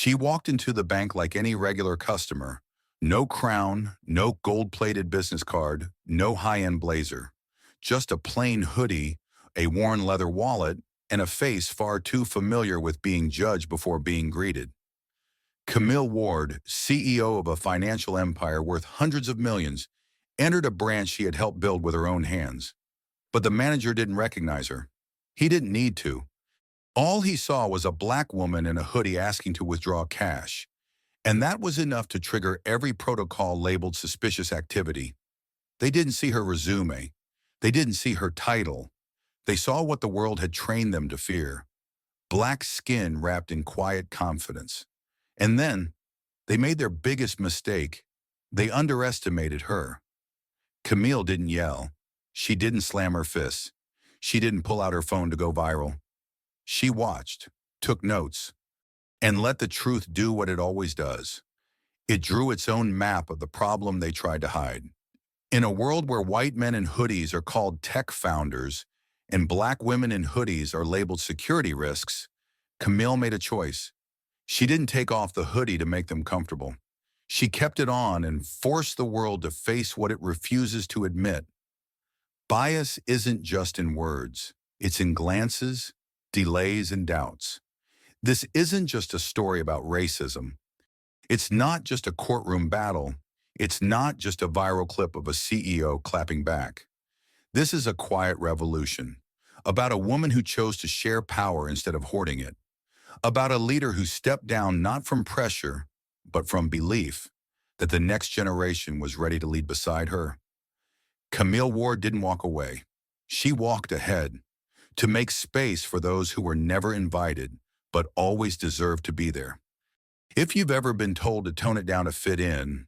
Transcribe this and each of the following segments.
She walked into the bank like any regular customer. No crown, no gold-plated business card, no high-end blazer. Just a plain hoodie, a worn leather wallet, and a face far too familiar with being judged before being greeted. Camille Ward, CEO of a financial empire worth hundreds of millions, entered a branch she had helped build with her own hands. But the manager didn't recognize her. He didn't need to. All he saw was a black woman in a hoodie asking to withdraw cash. And that was enough to trigger every protocol labeled suspicious activity. They didn't see her resume. They didn't see her title. They saw what the world had trained them to fear. Black skin wrapped in quiet confidence. And then, they made their biggest mistake. They underestimated her. Camille didn't yell. She didn't slam her fists. She didn't pull out her phone to go viral. She watched, took notes, and let the truth do what it always does. It drew its own map of the problem they tried to hide. In a world where white men in hoodies are called tech founders and black women in hoodies are labeled security risks, Camille made a choice. She didn't take off the hoodie to make them comfortable. She kept it on and forced the world to face what it refuses to admit. Bias isn't just in words. It's in glances, delays, and doubts. This isn't just a story about racism. It's not just a courtroom battle. It's not just a viral clip of a CEO clapping back. This is a quiet revolution about a woman who chose to share power instead of hoarding it, about a leader who stepped down not from pressure, but from belief that the next generation was ready to lead beside her. Camille Ward didn't walk away. She walked ahead to make space for those who were never invited, but always deserved to be there. If you've ever been told to tone it down to fit in,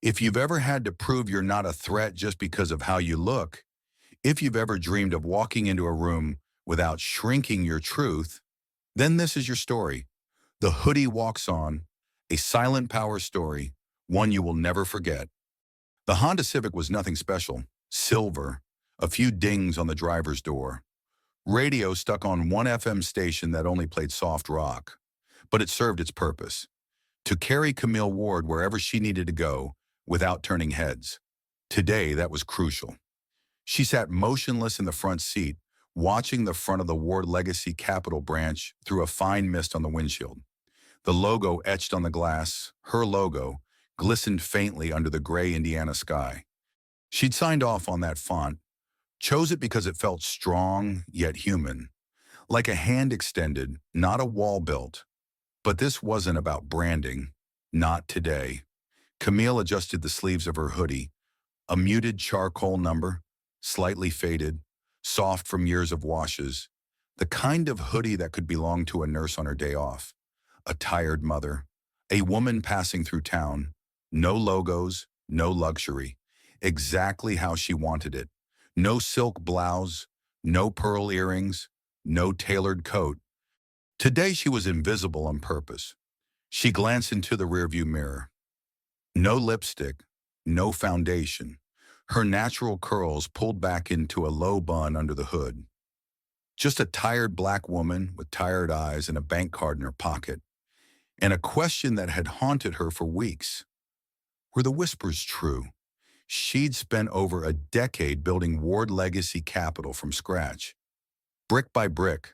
if you've ever had to prove you're not a threat just because of how you look, if you've ever dreamed of walking into a room without shrinking your truth, then this is your story. The Hoodie Walks On, a silent power story, one you will never forget. The Honda Civic was nothing special. Silver, a few dings on the driver's door. Radio stuck on one FM station that only played soft rock. But it served its purpose, to carry Camille Ward wherever she needed to go without turning heads. Today, that was crucial. She sat motionless in the front seat, watching the front of the Ward Legacy Capital branch through a fine mist on the windshield. The logo etched on the glass, her logo, glistened faintly under the gray Indiana sky. She'd signed off on that font, chose it because it felt strong yet human, like a hand extended, not a wall built. But this wasn't about branding, not today. Camille adjusted the sleeves of her hoodie, a muted charcoal number, slightly faded, soft from years of washes, the kind of hoodie that could belong to a nurse on her day off, a tired mother, a woman passing through town, no logos, no luxury, exactly how she wanted it. No silk blouse, no pearl earrings, no tailored coat. Today she was invisible on purpose. She glanced into the rearview mirror. No lipstick, no foundation. Her natural curls pulled back into a low bun under the hood. Just a tired black woman with tired eyes and a bank card in her pocket. And a question that had haunted her for weeks. Were the whispers true? She'd spent over a decade building Ward Legacy Capital from scratch. Brick by brick,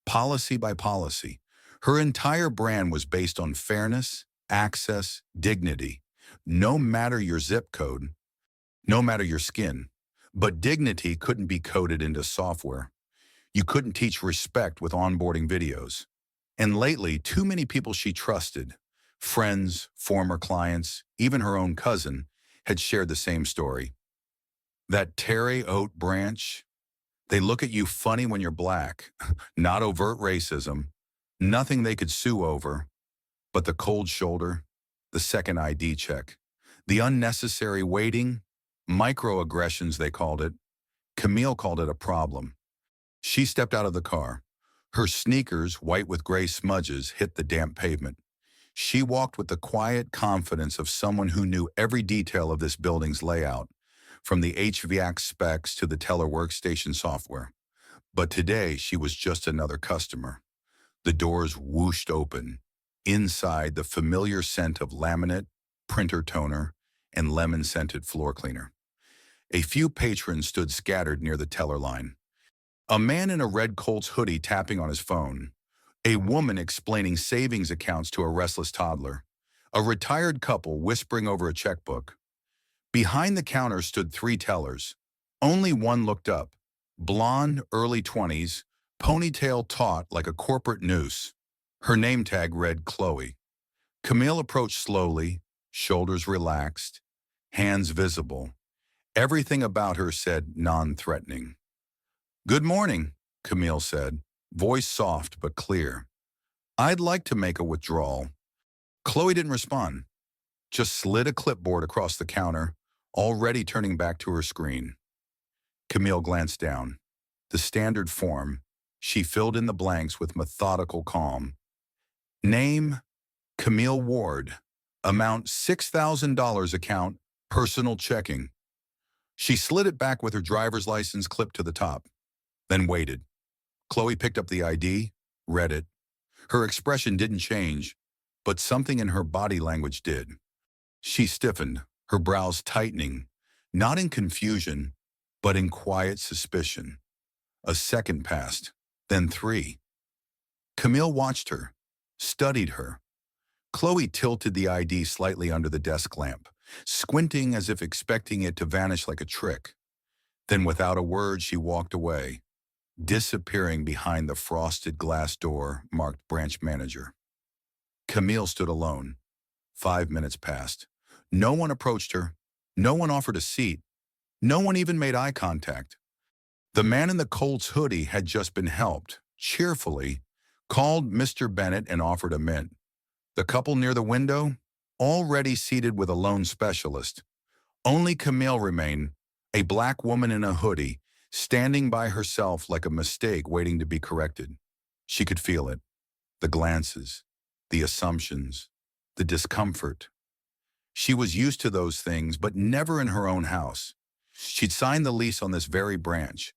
policy by policy. Her entire brand was based on fairness, access, dignity. No matter your zip code, no matter your skin. But dignity couldn't be coded into software. You couldn't teach respect with onboarding videos. And lately, too many people she trusted, friends, former clients, even her own cousin, had shared the same story. That Terry Oat branch, they look at you funny when you're black, not overt racism, nothing they could sue over, but the cold shoulder, the second ID check, the unnecessary waiting, microaggressions they called it. Camille called it a problem. She stepped out of the car. Her sneakers, white with gray smudges, hit the damp pavement. She walked with the quiet confidence of someone who knew every detail of this building's layout, from the HVAC specs to the teller workstation software. But today, she was just another customer. The doors whooshed open. Inside, the familiar scent of laminate, printer toner, and lemon-scented floor cleaner. A few patrons stood scattered near the teller line. A man in a red Colts hoodie tapping on his phone. A woman explaining savings accounts to a restless toddler. A retired couple whispering over a checkbook. Behind the counter stood three tellers. Only one looked up. Blonde, early 20s, ponytail taut like a corporate noose. Her name tag read Chloe. Camille approached slowly, shoulders relaxed, hands visible. Everything about her said non-threatening. "Good morning," Camille said, voice soft but clear. "I'd like to make a withdrawal." Chloe didn't respond, just slid a clipboard across the counter, already turning back to her screen. Camille glanced down. The standard form. She filled in the blanks with methodical calm. Name, Camille Ward. Amount $6,000 account, personal checking. She slid it back with her driver's license clipped to the top, then waited. Chloe picked up the ID, read it. Her expression didn't change, but something in her body language did. She stiffened, her brows tightening, not in confusion, but in quiet suspicion. A second passed, then three. Camille watched her, studied her. Chloe tilted the ID slightly under the desk lamp, squinting as if expecting it to vanish like a trick. Then without a word, she walked away, disappearing behind the frosted glass door marked branch manager. Camille stood alone. 5 minutes passed. No one approached her. No one offered a seat. No one even made eye contact. The man in the Colts hoodie had just been helped, cheerfully, called Mr. Bennett and offered a mint. The couple near the window, already seated with a loan specialist. Only Camille remained, a black woman in a hoodie, standing by herself like a mistake waiting to be corrected. She could feel it. The glances, the assumptions, the discomfort. She was used to those things, but never in her own house. She'd signed the lease on this very branch,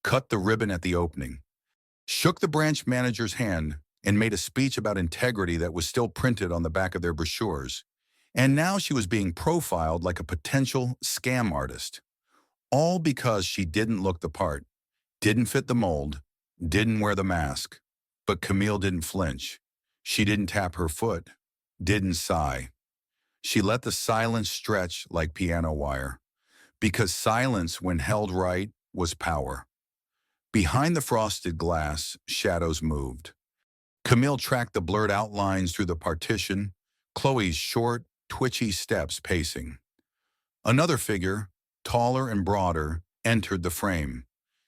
cut the ribbon at the opening, shook the branch manager's hand, and made a speech about integrity that was still printed on the back of their brochures. And now she was being profiled like a potential scam artist. All because she didn't look the part, didn't fit the mold, didn't wear the mask. But Camille didn't flinch. She didn't tap her foot, didn't sigh. She let the silence stretch like piano wire, because silence, when held right, was power. Behind the frosted glass, shadows moved. Camille tracked the blurred outlines through the partition, Chloe's short, twitchy steps pacing. Another figure, taller and broader, entered the frame.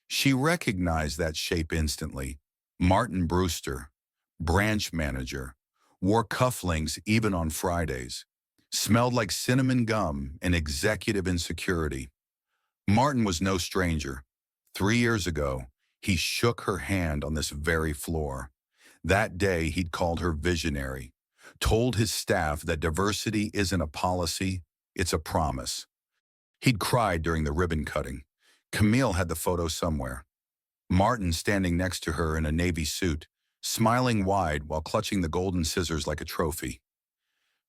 She recognized that shape instantly. Martin Brewster, branch manager, wore cufflinks even on Fridays, smelled like cinnamon gum and executive insecurity. Martin was no stranger. 3 years ago, he shook her hand on this very floor. That day, he'd called her visionary, told his staff that diversity isn't a policy, it's a promise. He'd cried during the ribbon cutting. Camille had the photo somewhere. Martin standing next to her in a navy suit, smiling wide while clutching the golden scissors like a trophy.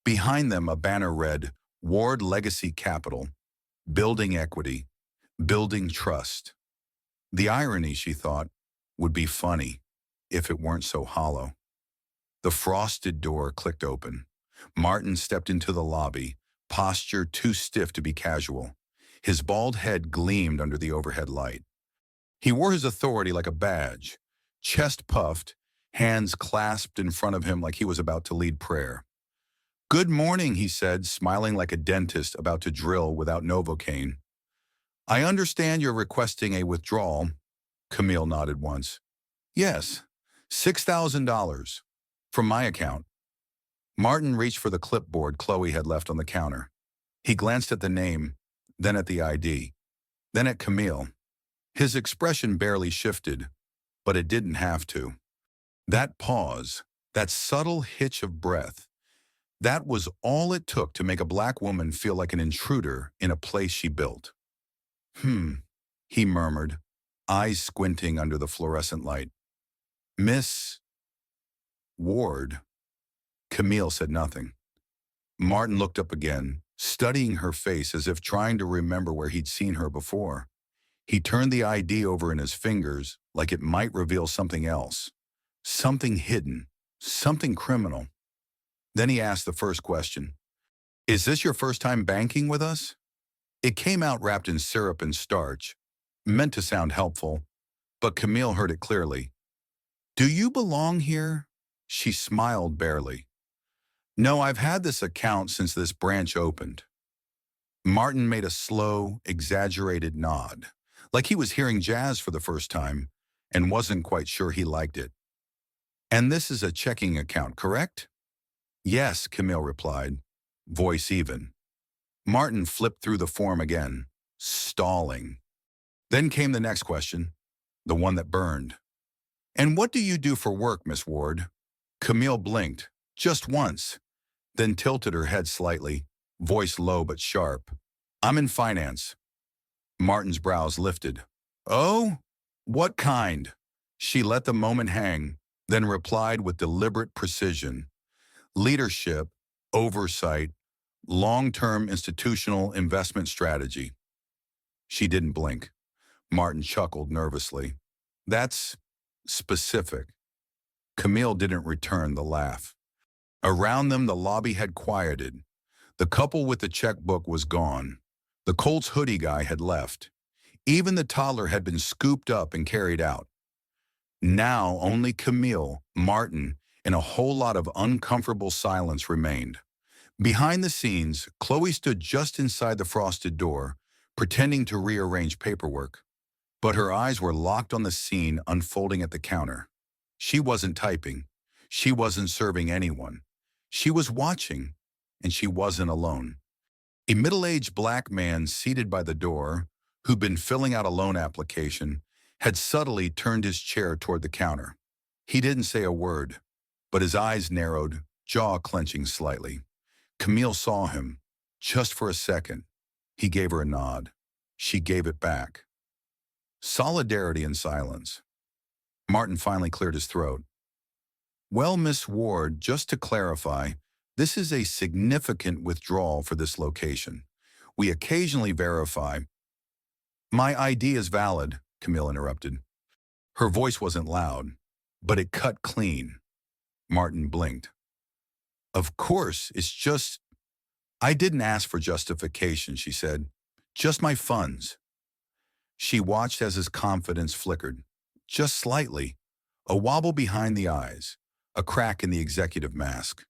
Behind them, a banner read, "Ward Legacy Capital, Building Equity, Building Trust." The irony, she thought, would be funny if it weren't so hollow. The frosted door clicked open. Martin stepped into the lobby, posture too stiff to be casual. His bald head gleamed under the overhead light. He wore his authority like a badge, chest puffed, hands clasped in front of him like he was about to lead prayer. "Good morning," he said, smiling like a dentist about to drill without Novocaine. "I understand you're requesting a withdrawal." Camille nodded once. "Yes, $6,000 from my account." Martin reached for the clipboard Chloe had left on the counter. He glanced at the name, then at the ID, then at Camille. His expression barely shifted, but it didn't have to. That pause, that subtle hitch of breath, that was all it took to make a black woman feel like an intruder in a place she built. He murmured, eyes squinting under the fluorescent light. "Miss Ward." Camille said nothing. Martin looked up again, studying her face as if trying to remember where he'd seen her before. He turned the ID over in his fingers like it might reveal something else. Something hidden. Something criminal. Then he asked the first question. Is this your first time banking with us? It came out wrapped in syrup and starch, meant to sound helpful, but Camille heard it clearly. Do you belong here? She smiled barely. No, I've had this account since this branch opened. Martin made a slow, exaggerated nod, like he was hearing jazz for the first time and wasn't quite sure he liked it. And this is a checking account, correct? Yes, Camille replied, voice even. Martin flipped through the form again, stalling. Then came the next question, the one that burned. And what do you do for work, Miss Ward? Camille blinked, just once, then tilted her head slightly, voice low but sharp. I'm in finance. Martin's brows lifted. Oh? What kind? She let the moment hang, then replied with deliberate precision. Leadership, oversight, long-term institutional investment strategy. She didn't blink. Martin chuckled nervously. That's specific. Camille didn't return the laugh. Around them, the lobby had quieted. The couple with the checkbook was gone. The Colts hoodie guy had left. Even the toddler had been scooped up and carried out. Now only Camille, Martin, and a whole lot of uncomfortable silence remained. Behind the scenes, Chloe stood just inside the frosted door, pretending to rearrange paperwork. But her eyes were locked on the scene unfolding at the counter. She wasn't typing. She wasn't serving anyone. She was watching, and she wasn't alone. A middle-aged black man seated by the door, who'd been filling out a loan application, had subtly turned his chair toward the counter. He didn't say a word, but his eyes narrowed, jaw clenching slightly. Camille saw him, just for a second. He gave her a nod. She gave it back. Solidarity in silence. Martin finally cleared his throat. Well, Miss Ward, just to clarify, this is a significant withdrawal for this location. We occasionally verify. My ID is valid, Camille interrupted. Her voice wasn't loud, but it cut clean. Martin blinked. Of course, it's just... I didn't ask for justification, she said. Just my funds. She watched as his confidence flickered. Just slightly. A wobble behind the eyes. A crack in the executive mask.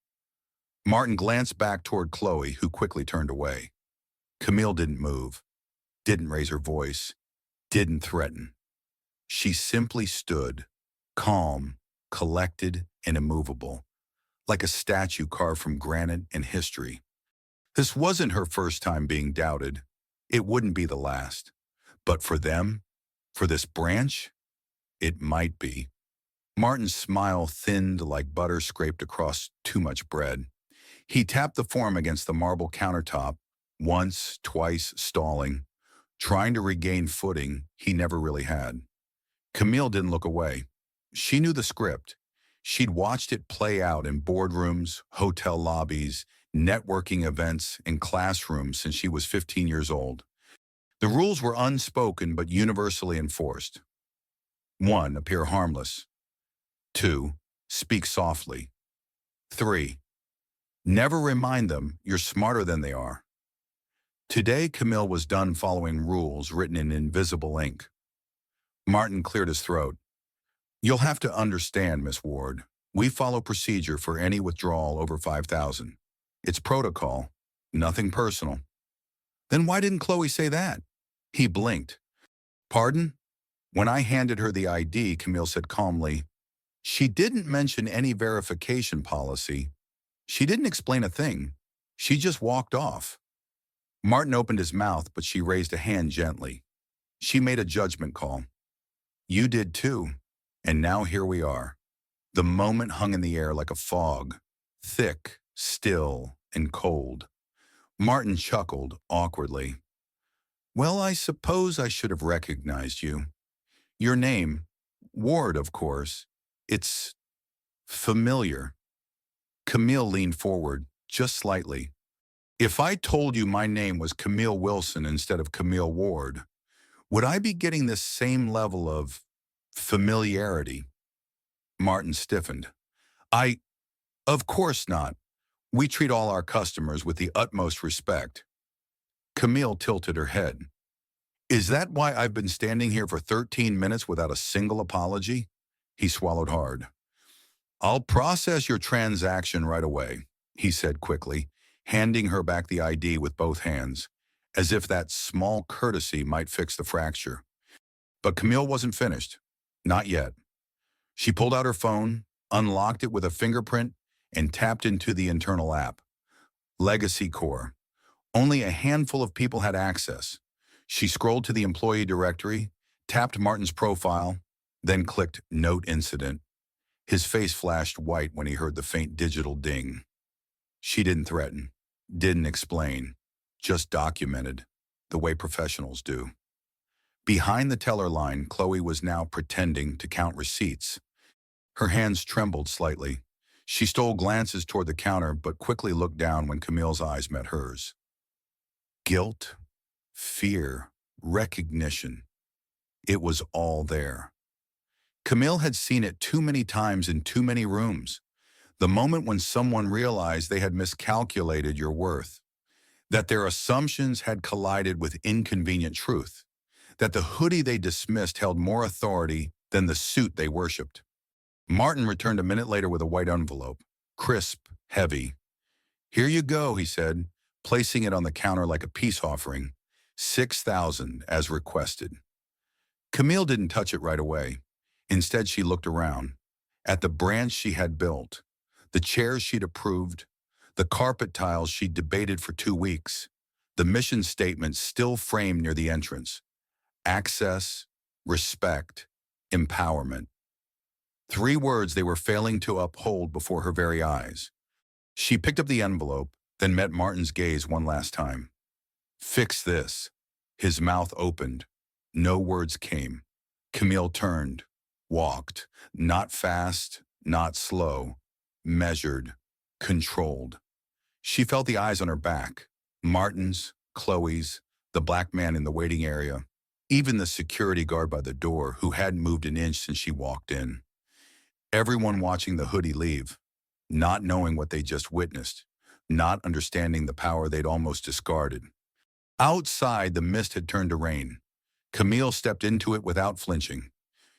Martin glanced back toward Chloe, who quickly turned away. Camille didn't move, didn't raise her voice, didn't threaten. She simply stood, calm, collected, and immovable, like a statue carved from granite and history. This wasn't her first time being doubted. It wouldn't be the last. But for them, for this branch, it might be. Martin's smile thinned like butter scraped across too much bread. He tapped the form against the marble countertop, once, twice, stalling, trying to regain footing he never really had. Camille didn't look away. She knew the script. She'd watched it play out in boardrooms, hotel lobbies, networking events, and classrooms since she was 15 years old. The rules were unspoken but universally enforced. 1. Appear harmless. 2. Speak softly. 3. Never remind them you're smarter than they are. Today, Camille was done following rules written in invisible ink. Martin cleared his throat. You'll have to understand, Miss Ward. We follow procedure for any withdrawal over $5,000. It's protocol, nothing personal. Then why didn't Chloe say that? He blinked. Pardon? When I handed her the ID, Camille said calmly, she didn't mention any verification policy. She didn't explain a thing. She just walked off. Martin opened his mouth, but she raised a hand gently. She made a judgment call. You did too. And now here we are. The moment hung in the air like a fog, thick, still, and cold. Martin chuckled awkwardly. Well, I suppose I should have recognized you. Your name, Ward, of course. It's familiar. Camille leaned forward, just slightly. If I told you my name was Camille Wilson instead of Camille Ward, would I be getting this same level of familiarity? Martin stiffened. I, of course not. We treat all our customers with the utmost respect. Camille tilted her head. Is that why I've been standing here for 13 minutes without a single apology? He swallowed hard. I'll process your transaction right away, he said quickly, handing her back the ID with both hands, as if that small courtesy might fix the fracture. But Camille wasn't finished. Not yet. She pulled out her phone, unlocked it with a fingerprint, and tapped into the internal app. Legacy Core. Only a handful of people had access. She scrolled to the employee directory, tapped Martin's profile, then clicked Note Incident. His face flashed white when he heard the faint digital ding. She didn't threaten, didn't explain, just documented, the way professionals do. Behind the teller line, Chloe was now pretending to count receipts. Her hands trembled slightly. She stole glances toward the counter, but quickly looked down when Camille's eyes met hers. Guilt, fear, recognition. It was all there. Camille had seen it too many times in too many rooms. The moment when someone realized they had miscalculated your worth, that their assumptions had collided with inconvenient truth, that the hoodie they dismissed held more authority than the suit they worshipped. Martin returned a minute later with a white envelope, crisp, heavy. Here you go, he said, placing it on the counter like a peace offering. 6,000 as requested. Camille didn't touch it right away. Instead, she looked around, at the branch she had built, the chairs she'd approved, the carpet tiles she'd debated for 2 weeks, the mission statement still framed near the entrance. Access, respect, empowerment. 3 words they were failing to uphold before her very eyes. She picked up the envelope, then met Martin's gaze one last time. Fix this. His mouth opened. No words came. Camille turned, walked, not fast, not slow, measured, controlled. She felt the eyes on her back, Martin's, Chloe's, the black man in the waiting area, even the security guard by the door who hadn't moved an inch since she walked in. Everyone watching the hoodie leave, not knowing what they just witnessed, not understanding the power they'd almost discarded. Outside, the mist had turned to rain. Camille stepped into it without flinching.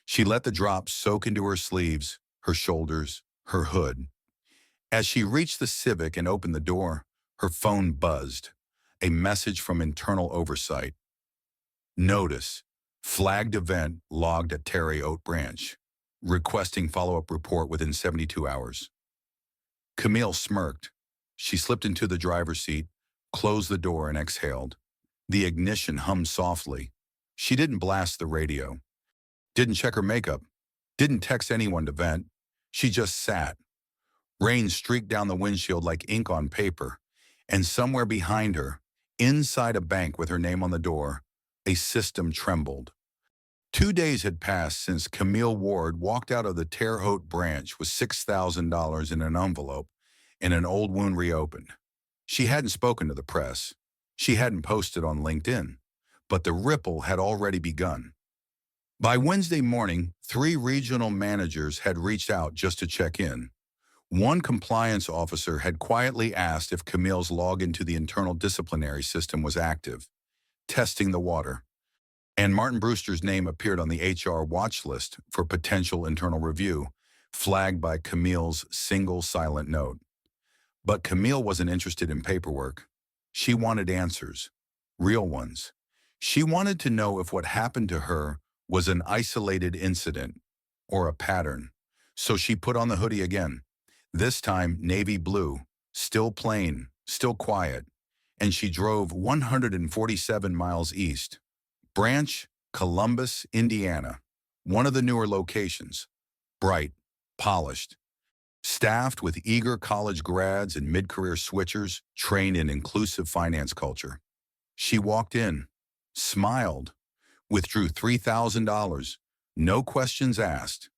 She let the drops soak into her sleeves, her shoulders, her hood. As she reached the Civic and opened the door, her phone buzzed. A message from internal oversight. Notice, flagged event logged at Terry Oat Branch. Requesting follow-up report within 72 hours. Camille smirked. She slipped into the driver's seat, closed the door, and exhaled. The ignition hummed softly. She didn't blast the radio. Didn't check her makeup. Didn't text anyone to vent. She just sat. Rain streaked down the windshield like ink on paper. And somewhere behind her, inside a bank with her name on the door, a system trembled. 2 days had passed since Camille Ward walked out of the Terre Haute branch with $6,000 in an envelope and an old wound reopened. She hadn't spoken to the press. She hadn't posted on LinkedIn. But the ripple had already begun. By Wednesday morning, 3 regional managers had reached out just to check in. One compliance officer had quietly asked if Camille's login to the internal disciplinary system was active, testing the water. And Martin Brewster's name appeared on the HR watch list for potential internal review, flagged by Camille's single silent note. But Camille wasn't interested in paperwork. She wanted answers, real ones. She wanted to know if what happened to her was an isolated incident or a pattern. So she put on the hoodie again, this time navy blue, still plain, still quiet, and she drove 147 miles east. Branch, Columbus, Indiana, one of the newer locations, bright, polished, staffed with eager college grads and mid-career switchers trained in inclusive finance culture. She walked in, smiled, withdrew $3,000, no questions asked.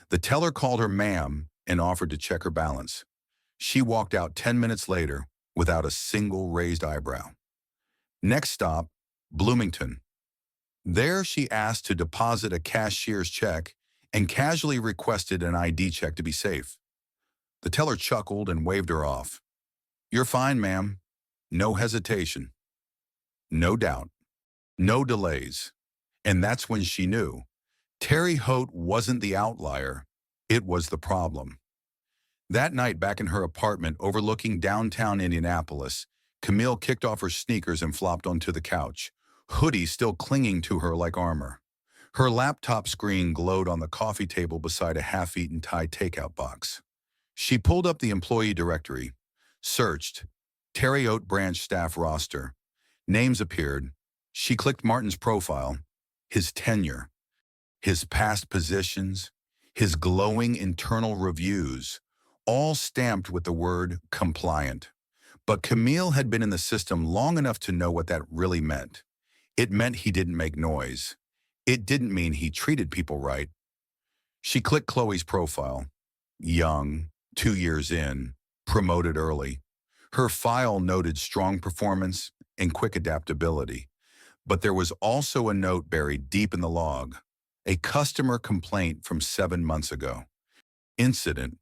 The teller called her ma'am and offered to check her balance. She walked out 10 minutes later without a single raised eyebrow. Next stop, Bloomington. There she asked to deposit a cashier's check and casually requested an ID check to be safe. The teller chuckled and waved her off. "You're fine, ma'am." No hesitation. No doubt. No delays. And that's when she knew. Terry Hote wasn't the outlier. It was the problem. That night back in her apartment overlooking downtown Indianapolis, Camille kicked off her sneakers and flopped onto the couch, Hoodie still clinging to her like armor. Her laptop screen glowed on the coffee table beside a half-eaten Thai takeout box. She pulled up the employee directory, searched, Terry Oat branch staff roster. Names appeared. She clicked Martin's profile, his tenure, his past positions, his glowing internal reviews, all stamped with the word compliant. But Camille had been in the system long enough to know what that really meant. It meant he didn't make noise. It didn't mean he treated people right. She clicked Chloe's profile. Young, 2 years in, promoted early. Her file noted strong performance and quick adaptability. But there was also a note buried deep in the log, a customer complaint from 7 months ago. Incident.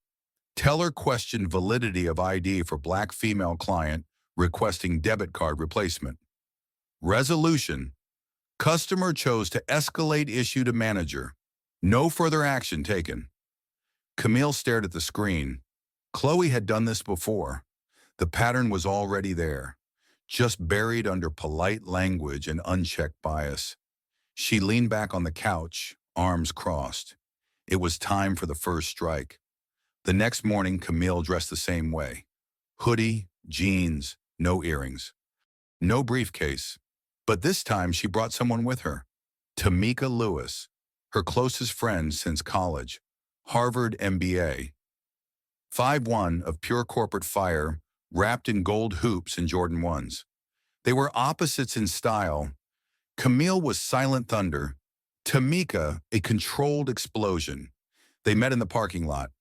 Teller questioned validity of ID for black female client requesting debit card replacement. Resolution. Customer chose to escalate issue to manager. No further action taken. Camille stared at the screen. Chloe had done this before. The pattern was already there, just buried under polite language and unchecked bias. She leaned back on the couch, arms crossed. It was time for the first strike. The next morning, Camille dressed the same way. Hoodie, jeans, no earrings. No briefcase. But this time she brought someone with her. Tamika Lewis, her closest friend since college. Harvard MBA. 5'1" of pure corporate fire, wrapped in gold hoops and Jordan 1s. They were opposites in style. Camille was silent thunder. Tamika, a controlled explosion. They met in the parking lot.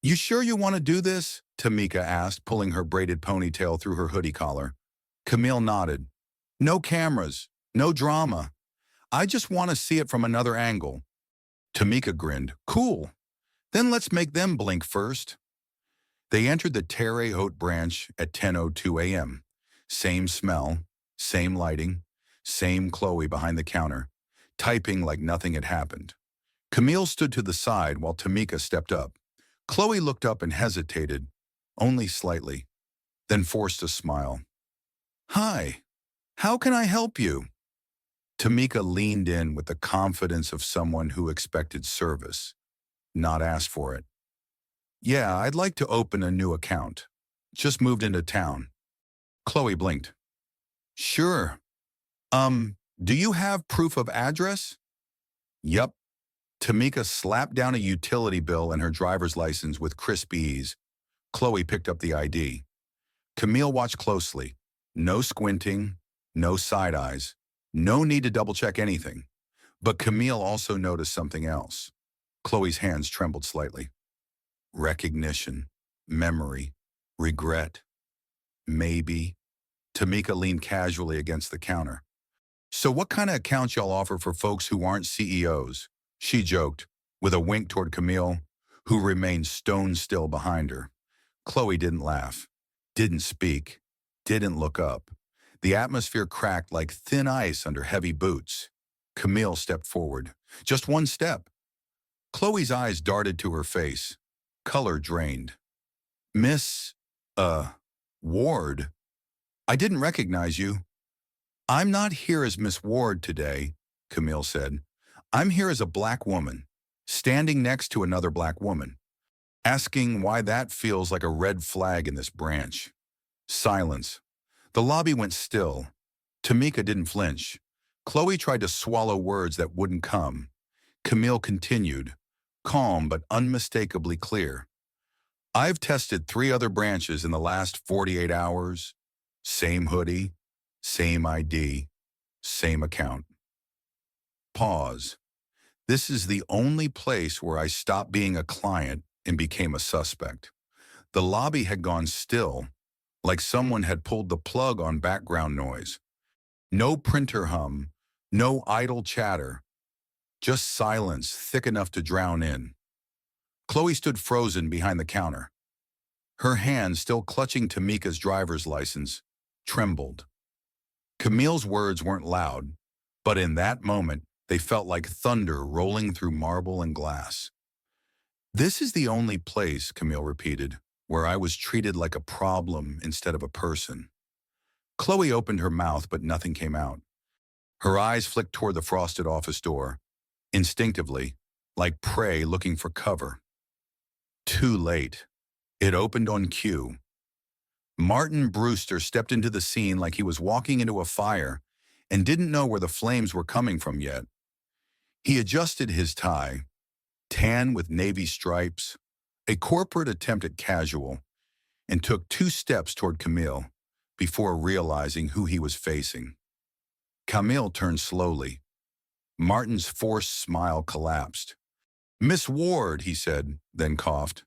"You sure you want to do this?" Tamika asked, pulling her braided ponytail through her hoodie collar. Camille nodded. "No cameras, no drama. I just want to see it from another angle." Tamika grinned. "Cool. Then let's make them blink first." They entered the Terre Haute branch at 10:02 a.m. Same smell, same lighting, same Chloe behind the counter, typing like nothing had happened. Camille stood to the side while Tamika stepped up. Chloe looked up and hesitated, only slightly, then forced a smile. "Hi, how can I help you?" Tamika leaned in with the confidence of someone who expected service, not asked for it. "Yeah, I'd like to open a new account. Just moved into town." Chloe blinked. "Sure. Do you have proof of address?" "Yup." Tamika slapped down a utility bill and her driver's license with crisp ease. Chloe picked up the ID. Camille watched closely. No squinting, no side eyes, no need to double-check anything. But Camille also noticed something else. Chloe's hands trembled slightly. Recognition, memory, regret. Maybe. Tamika leaned casually against the counter. "So what kind of accounts y'all offer for folks who aren't CEOs?" She joked, with a wink toward Camille, who remained stone still behind her. Chloe didn't laugh, didn't speak, didn't look up. The atmosphere cracked like thin ice under heavy boots. Camille stepped forward. Just one step. Chloe's eyes darted to her face. Color drained. "Miss, Ward, I didn't recognize you." "I'm not here as Miss Ward today," Camille said. "I'm here as a black woman, standing next to another black woman, asking why that feels like a red flag in this branch." Silence. The lobby went still. Tamika didn't flinch. Chloe tried to swallow words that wouldn't come. Camille continued, calm but unmistakably clear. "I've tested 3 other branches in the last 48 hours. Same hoodie, same ID, same account." Pause. "This is the only place where I stopped being a client and became a suspect. The lobby had gone still, like someone had pulled the plug on background noise. No printer hum, no idle chatter, just silence thick enough to drown in. Chloe stood frozen behind the counter. Her hand, still clutching Tamika's driver's license, trembled. Camille's words weren't loud, but in that moment, they felt like thunder rolling through marble and glass. "This is the only place," Camille repeated, "where I was treated like a problem instead of a person." Chloe opened her mouth, but nothing came out. Her eyes flicked toward the frosted office door, instinctively, like prey looking for cover. Too late. It opened on cue. Martin Brewster stepped into the scene like he was walking into a fire and didn't know where the flames were coming from yet. He adjusted his tie, tan with navy stripes, a corporate attempt at casual, and took 2 steps toward Camille before realizing who he was facing. Camille turned slowly. Martin's forced smile collapsed. "Miss Ward," he said, then coughed.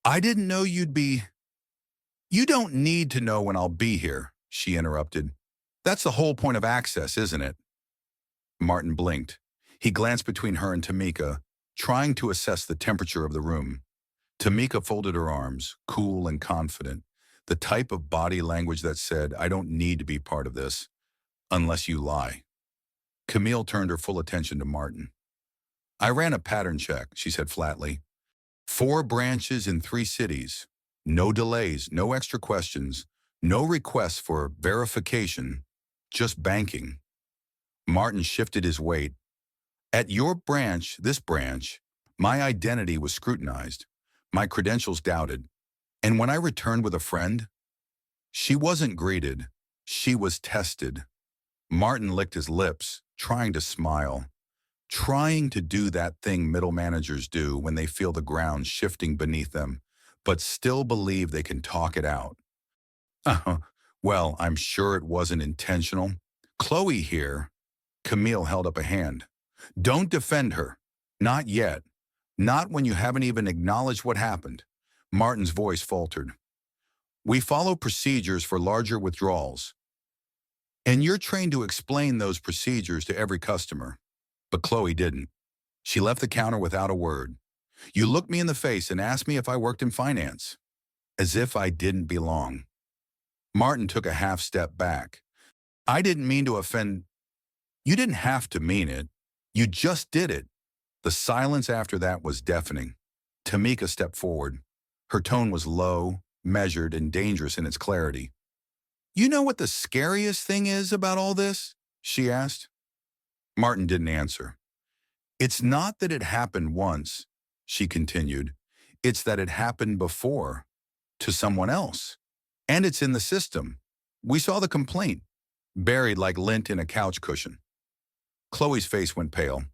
"I didn't know you'd be—" "You don't need to know when I'll be here," she interrupted. "That's the whole point of access, isn't it?" Martin blinked. He glanced between her and Tamika, trying to assess the temperature of the room. Tamika folded her arms, cool and confident, the type of body language that said, "I don't need to be part of this, unless you lie." Camille turned her full attention to Martin. "I ran a pattern check," she said flatly. 4 branches in 3 cities. No delays, no extra questions, no requests for verification, just banking. Martin shifted his weight. "At your branch, this branch, my identity was scrutinized, my credentials doubted. And when I returned with a friend, she wasn't greeted, she was tested." Martin licked his lips, trying to smile, trying to do that thing middle managers do when they feel the ground shifting beneath them, but still believe they can talk it out. Well, I'm sure it wasn't intentional. Chloe here." Camille held up a hand. "Don't defend her. Not yet. Not when you haven't even acknowledged what happened." Martin's voice faltered. "We follow procedures for larger withdrawals. And you're trained to explain those procedures to every customer." But Chloe didn't. She left the counter without a word. "You looked me in the face and asked me if I worked in finance. As if I didn't belong." Martin took a half step back. "I didn't mean to offend—" "You didn't have to mean it. You just did it." The silence after that was deafening. Tamika stepped forward. Her tone was low, measured, and dangerous in its clarity. "You know what the scariest thing is about all this?" she asked. Martin didn't answer. "It's not that it happened once," she continued. "It's that it happened before, to someone else. And it's in the system. We saw the complaint, buried like lint in a couch cushion." Chloe's face went pale.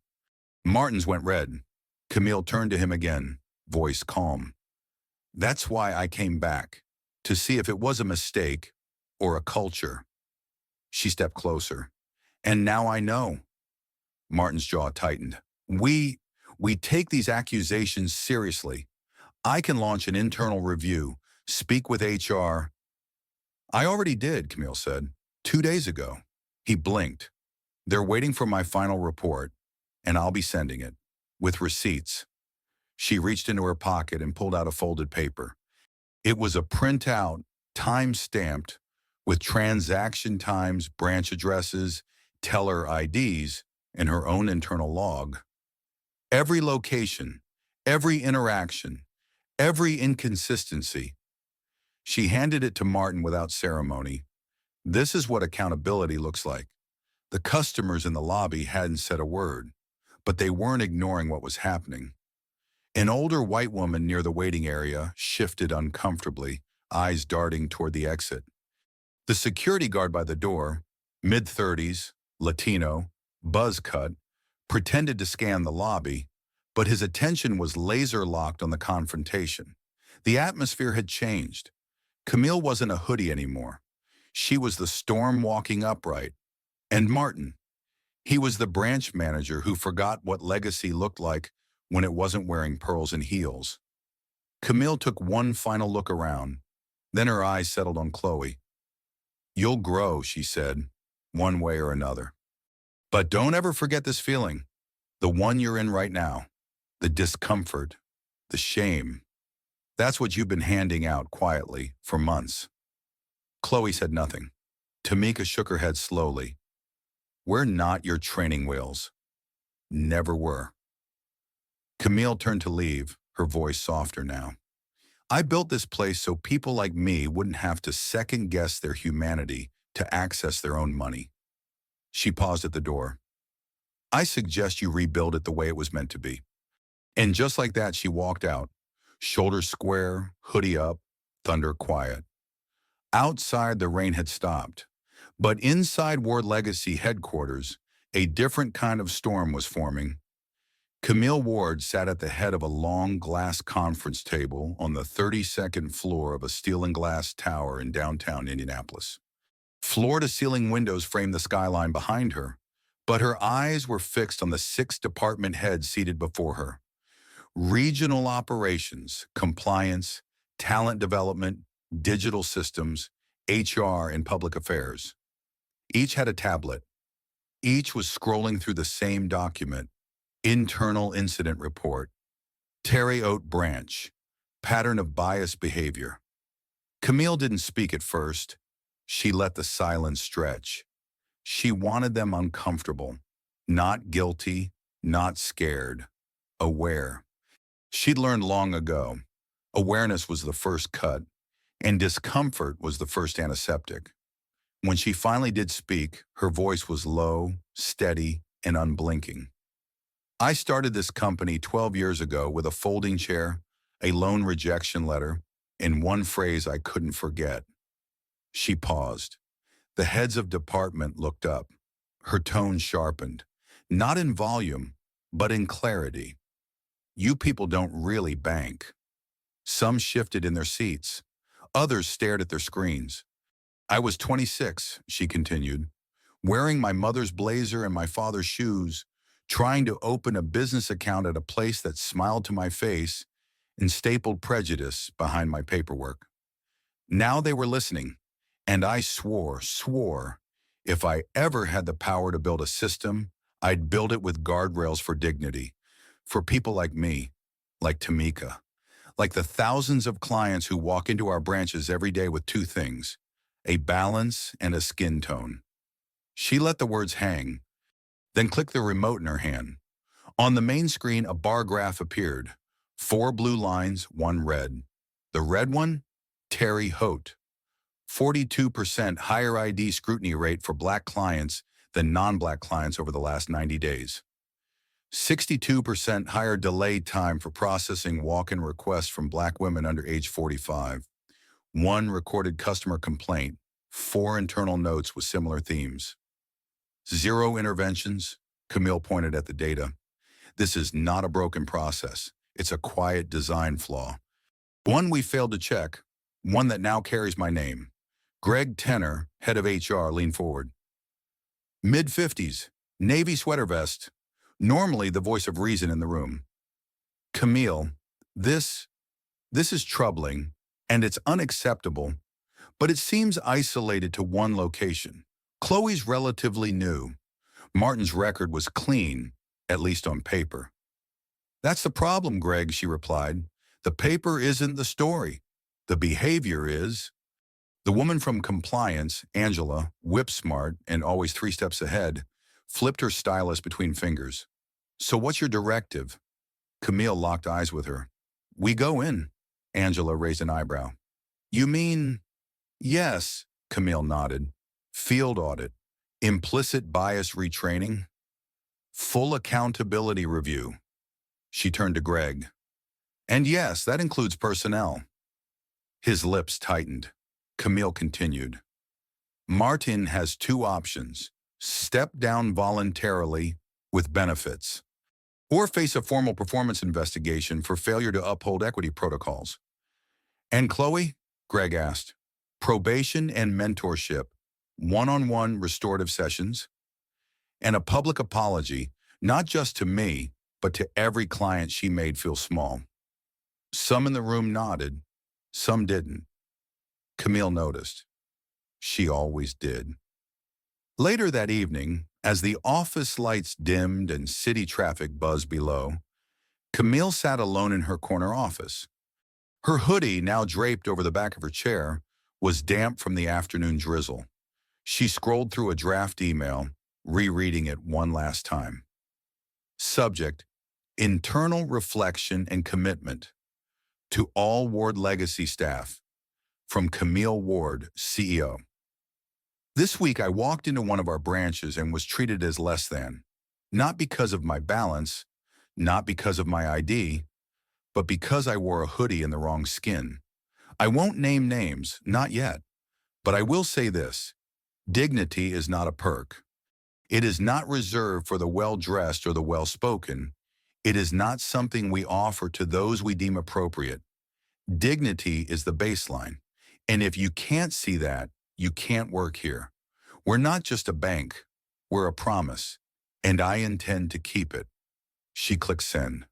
Martin's went red. Camille turned to him again, voice calm. "That's why I came back, to see if it was a mistake or a culture." She stepped closer. "And now I know." Martin's jaw tightened. We take these accusations seriously. I can launch an internal review, speak with HR." "I already did," Camille said, 2 days ago." He blinked. "They're waiting for my final report, and I'll be sending it, with receipts." She reached into her pocket and pulled out a folded paper. It was a printout, time-stamped, with transaction times, branch addresses, teller IDs, and her own internal log. Every location, every interaction, every inconsistency. She handed it to Martin without ceremony. "This is what accountability looks like." The customers in the lobby hadn't said a word, but they weren't ignoring what was happening. An older white woman near the waiting area shifted uncomfortably, eyes darting toward the exit. The security guard by the door, mid-30s, Latino, buzz cut, pretended to scan the lobby, but his attention was laser-locked on the confrontation. The atmosphere had changed. Camille wasn't a hoodie anymore. She was the storm walking upright. And Martin, he was the branch manager who forgot what legacy looked like when it wasn't wearing pearls and heels. Camille took one final look around. Then her eyes settled on Chloe. "You'll grow," she said, "one way or another. But don't ever forget this feeling, the one you're in right now, the discomfort, the shame. That's what you've been handing out quietly for months." Chloe said nothing. Tamika shook her head slowly. "We're not your training wheels. Never were." Camille turned to leave, her voice softer now. "I built this place so people like me wouldn't have to second-guess their humanity to access their own money." She paused at the door. "I suggest you rebuild it the way it was meant to be." And just like that, she walked out, shoulders square, hoodie up, thunder quiet. Outside, the rain had stopped. But inside Ward Legacy headquarters, a different kind of storm was forming. Camille Ward sat at the head of a long glass conference table on the 32nd floor of a steel and glass tower in downtown Indianapolis. Floor-to-ceiling windows framed the skyline behind her, but her eyes were fixed on the 6 department heads seated before her. Regional operations, compliance, talent development, digital systems, HR, and public affairs. Each had a tablet. Each was scrolling through the same document: internal incident report, Terry Oat branch, pattern of biased behavior. Camille didn't speak at first. She let the silence stretch. She wanted them uncomfortable, not guilty, not scared, aware. She'd learned long ago, awareness was the first cut, and discomfort was the first antiseptic. When she finally did speak, her voice was low, steady, and unblinking. "I started this company 12 years ago with a folding chair, a loan rejection letter, and one phrase I couldn't forget." She paused. The heads of department looked up. Her tone sharpened, not in volume, but in clarity. "You people don't really bank." Some shifted in their seats. Others stared at their screens. "I was 26, she continued, wearing my mother's blazer and my father's shoes, trying to open a business account at a place that smiled to my face and stapled prejudice behind my paperwork." Now they were listening, and I swore, if I ever had the power to build a system, I'd build it with guardrails for dignity, for people like me, like Tamika, like the thousands of clients who walk into our branches every day with two things: a balance and a skin tone. She let the words hang, then clicked the remote in her hand. On the main screen, a bar graph appeared. 4 blue lines, 1 red. The red one? Terry Hoat. 42% higher ID scrutiny rate for Black clients than non-Black clients over the last 90 days. 62% higher delay time for processing walk-in requests from Black women under age 45. 1 recorded customer complaint, 4 internal notes with similar themes. 0 interventions, Camille pointed at the data. This is not a broken process. It's a quiet design flaw. One we failed to check, one that now carries my name. Greg Tenner, head of HR, leaned forward. Mid-50s, navy sweater vest, normally the voice of reason in the room. "Camille, this is troubling, and it's unacceptable, but it seems isolated to one location. Chloe's relatively new. Martin's record was clean, at least on paper." "That's the problem, Greg," she replied. "The paper isn't the story. The behavior is." The woman from compliance, Angela, whip-smart and always 3 steps ahead, flipped her stylus between fingers. "So what's your directive?" Camille locked eyes with her. "We go in." Angela raised an eyebrow. "You mean?" "Yes," Camille nodded. "Field audit, implicit bias retraining, full accountability review." She turned to Greg. "And yes, that includes personnel." His lips tightened. Camille continued. "Martin has 2 options: step down voluntarily with benefits, or face a formal performance investigation for failure to uphold equity protocols." "And Chloe?" Greg asked. "Probation and mentorship, one-on-one restorative sessions, and a public apology, not just to me, but to every client she made feel small." Some in the room nodded, some didn't. Camille noticed. She always did. Later that evening, as the office lights dimmed and city traffic buzzed below, Camille sat alone in her corner office. Her hoodie, now draped over the back of her chair, was damp from the afternoon drizzle. She scrolled through a draft email, rereading it one last time. Subject: Internal reflection and commitment. To all Ward Legacy staff. From Camille Ward, CEO. This week I walked into one of our branches and was treated as less than. Not because of my balance, not because of my ID, but because I wore a hoodie in the wrong skin. I won't name names, not yet, but I will say this. Dignity is not a perk. It is not reserved for the well-dressed or the well-spoken. It is not something we offer to those we deem appropriate. Dignity is the baseline. And if you can't see that, you can't work here. We're not just a bank. We're a promise. And I intend to keep it. She clicked send.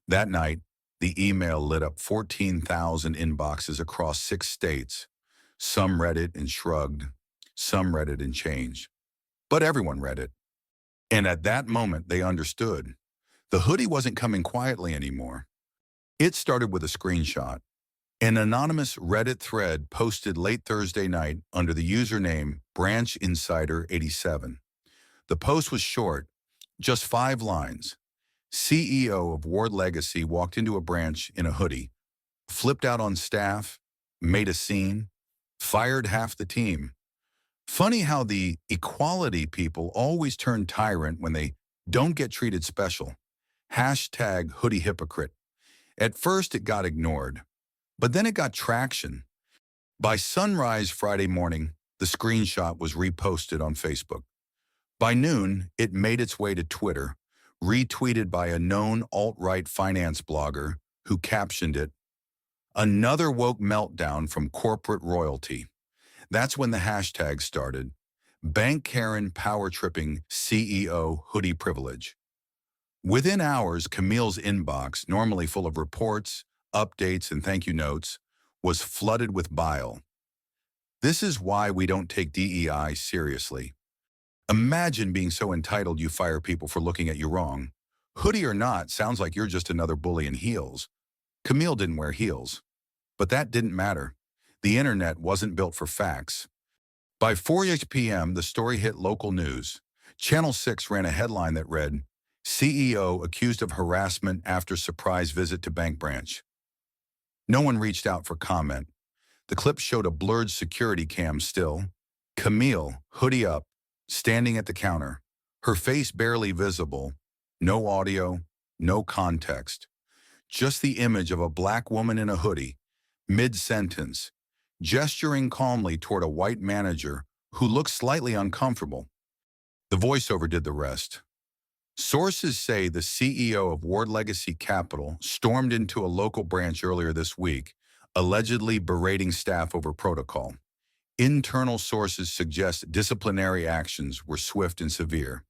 That night, the email lit up 14,000 inboxes across 6 states. Some read it and shrugged. Some read it and changed. But everyone read it. And at that moment, they understood. The hoodie wasn't coming quietly anymore. It started with a screenshot. An anonymous Reddit thread posted late Thursday night under the username Branch Insider 87. The post was short, just 5 lines. CEO of Ward Legacy walked into a branch in a hoodie, flipped out on staff, made a scene, fired half the team. Funny how the equality people always turn tyrant when they don't get treated special. Hashtag hoodie hypocrite. At first it got ignored, but then it got traction. By sunrise Friday morning, the screenshot was reposted on Facebook. By noon, it made its way to Twitter, retweeted by a known alt-right finance blogger who captioned it, "Another woke meltdown from corporate royalty." That's when the hashtag started. Bank Karen power tripping CEO hoodie privilege. Within hours, Camille's inbox, normally full of reports, updates, and thank you notes, was flooded with bile. This is why we don't take DEI seriously. Imagine being so entitled you fire people for looking at you wrong. Hoodie or not, sounds like you're just another bully in heels. Camille didn't wear heels. But that didn't matter. The internet wasn't built for facts. By 4 p.m., the story hit local news. Channel 6 ran a headline that read, "CEO accused of harassment after surprise visit to bank branch." No one reached out for comment. The clip showed a blurred security cam still. Camille, hoodie up, standing at the counter, her face barely visible, no audio, no context. Just the image of a black woman in a hoodie, mid-sentence, gesturing calmly toward a white manager who looked slightly uncomfortable. The voiceover did the rest. Sources say the CEO of Ward Legacy Capital stormed into a local branch earlier this week, allegedly berating staff over protocol. Internal sources suggest disciplinary actions were swift and severe.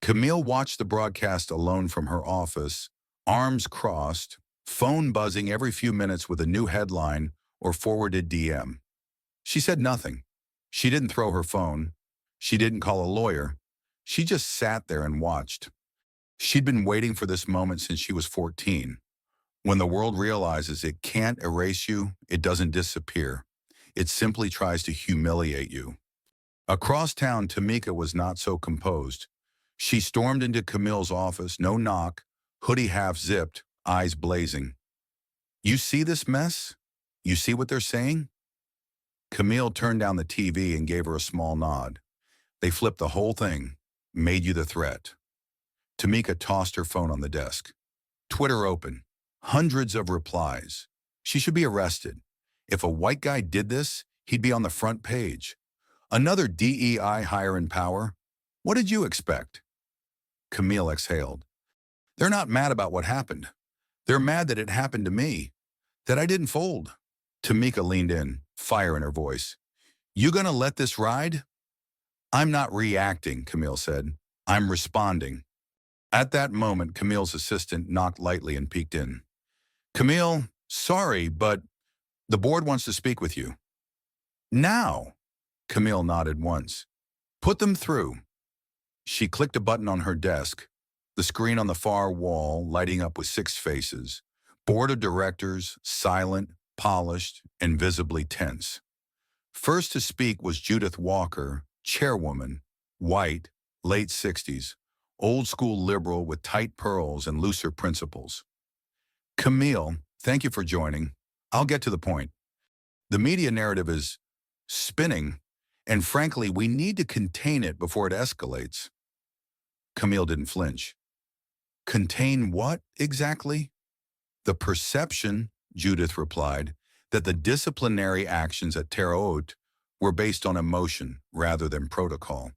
Camille watched the broadcast alone from her office, arms crossed, phone buzzing every few minutes with a new headline or forwarded DM. She said nothing. She didn't throw her phone. She didn't call a lawyer. She just sat there and watched. She'd been waiting for this moment since she was 14. When the world realizes it can't erase you, it doesn't disappear. It simply tries to humiliate you. Across town, Tamika was not so composed. She stormed into Camille's office, no knock, hoodie half zipped, eyes blazing. "You see this mess? You see what they're saying?" Camille turned down the TV and gave her a small nod. "They flipped the whole thing, made you the threat." Tamika tossed her phone on the desk. Twitter open. Hundreds of replies. She should be arrested. If a white guy did this, he'd be on the front page. Another DEI hire in power? What did you expect? Camille exhaled. "They're not mad about what happened. They're mad that it happened to me, that I didn't fold." Tamika leaned in, fire in her voice. "You gonna let this ride?" "I'm not reacting," Camille said. "I'm responding." At that moment, Camille's assistant knocked lightly and peeked in. Camille, sorry, but the board wants to speak with you. Now, Camille nodded once. Put them through. She clicked a button on her desk, the screen on the far wall lighting up with six faces. Board of directors, silent, polished, and visibly tense. First to speak was Judith Walker, chairwoman, white, late 60s, old school liberal with tight pearls and looser principles. Camille, thank you for joining. I'll get to the point. The media narrative is spinning, and frankly, we need to contain it before it escalates. Camille didn't flinch. Contain what exactly? The perception, Judith replied, that the disciplinary actions at Terre Haute were based on emotion rather than protocol.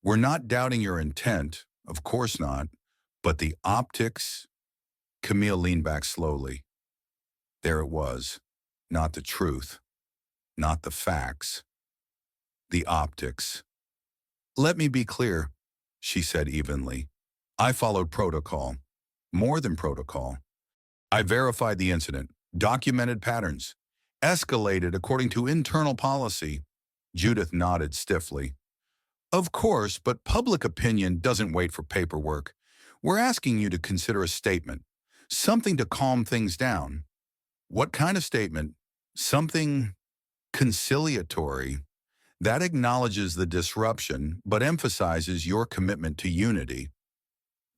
We're not doubting your intent, of course not, but the optics. Camille leaned back slowly. There it was, not the truth, not the facts, the optics. Let me be clear, she said evenly. I followed protocol, more than protocol. I verified the incident, documented patterns, escalated according to internal policy. Judith nodded stiffly. Of course, but public opinion doesn't wait for paperwork. We're asking you to consider a statement, something to calm things down. What kind of statement? Something conciliatory that acknowledges the disruption but emphasizes your commitment to unity.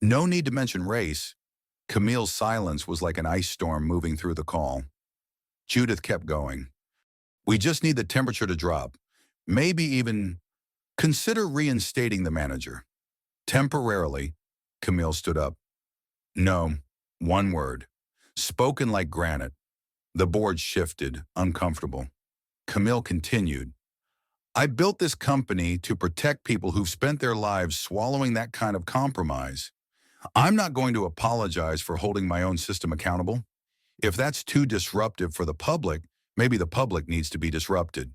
No need to mention race. Camille's silence was like an ice storm moving through the call. Judith kept going. We just need the temperature to drop. Maybe even consider reinstating the manager. Temporarily, Camille stood up. No, one word. Spoken like granite. The board shifted, uncomfortable. Camille continued. I built this company to protect people who've spent their lives swallowing that kind of compromise. I'm not going to apologize for holding my own system accountable. If that's too disruptive for the public, maybe the public needs to be disrupted.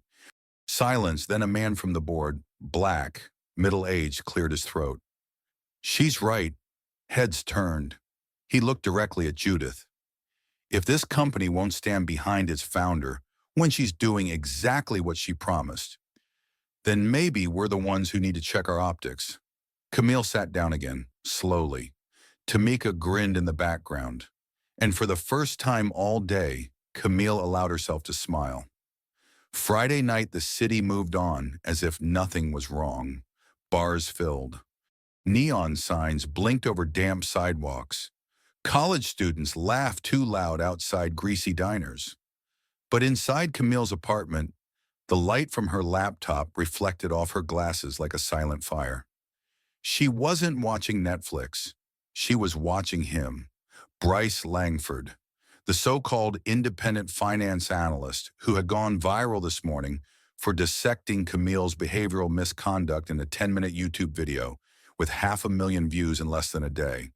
Silence, then a man from the board, black, middle-aged, cleared his throat. She's right. Heads turned. He looked directly at Judith. If this company won't stand behind its founder when she's doing exactly what she promised, then maybe we're the ones who need to check our optics. Camille sat down again, slowly. Tamika grinned in the background. And for the first time all day, Camille allowed herself to smile. Friday night, the city moved on as if nothing was wrong. Bars filled. Neon signs blinked over damp sidewalks. College students laughed too loud outside greasy diners. But inside Camille's apartment, the light from her laptop reflected off her glasses like a silent fire. She wasn't watching Netflix. She was watching him, Bryce Langford, the so-called independent finance analyst who had gone viral this morning for dissecting Camille's behavioral misconduct in a 10-minute YouTube video with 500,000 views in less than a day.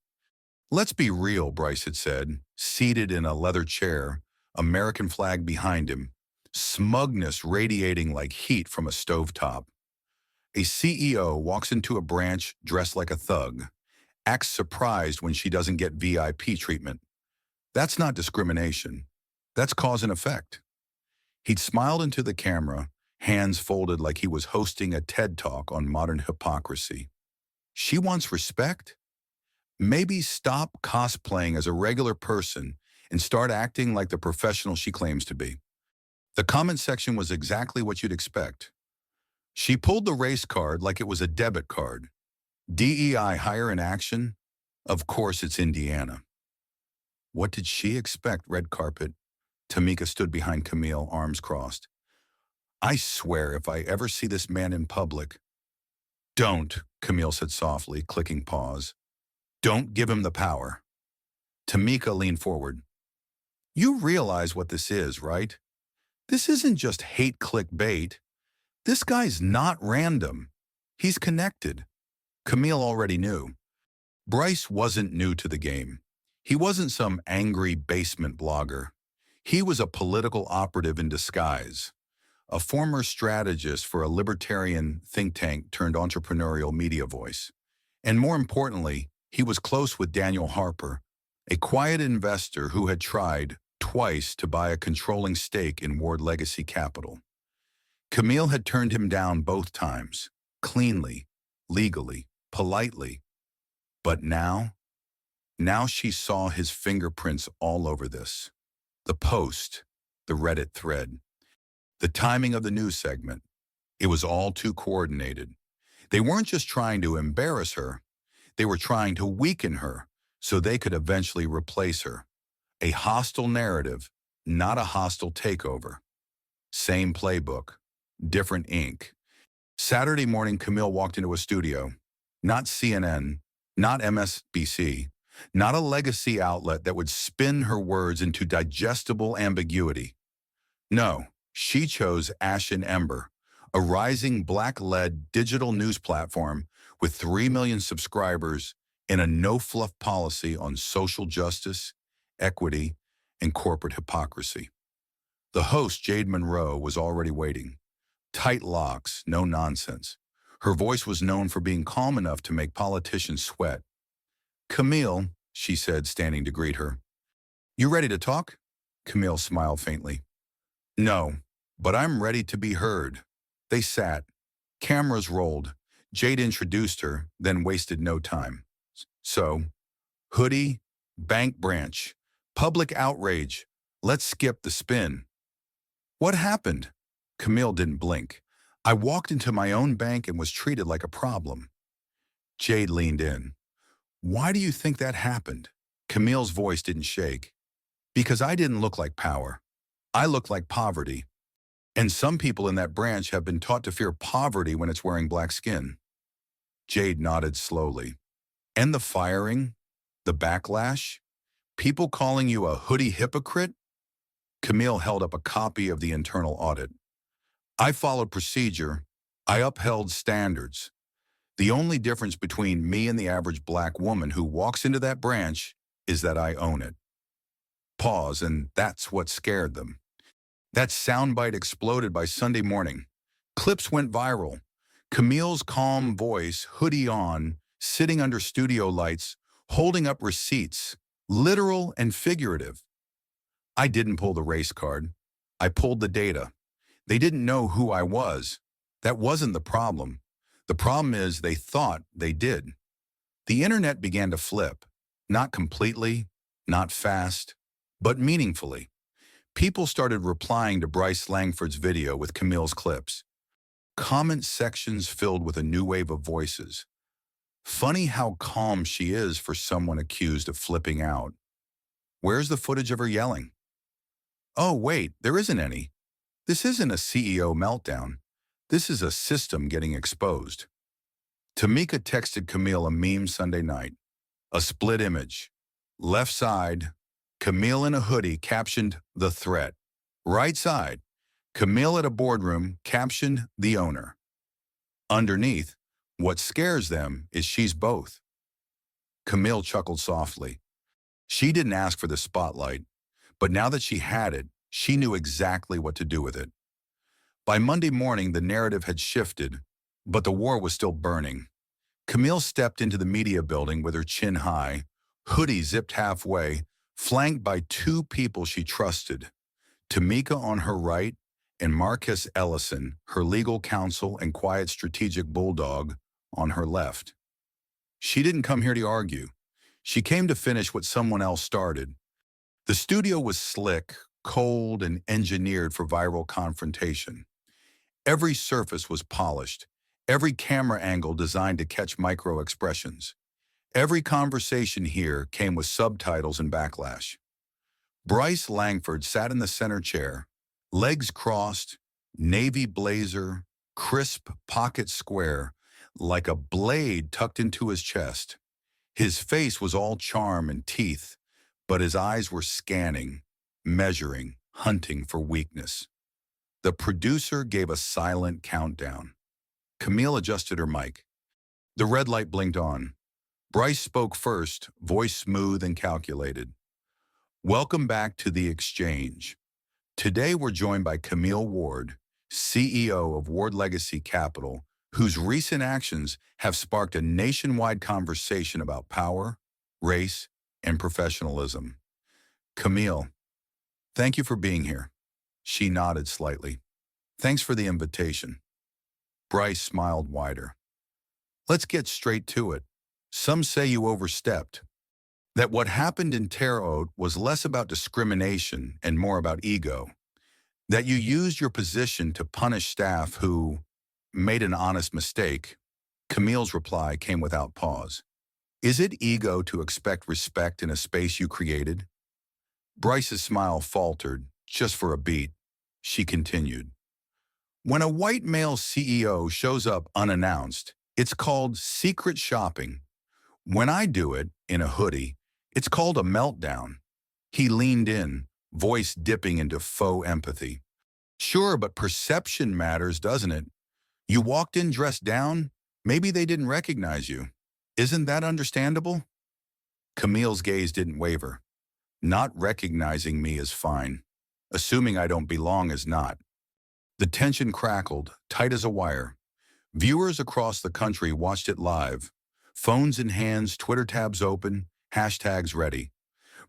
Let's be real, Bryce had said, seated in a leather chair, American flag behind him, smugness radiating like heat from a stovetop. A CEO walks into a branch dressed like a thug, acts surprised when she doesn't get VIP treatment. That's not discrimination. That's cause and effect. He'd smiled into the camera, hands folded like he was hosting a TED Talk on modern hypocrisy. She wants respect? Maybe stop cosplaying as a regular person and start acting like the professional she claims to be. The comment section was exactly what you'd expect. She pulled the race card like it was a debit card. DEI hire in action? Of course it's Indiana. What did she expect, red carpet? Tamika stood behind Camille, arms crossed. I swear if I ever see this man in public. Don't, Camille said softly, clicking pause. Don't give him the power. Tamika leaned forward. You realize what this is, right? This isn't just hate clickbait. This guy's not random. He's connected. Camille already knew. Bryce wasn't new to the game. He wasn't some angry basement blogger. He was a political operative in disguise, a former strategist for a libertarian think tank turned entrepreneurial media voice. And more importantly, he was close with Daniel Harper, a quiet investor who had tried twice to buy a controlling stake in Ward Legacy Capital. Camille had turned him down both times, cleanly, legally, politely. But now she saw his fingerprints all over this. The post, the Reddit thread, the timing of the news segment. It was all too coordinated. They weren't just trying to embarrass her, they were trying to weaken her so they could eventually replace her. A hostile narrative, not a hostile takeover. Same playbook, different ink. Saturday morning, Camille walked into a studio. Not CNN, not MSNBC, not a legacy outlet that would spin her words into digestible ambiguity. No, she chose Ashen Ember, a rising black-led digital news platform with 3 million subscribers and a no-fluff policy on social justice, equity, and corporate hypocrisy. The host, Jade Monroe, was already waiting. Tight locks, no nonsense. Her voice was known for being calm enough to make politicians sweat. "Camille," she said, standing to greet her. "You ready to talk?" Camille smiled faintly. "No, but I'm ready to be heard." They sat. Cameras rolled. Jade introduced her, then wasted no time. "So, Hoodie, bank branch, public outrage. Let's skip the spin." "What happened?" Camille didn't blink. "I walked into my own bank and was treated like a problem." Jade leaned in. "Why do you think that happened?" Camille's voice didn't shake. "Because I didn't look like power. I looked like poverty. And some people in that branch have been taught to fear poverty when it's wearing black skin." Jade nodded slowly. "And the firing? The backlash? People calling you a hoodie hypocrite?" Camille held up a copy of the internal audit. "I followed procedure. I upheld standards. The only difference between me and the average black woman who walks into that branch is that I own it." Pause, and that's what scared them. That soundbite exploded by Sunday morning. Clips went viral. Camille's calm voice, hoodie on, sitting under studio lights, holding up receipts, literal and figurative. "I didn't pull the race card. I pulled the data. They didn't know who I was. That wasn't the problem. The problem is they thought they did." The internet began to flip. Not completely, not fast, but meaningfully. People started replying to Bryce Langford's video with Camille's clips. Comment sections filled with a new wave of voices. "Funny how calm she is for someone accused of flipping out. Where's the footage of her yelling? Oh, wait, there isn't any. This isn't a CEO meltdown. This is a system getting exposed." Tamika texted Camille a meme Sunday night. A split image. Left side, Camille in a hoodie captioned "The Threat." Right side, Camille at a boardroom captioned "The Owner." Underneath, "What scares them is she's both." Camille chuckled softly. She didn't ask for the spotlight, but now that she had it, she knew exactly what to do with it. By Monday morning, the narrative had shifted, but the war was still burning. Camille stepped into the media building with her chin high, hoodie zipped halfway, flanked by two people she trusted, Tamika on her right and Marcus Ellison, her legal counsel and quiet strategic bulldog, on her left. She didn't come here to argue. She came to finish what someone else started. The studio was slick, cold, and engineered for viral confrontation. Every surface was polished, every camera angle designed to catch micro-expressions. Every conversation here came with subtitles and backlash. Bryce Langford sat in the center chair, legs crossed, navy blazer, crisp pocket square, like a blade tucked into his chest. His face was all charm and teeth, but his eyes were scanning, measuring, hunting for weakness. The producer gave a silent countdown. Camille adjusted her mic. The red light blinked on. Bryce spoke first, voice smooth and calculated. "Welcome back to The Exchange. Today we're joined by Camille Ward, CEO of Ward Legacy Capital, whose recent actions have sparked a nationwide conversation about power, race, and professionalism. Camille, thank you for being here. She nodded slightly. Thanks for the invitation. Bryce smiled wider. Let's get straight to it. Some say you overstepped. That what happened in Terre Haute was less about discrimination and more about ego. That you used your position to punish staff who made an honest mistake. Camille's reply came without pause. Is it ego to expect respect in a space you created? Bryce's smile faltered, just for a beat. She continued. When a white male CEO shows up unannounced, it's called secret shopping. When I do it, in a hoodie, it's called a meltdown. He leaned in, voice dipping into faux empathy. Sure, but perception matters, doesn't it? You walked in dressed down, maybe they didn't recognize you. Isn't that understandable? Camille's gaze didn't waver. Not recognizing me is fine. Assuming I don't belong is not. The tension crackled, tight as a wire. Viewers across the country watched it live. Phones in hands, Twitter tabs open, hashtags ready.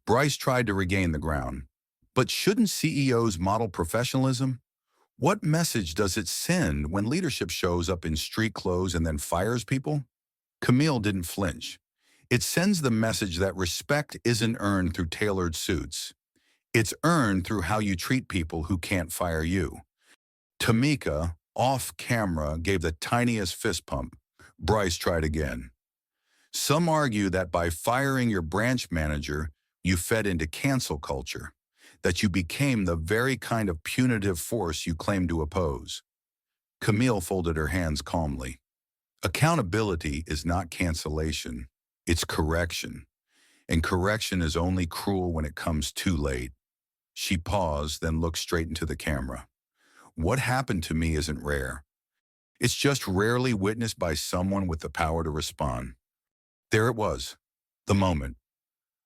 Bryce tried to regain the ground. But shouldn't CEOs model professionalism? What message does it send when leadership shows up in street clothes and then fires people? Camille didn't flinch. It sends the message that respect isn't earned through tailored suits. It's earned through how you treat people who can't fire you. Tamika, off camera, gave the tiniest fist pump. Bryce tried again. Some argue that by firing your branch manager, you fed into cancel culture, that you became the very kind of punitive force you claimed to oppose. Camille folded her hands calmly. Accountability is not cancellation, it's correction. And correction is only cruel when it comes too late. She paused, then looked straight into the camera. What happened to me isn't rare. It's just rarely witnessed by someone with the power to respond. There it was, the moment.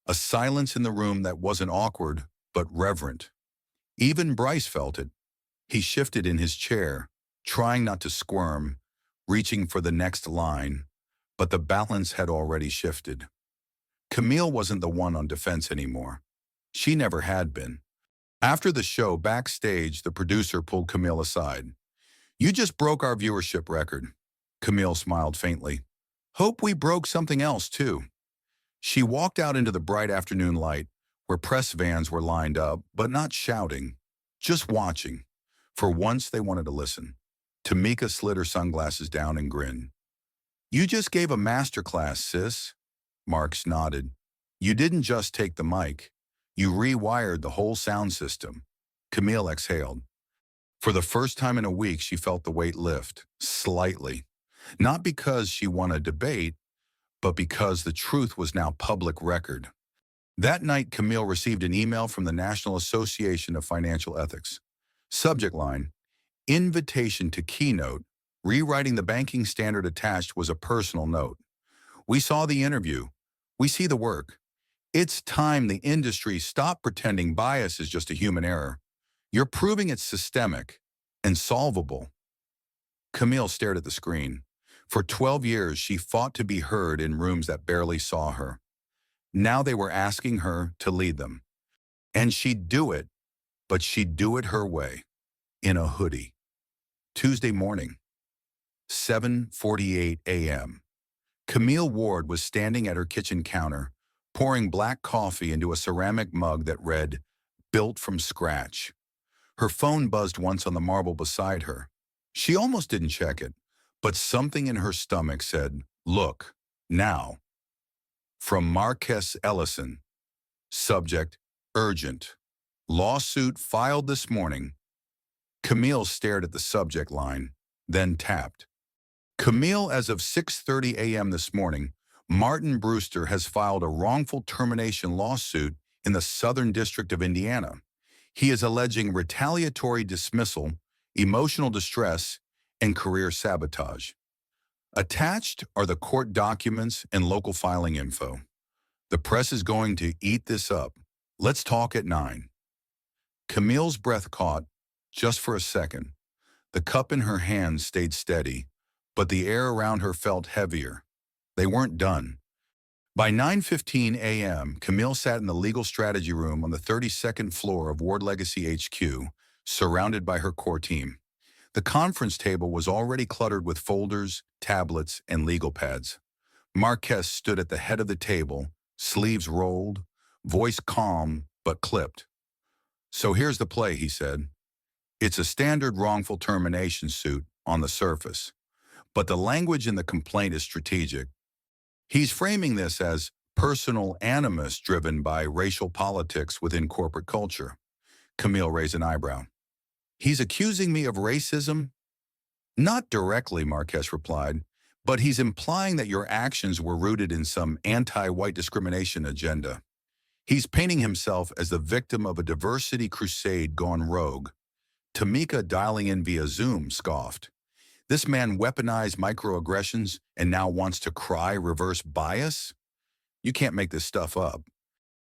A silence in the room that wasn't awkward, but reverent. Even Bryce felt it. He shifted in his chair, trying not to squirm, reaching for the next line, but the balance had already shifted. Camille wasn't the one on defense anymore. She never had been. After the show, backstage, the producer pulled Camille aside. You just broke our viewership record. Camille smiled faintly. Hope we broke something else, too. She walked out into the bright afternoon light, where press vans were lined up, but not shouting, just watching. For once, they wanted to listen. Tamika slid her sunglasses down and grinned. You just gave a masterclass, sis. Marks nodded. You didn't just take the mic. You rewired the whole sound system. Camille exhaled. For the first time in a week, she felt the weight lift, slightly. Not because she won a debate, but because the truth was now public record. That night, Camille received an email from the National Association of Financial Ethics. Subject line, invitation to keynote, rewriting the banking standard attached was a personal note. We saw the interview. We see the work. It's time the industry stopped pretending bias is just a human error. You're proving it's systemic and solvable. Camille stared at the screen. For 12 years, she fought to be heard in rooms that barely saw her. Now they were asking her to lead them. And she'd do it, but she'd do it her way, in a hoodie. Tuesday morning, 7:48 a.m. Camille Ward was standing at her kitchen counter, pouring black coffee into a ceramic mug that read, "Built from scratch." Her phone buzzed once on the marble beside her. She almost didn't check it, but something in her stomach said, "Look, now." From Marquess Ellison. Subject, urgent. Lawsuit filed this morning. Camille stared at the subject line, then tapped. Camille, as of 6:30 a.m. this morning, Martin Brewster has filed a wrongful termination lawsuit in the Southern District of Indiana. He is alleging retaliatory dismissal, emotional distress, and career sabotage. Attached are the court documents and local filing info. The press is going to eat this up. Let's talk at 9. Camille's breath caught, just for a second. The cup in her hand stayed steady, but the air around her felt heavier. They weren't done. By 9:15 a.m., Camille sat in the legal strategy room on the 32nd floor of Ward Legacy HQ, surrounded by her core team. The conference table was already cluttered with folders, tablets, and legal pads. Marquez stood at the head of the table, sleeves rolled, voice calm but clipped. "So here's the play," he said. "It's a standard wrongful termination suit on the surface, but the language in the complaint is strategic. He's framing this as personal animus driven by racial politics within corporate culture." Camille raised an eyebrow. "He's accusing me of racism?" "Not directly," Marquez replied, "but he's implying that your actions were rooted in some anti-white discrimination agenda. He's painting himself as the victim of a diversity crusade gone rogue." Tamika, dialing in via Zoom, scoffed. "This man weaponized microaggressions and now wants to cry reverse bias? You can't make this stuff up."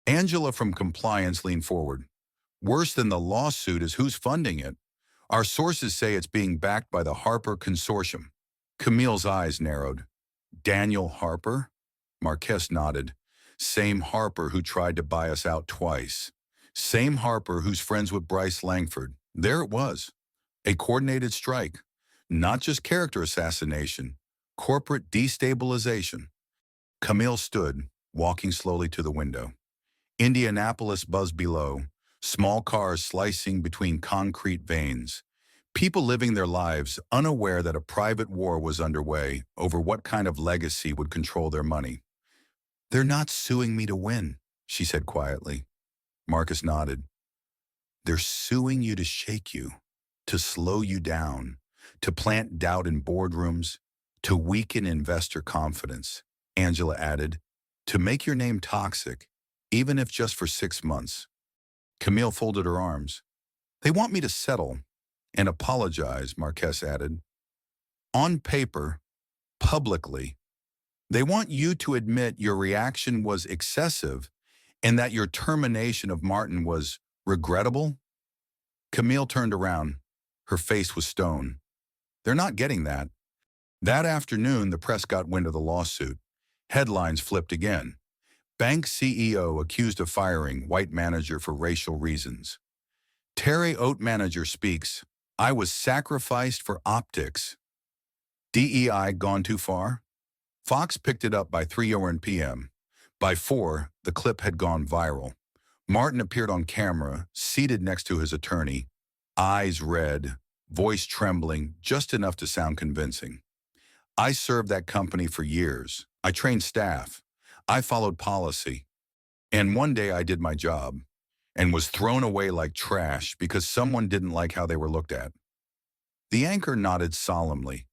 Angela from compliance leaned forward. "Worse than the lawsuit is who's funding it. Our sources say it's being backed by the Harper Consortium." Camille's eyes narrowed. "Daniel Harper?" Marquez nodded. "Same Harper who tried to buy us out twice. Same Harper who's friends with Bryce Langford." There it was. A coordinated strike. Not just character assassination, corporate destabilization. Camille stood, walking slowly to the window. Indianapolis buzzed below, small cars slicing between concrete veins. People living their lives unaware that a private war was underway over what kind of legacy would control their money. "They're not suing me to win," she said quietly. Marcus nodded. "They're suing you to shake you, to slow you down, to plant doubt in boardrooms, to weaken investor confidence," Angela added, "to make your name toxic, even if just for 6 months." Camille folded her arms. "They want me to settle and apologize," Marquez added. "On paper, publicly. They want you to admit your reaction was excessive and that your termination of Martin was regrettable." Camille turned around. Her face was stone. "They're not getting that." That afternoon, the press got wind of the lawsuit. Headlines flipped again. Bank CEO accused of firing white manager for racial reasons. Terry Oat manager speaks, "I was sacrificed for optics." DEI gone too far? Fox picked it up by 3 p.m. By 4, the clip had gone viral. Martin appeared on camera, seated next to his attorney, eyes red, voice trembling, just enough to sound convincing. "I served that company for years. I trained staff. I followed policy. And one day I did my job and was thrown away like trash because someone didn't like how they were looked at." The anchor nodded solemnly.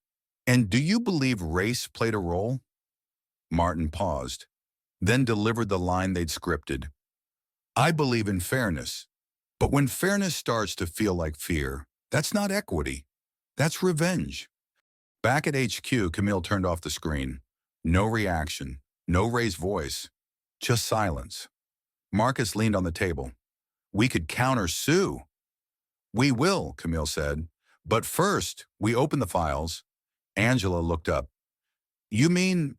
"And do you believe race played a role?" Martin paused, then delivered the line they'd scripted. "I believe in fairness. But when fairness starts to feel like fear, that's not equity. That's revenge." Back at HQ, Camille turned off the screen. No reaction, no raised voice, just silence. Marcus leaned on the table. "We could counter-sue." "We will," Camille said. "But first, we open the files." Angela looked up. "You mean—"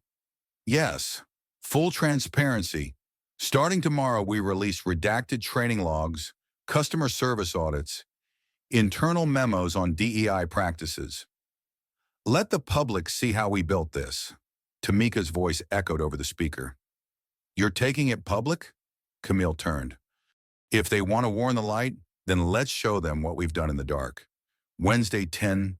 "Yes. Full transparency. Starting tomorrow, we release redacted training logs, customer service audits, internal memos on DEI practices. Let the public see how we built this." Tamika's voice echoed over the speaker. "You're taking it public?" Camille turned. "If they want to warn the light, then let's show them what we've done in the dark." Wednesday, 10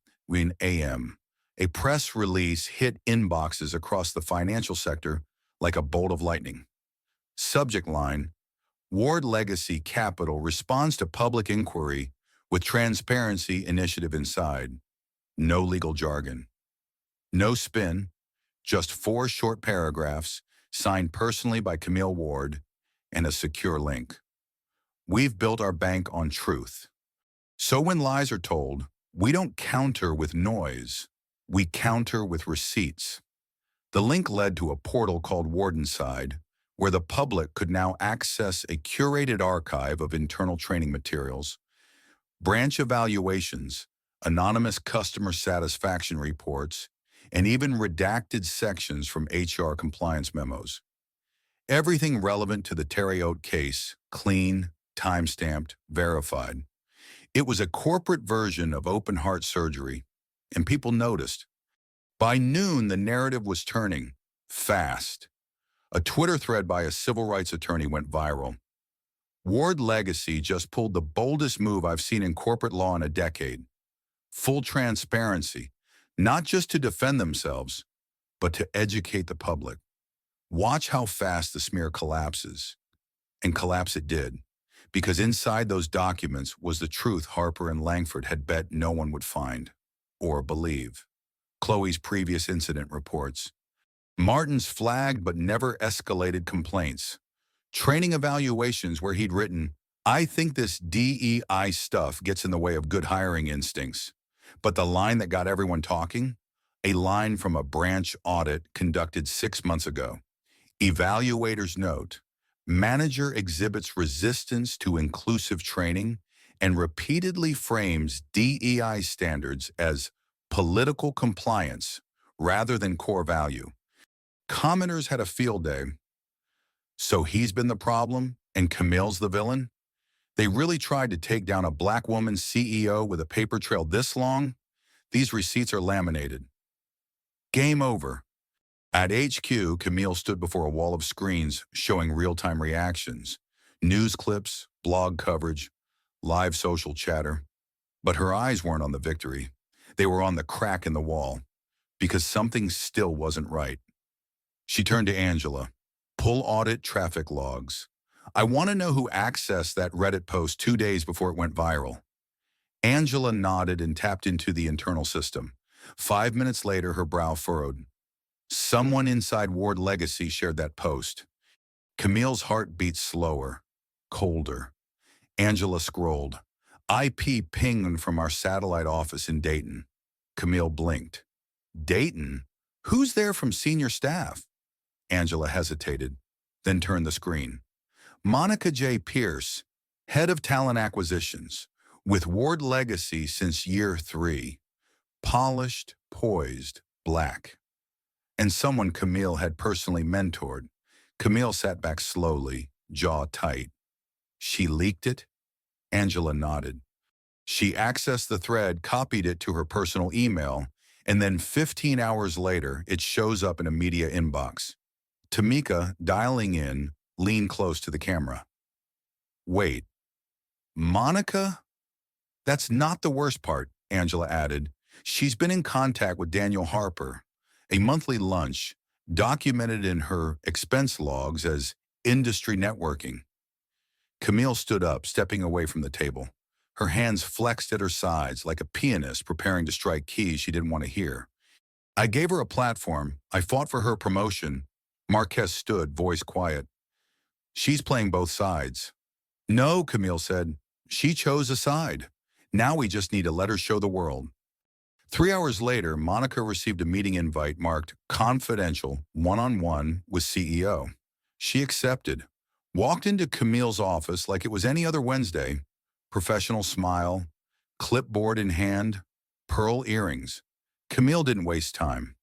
a.m. A press release hit inboxes across the financial sector like a bolt of lightning. Subject line: "Ward Legacy Capital responds to public inquiry with transparency initiative inside." No legal jargon. No spin, just 4 short paragraphs signed personally by Camille Ward and a secure link. "We've built our bank on truth. So when lies are told, we don't counter with noise, we counter with receipts." The link led to a portal called Wardenside, where the public could now access a curated archive of internal training materials, branch evaluations, anonymous customer satisfaction reports, and even redacted sections from HR compliance memos. Everything relevant to the Terry Oat case, clean, time-stamped, verified. It was a corporate version of open heart surgery, and people noticed. By noon, the narrative was turning, fast. A Twitter thread by a civil rights attorney went viral. Ward Legacy just pulled the boldest move I've seen in corporate law in a decade. Full transparency, not just to defend themselves, but to educate the public. Watch how fast the smear collapses. And collapse it did, because inside those documents was the truth Harper and Langford had bet no one would find or believe. Chloe's previous incident reports. Martin's flagged but never escalated complaints. Training evaluations where he'd written, "I think this DEI stuff gets in the way of good hiring instincts." But the line that got everyone talking? A line from a branch audit conducted 6 months ago. Evaluators note, manager exhibits resistance to inclusive training and repeatedly frames DEI standards as political compliance rather than core value. Commenters had a field day. So he's been the problem and Camille's the villain? They really tried to take down a black woman CEO with a paper trail this long? These receipts are laminated. Game over. At HQ, Camille stood before a wall of screens showing real-time reactions, news clips, blog coverage, live social chatter. But her eyes weren't on the victory. They were on the crack in the wall, because something still wasn't right. She turned to Angela. Pull audit traffic logs. I want to know who accessed that Reddit post 2 days before it went viral. Angela nodded and tapped into the internal system. 5 minutes later, her brow furrowed. Someone inside Ward Legacy shared that post. Camille's heart beat slower, colder. Angela scrolled. IP pinged from our satellite office in Dayton. Camille blinked. Dayton? Who's there from senior staff? Angela hesitated, then turned the screen. Monica J. Pierce, head of talent acquisitions, with Ward Legacy since year 3. Polished, poised, black. And someone Camille had personally mentored. Camille sat back slowly, jaw tight. She leaked it? Angela nodded. She accessed the thread, copied it to her personal email, and then 15 hours later, it shows up in a media inbox. Tamika, dialing in, leaned close to the camera. Wait, Monica? That's not the worst part, Angela added. She's been in contact with Daniel Harper. A monthly lunch, documented in her expense logs as industry networking. Camille stood up, stepping away from the table. Her hands flexed at her sides like a pianist preparing to strike keys she didn't want to hear. I gave her a platform. I fought for her promotion. Marquez stood, voice quiet. She's playing both sides. No, Camille said. She chose a side. Now we just need to let her show the world. 3 hours later, Monica received a meeting invite marked confidential, one-on-one with CEO. She accepted, walked into Camille's office like it was any other Wednesday, professional smile, clipboard in hand, pearl earrings. Camille didn't waste time.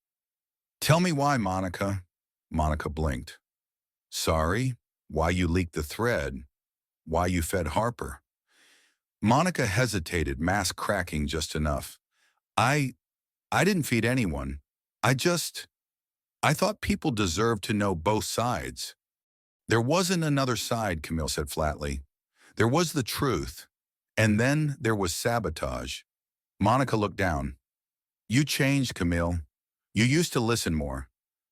Tell me why, Monica. Monica blinked. Sorry, why you leaked the thread, why you fed Harper. Monica hesitated, mask cracking just enough. I didn't feed anyone. I thought people deserved to know both sides. There wasn't another side, Camille said flatly. There was the truth, and then there was sabotage. Monica looked down. You changed, Camille. You used to listen more,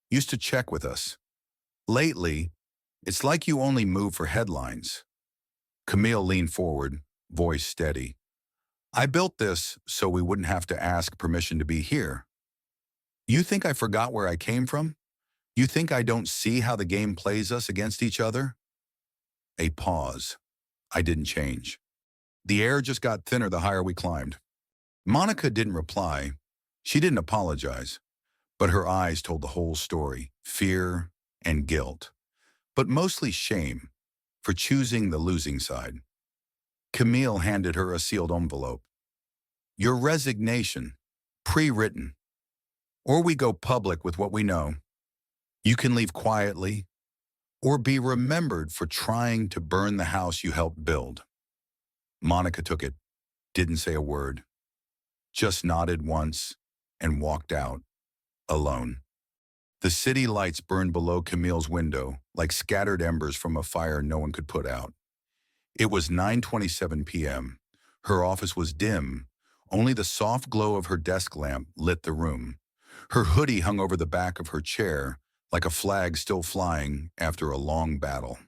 used to check with us. Lately, it's like you only move for headlines. Camille leaned forward, voice steady. I built this so we wouldn't have to ask permission to be here. You think I forgot where I came from? You think I don't see how the game plays us against each other? A pause. I didn't change. The air just got thinner the higher we climbed. Monica didn't reply. She didn't apologize. But her eyes told the whole story, fear and guilt. But mostly shame for choosing the losing side. Camille handed her a sealed envelope. Your resignation, pre-written. Or we go public with what we know. You can leave quietly, or be remembered for trying to burn the house you helped build? Monica took it, didn't say a word, just nodded once and walked out, alone. The city lights burned below Camille's window like scattered embers from a fire no one could put out. It was 9:27 p.m. Her office was dim. Only the soft glow of her desk lamp lit the room. Her hoodie hung over the back of her chair like a flag still flying after a long battle.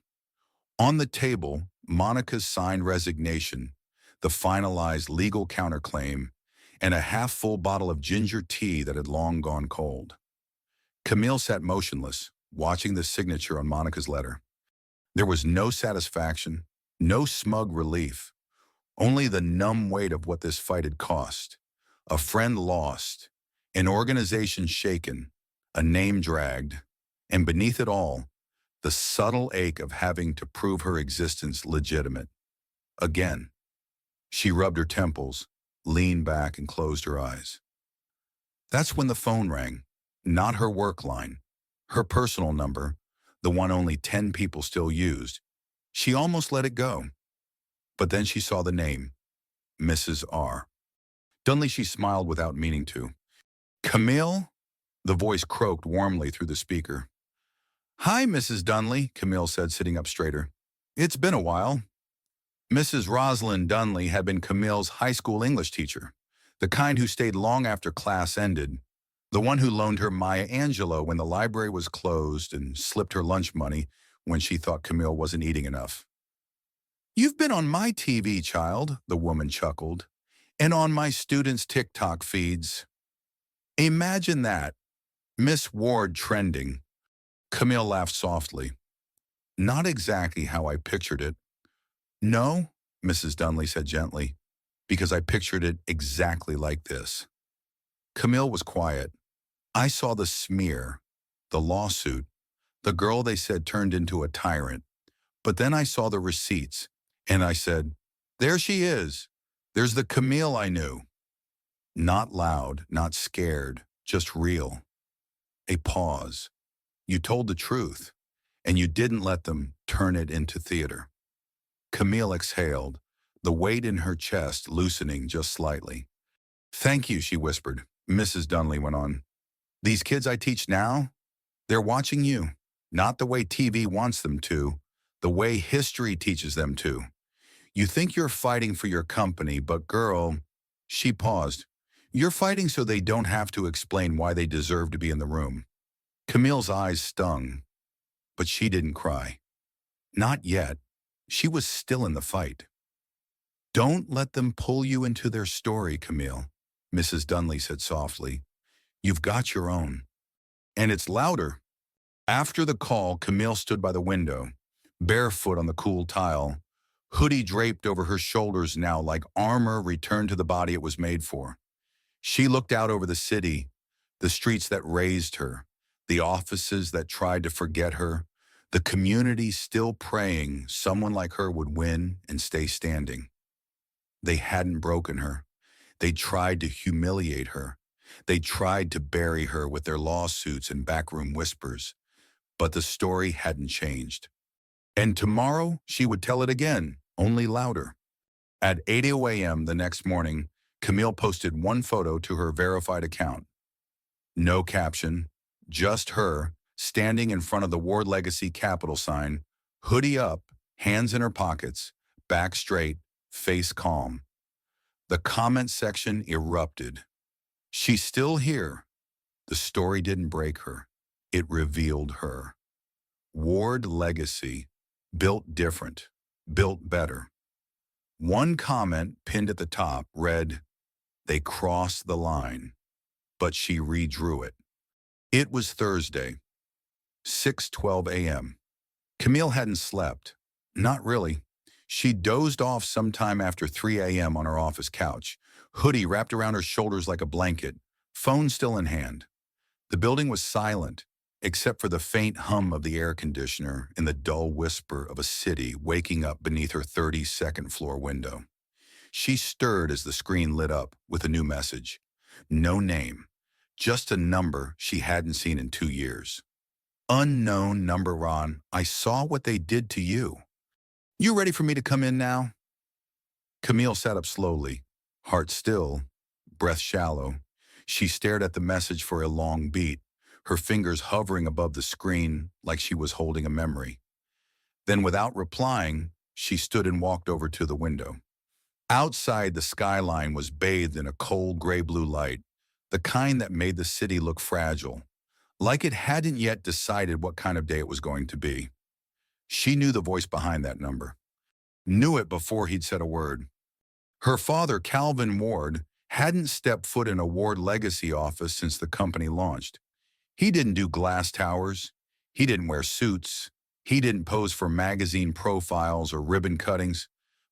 On the table, Monica's signed resignation, the finalized legal counterclaim, and a half-full bottle of ginger tea that had long gone cold. Camille sat motionless, watching the signature on Monica's letter. There was no satisfaction, no smug relief, only the numb weight of what this fight had cost. A friend lost, an organization shaken, a name dragged, and beneath it all, the subtle ache of having to prove her existence legitimate. Again, she rubbed her temples, leaned back, and closed her eyes. That's when the phone rang, not her work line, her personal number, the one only 10 people still used. She almost let it go. But then she saw the name, Mrs. R. Suddenly she smiled without meaning to. Camille? The voice croaked warmly through the speaker. Hi, Mrs. Dunley, Camille said, sitting up straighter. It's been a while. Mrs. Rosalind Dunley had been Camille's high school English teacher, the kind who stayed long after class ended, the one who loaned her Maya Angelou when the library was closed and slipped her lunch money when she thought Camille wasn't eating enough. You've been on my TV, child, the woman chuckled, and on my students' TikTok feeds. Imagine that. Miss Ward trending. Camille laughed softly. Not exactly how I pictured it. No, Mrs. Dunley said gently, because I pictured it exactly like this. Camille was quiet. I saw the smear, the lawsuit, the girl they said turned into a tyrant. But then I saw the receipts, and I said, there she is. There's the Camille I knew. Not loud, not scared, just real. A pause. You told the truth, and you didn't let them turn it into theater. Camille exhaled, the weight in her chest loosening just slightly. Thank you, she whispered. Mrs. Dunley went on. These kids I teach now, they're watching you, not the way TV wants them to, the way history teaches them to. You think you're fighting for your company, but girl, she paused. You're fighting so they don't have to explain why they deserve to be in the room. Camille's eyes stung, but she didn't cry. Not yet. She was still in the fight. Don't let them pull you into their story, Camille, Mrs. Dunley said softly. You've got your own. And it's louder. After the call, Camille stood by the window, barefoot on the cool tile, hoodie draped over her shoulders now like armor returned to the body it was made for. She looked out over the city, the streets that raised her, the offices that tried to forget her, the community still praying someone like her would win and stay standing. They hadn't broken her. They tried to humiliate her. They tried to bury her with their lawsuits and backroom whispers. But the story hadn't changed. And tomorrow she would tell it again, only louder. At 8 a.m. the next morning, Camille posted one photo to her verified account. No caption, just her, standing in front of the Ward Legacy Capitol sign, hoodie up, hands in her pockets, back straight, face calm. The comment section erupted. She's still here. The story didn't break her. It revealed her. Ward Legacy, built different, built better. One comment pinned at the top read, "They crossed the line," but she redrew it. It was Thursday, 6:12 a.m. Camille hadn't slept. Not really. She dozed off sometime after 3 a.m. on her office couch, hoodie wrapped around her shoulders like a blanket, phone still in hand. The building was silent, except for the faint hum of the air conditioner and the dull whisper of a city waking up beneath her 32nd floor window. She stirred as the screen lit up with a new message. No name, just a number she hadn't seen in 2 years. Unknown number, Ron. I saw what they did to you. You ready for me to come in now? Camille sat up slowly, heart still, breath shallow. She stared at the message for a long beat, her fingers hovering above the screen like she was holding a memory. Then, without replying, she stood and walked over to the window. Outside, the skyline was bathed in a cold gray-blue light, the kind that made the city look fragile, like it hadn't yet decided what kind of day it was going to be. She knew the voice behind that number, knew it before he'd said a word. Her father, Calvin Ward, hadn't stepped foot in a Ward Legacy office since the company launched. He didn't do glass towers. He didn't wear suits. He didn't pose for magazine profiles or ribbon cuttings.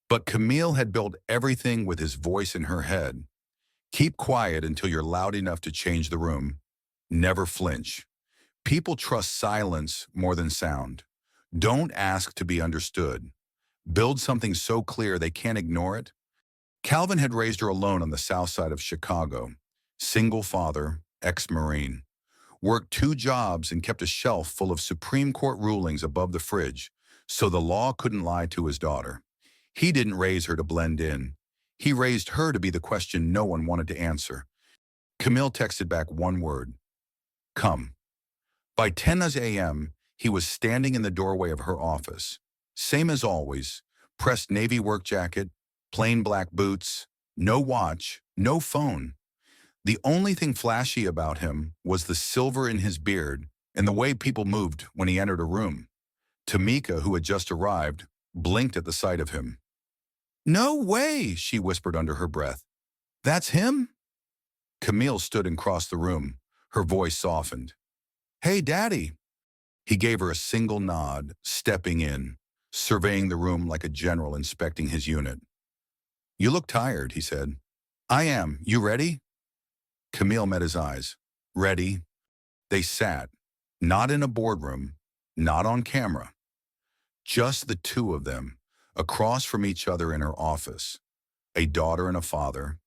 But Camille had built everything with his voice in her head. Keep quiet until you're loud enough to change the room. Never flinch. People trust silence more than sound. Don't ask to be understood. Build something so clear they can't ignore it. Calvin had raised her alone on the south side of Chicago. Single father, ex-Marine. Worked 2 jobs and kept a shelf full of Supreme Court rulings above the fridge, so the law couldn't lie to his daughter. He didn't raise her to blend in. He raised her to be the question no one wanted to answer. Camille texted back one word: come. By 10 a.m., he was standing in the doorway of her office. Same as always, pressed navy work jacket, plain black boots, no watch, no phone. The only thing flashy about him was the silver in his beard and the way people moved when he entered a room. Tamika, who had just arrived, blinked at the sight of him. "No way," she whispered under her breath. "That's him?" Camille stood and crossed the room. Her voice softened. "Hey, Daddy." He gave her a single nod, stepping in, surveying the room like a general inspecting his unit. "You look tired," he said. "I am. You ready?" Camille met his eyes. Ready. They sat, not in a boardroom, not on camera. Just the two of them, across from each other in her office. A daughter and a father,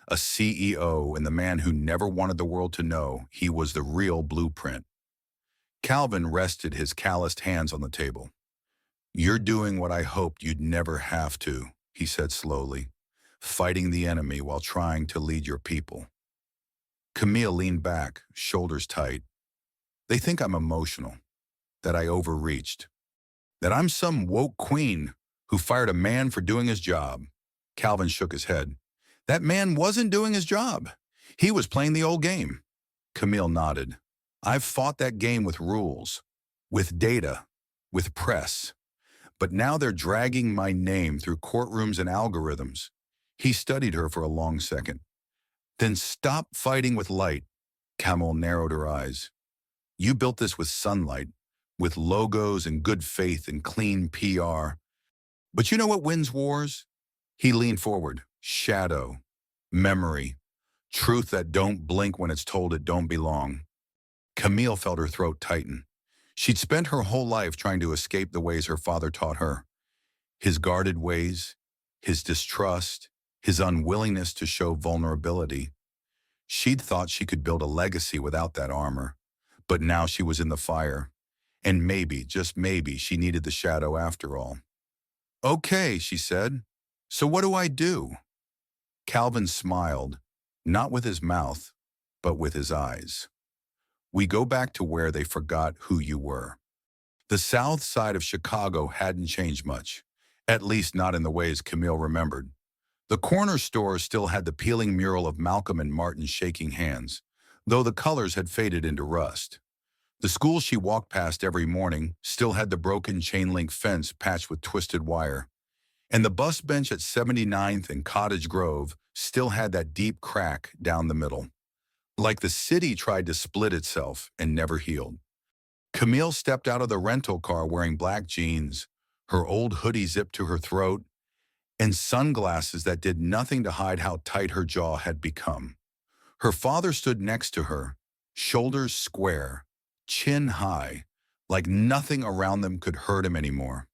a CEO and the man who never wanted the world to know he was the real blueprint. Calvin rested his calloused hands on the table. "You're doing what I hoped you'd never have to," he said slowly, "fighting the enemy while trying to lead your people." Camille leaned back, shoulders tight. "They think I'm emotional, that I overreached, that I'm some woke queen who fired a man for doing his job." Calvin shook his head. "That man wasn't doing his job. He was playing the old game." Camille nodded. "I've fought that game with rules, with data, with press. But now they're dragging my name through courtrooms and algorithms." He studied her for a long second. "Then stop fighting with light." Camille narrowed her eyes. "You built this with sunlight, with logos and good faith and clean PR. But you know what wins wars?" He leaned forward. "Shadow, memory, truth that don't blink when it's told it don't belong." Camille felt her throat tighten. She'd spent her whole life trying to escape the ways her father taught her. His guarded ways, his distrust, his unwillingness to show vulnerability. She'd thought she could build a legacy without that armor, but now she was in the fire. And maybe, just maybe, she needed the shadow after all. "Okay," she said. "So what do I do?" Calvin smiled, not with his mouth, but with his eyes. "We go back to where they forgot who you were." The south side of Chicago hadn't changed much, at least not in the ways Camille remembered. The corner store still had the peeling mural of Malcolm and Martin shaking hands, though the colors had faded into rust. The school she walked past every morning still had the broken chain-link fence patched with twisted wire. And the bus bench at 79th and Cottage Grove still had that deep crack down the middle. Like the city tried to split itself and never healed. Camille stepped out of the rental car wearing black jeans, her old hoodie zipped to her throat, and sunglasses that did nothing to hide how tight her jaw had become. Her father stood next to her, shoulders square, chin high, like nothing around them could hurt him anymore.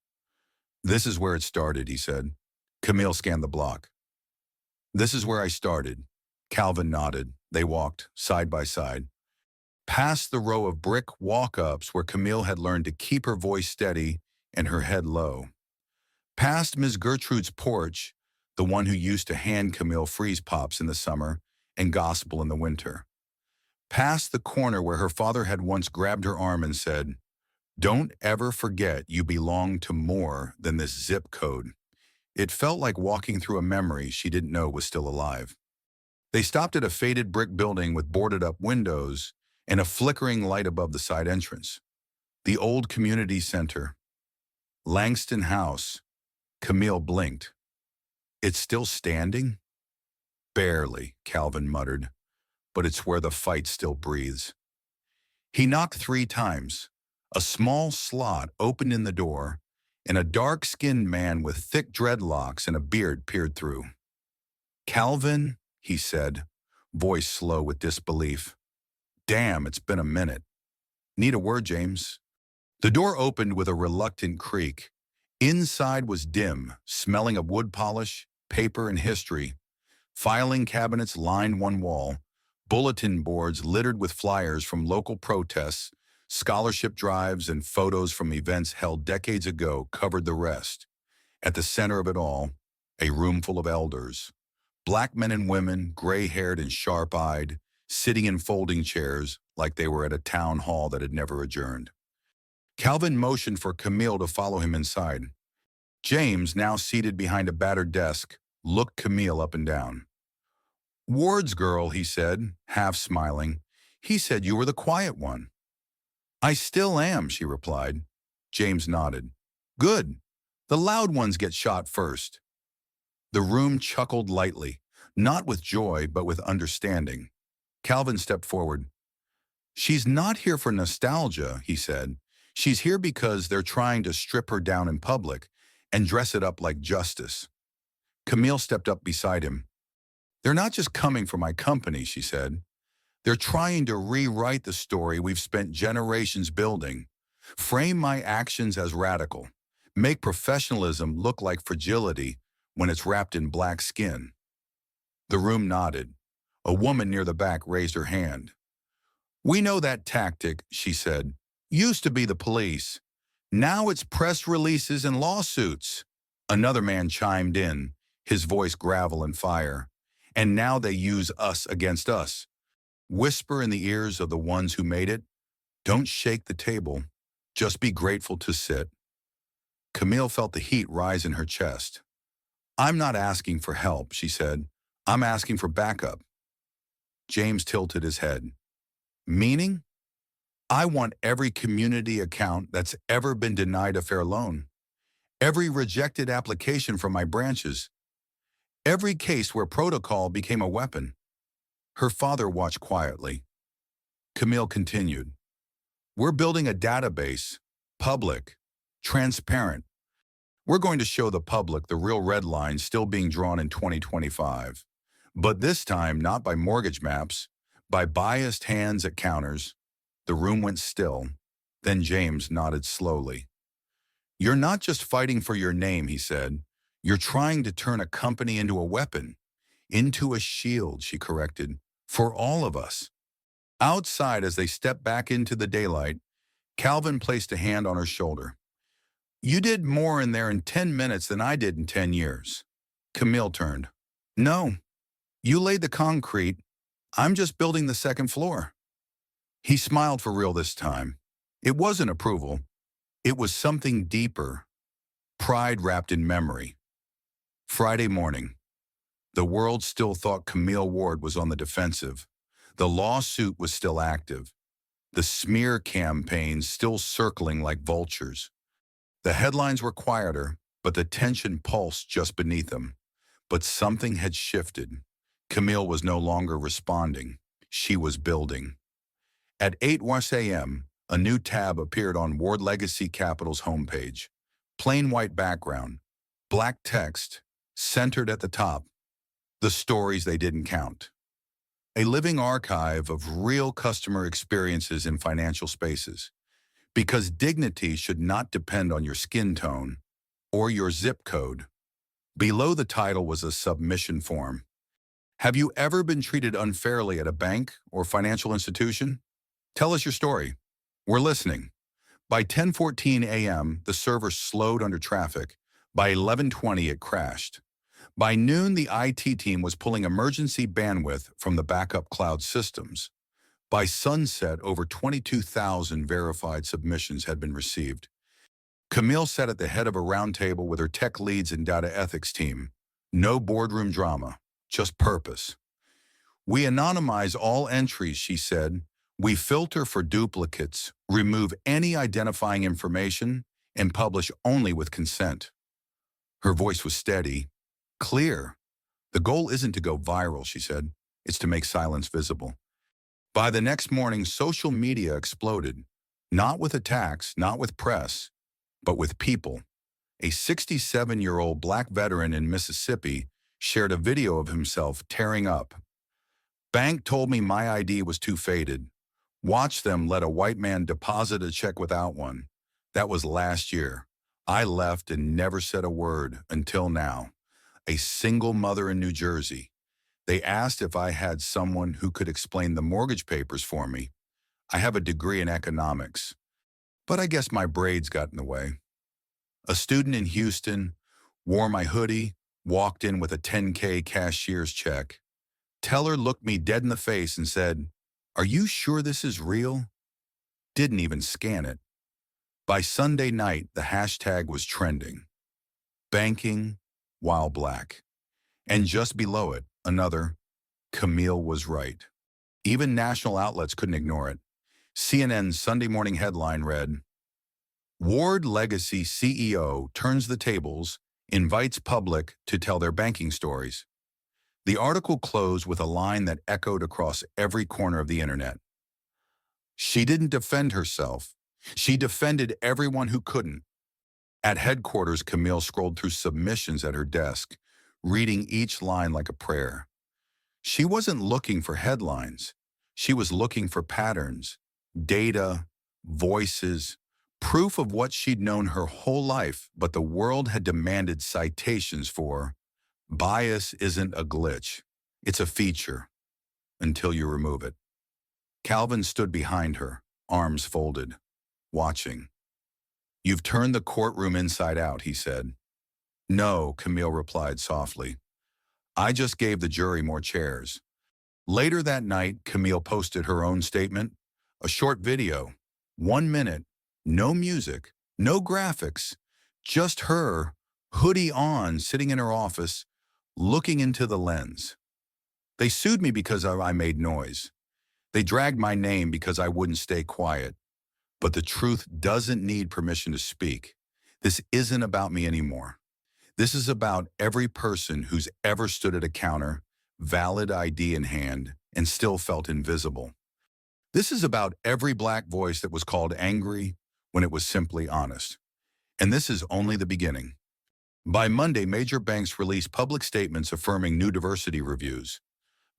"This is where it started," he said. Camille scanned the block. "This is where I started." Calvin nodded. They walked, side by side. past the row of brick walk-ups where Camille had learned to keep her voice steady and her head low, past Miss Gertrude's porch, the one who used to hand Camille freeze pops in the summer and gospel in the winter, past the corner where her father had once grabbed her arm and said, "Don't ever forget you belong to more than this zip code." It felt like walking through a memory she didn't know was still alive. They stopped at a faded brick building with boarded-up windows and a flickering light above the side entrance. The old community center. Langston House. Camille blinked. "It's still standing?" "Barely," Calvin muttered, "but it's where the fight still breathes." He knocked 3 times. A small slot opened in the door, and a dark-skinned man with thick dreadlocks and a beard peered through. "Calvin," he said, voice slow with disbelief. "Damn, it's been a minute. Need a word, James?" The door opened with a reluctant creak. Inside was dim, smelling of wood polish, paper, and history. Filing cabinets lined one wall, bulletin boards littered with flyers from local protests, scholarship drives, and photos from events held decades ago covered the rest. At the center of it all, a room full of elders. Black men and women, gray-haired and sharp-eyed, sitting in folding chairs like they were at a town hall that had never adjourned. Calvin motioned for Camille to follow him inside. James, now seated behind a battered desk, looked Camille up and down. "Ward's girl," he said, half smiling. "He said you were the quiet one." "I still am," she replied. James nodded. "Good. The loud ones get shot first." The room chuckled lightly, not with joy, but with understanding. Calvin stepped forward. "She's not here for nostalgia," he said. "She's here because they're trying to strip her down in public and dress it up like justice." Camille stepped up beside him. "They're not just coming for my company," she said. "They're trying to rewrite the story we've spent generations building, frame my actions as radical, make professionalism look like fragility when it's wrapped in black skin." The room nodded. A woman near the back raised her hand. "We know that tactic," she said. "Used to be the police. Now it's press releases and lawsuits." Another man chimed in, his voice gravel and fire. "And now they use us against us. Whisper in the ears of the ones who made it. Don't shake the table. Just be grateful to sit." Camille felt the heat rise in her chest. "I'm not asking for help," she said. "I'm asking for backup." James tilted his head. "Meaning?" "I want every community account that's ever been denied a fair loan. Every rejected application from my branches. Every case where protocol became a weapon." Her father watched quietly. Camille continued. "We're building a database, public, transparent. We're going to show the public the real red lines still being drawn in 2025. But this time not by mortgage maps, by biased hands at counters." The room went still. Then James nodded slowly. "You're not just fighting for your name," he said. "You're trying to turn a company into a weapon. Into a shield," she corrected, "for all of us." Outside, as they stepped back into the daylight, Calvin placed a hand on her shoulder. "You did more in there in 10 minutes than I did in 10 years. Camille turned. "No, you laid the concrete. I'm just building the second floor." He smiled for real this time. It wasn't approval. It was something deeper. Pride wrapped in memory. Friday morning. The world still thought Camille Ward was on the defensive. The lawsuit was still active. The smear campaigns still circling like vultures. The headlines were quieter, but the tension pulsed just beneath them. But something had shifted. Camille was no longer responding. She was building. At 8 a.m., a new tab appeared on Ward Legacy Capital's homepage. Plain white background, black text, centered at the top. The stories they didn't count. A living archive of real customer experiences in financial spaces. Because dignity should not depend on your skin tone or your zip code. Below the title was a submission form. Have you ever been treated unfairly at a bank or financial institution? Tell us your story. We're listening. By 10:14 a.m., the server slowed under traffic. By 11:20, it crashed. By noon, the IT team was pulling emergency bandwidth from the backup cloud systems. By sunset, over 22,000 verified submissions had been received. Camille sat at the head of a roundtable with her tech leads and data ethics team. No boardroom drama, just purpose. We anonymize all entries, she said. We filter for duplicates, remove any identifying information, and publish only with consent. Her voice was steady, clear. The goal isn't to go viral, she said. It's to make silence visible. By the next morning, social media exploded. Not with attacks, not with press, but with people. A 67-year-old black veteran in Mississippi shared a video of himself tearing up. Bank told me my ID was too faded. Watch them let a white man deposit a check without one. That was last year. I left and never said a word until now. A single mother in New Jersey. They asked if I had someone who could explain the mortgage papers for me. I have a degree in economics, but I guess my braids got in the way. A student in Houston wore my hoodie, walked in with a 10K cashier's check. Teller looked me dead in the face and said, "Are you sure this is real?" Didn't even scan it. By Sunday night, the hashtag was trending. Banking while black. And just below it, another, Camille was right. Even national outlets couldn't ignore it. CNN's Sunday morning headline read, Ward Legacy CEO turns the tables, invites public to tell their banking stories. The article closed with a line that echoed across every corner of the internet. She didn't defend herself. She defended everyone who couldn't. At headquarters, Camille scrolled through submissions at her desk, reading each line like a prayer. She wasn't looking for headlines. She was looking for patterns, data, voices, proof of what she'd known her whole life, but the world had demanded citations for. Bias isn't a glitch. It's a feature, until you remove it. Calvin stood behind her, arms folded, watching. "You've turned the courtroom inside out," he said. "No," Camille replied softly. "I just gave the jury more chairs." Later that night, Camille posted her own statement, a short video, 1 minute, no music, no graphics, just her, hoodie on, sitting in her office, looking into the lens. "They sued me because I made noise. They dragged my name because I wouldn't stay quiet. But the truth doesn't need permission to speak. This isn't about me anymore. This is about every person who's ever stood at a counter, valid ID in hand, and still felt invisible. This is about every black voice that was called angry when it was simply honest. And this is only the beginning." By Monday, major banks released public statements affirming new diversity reviews.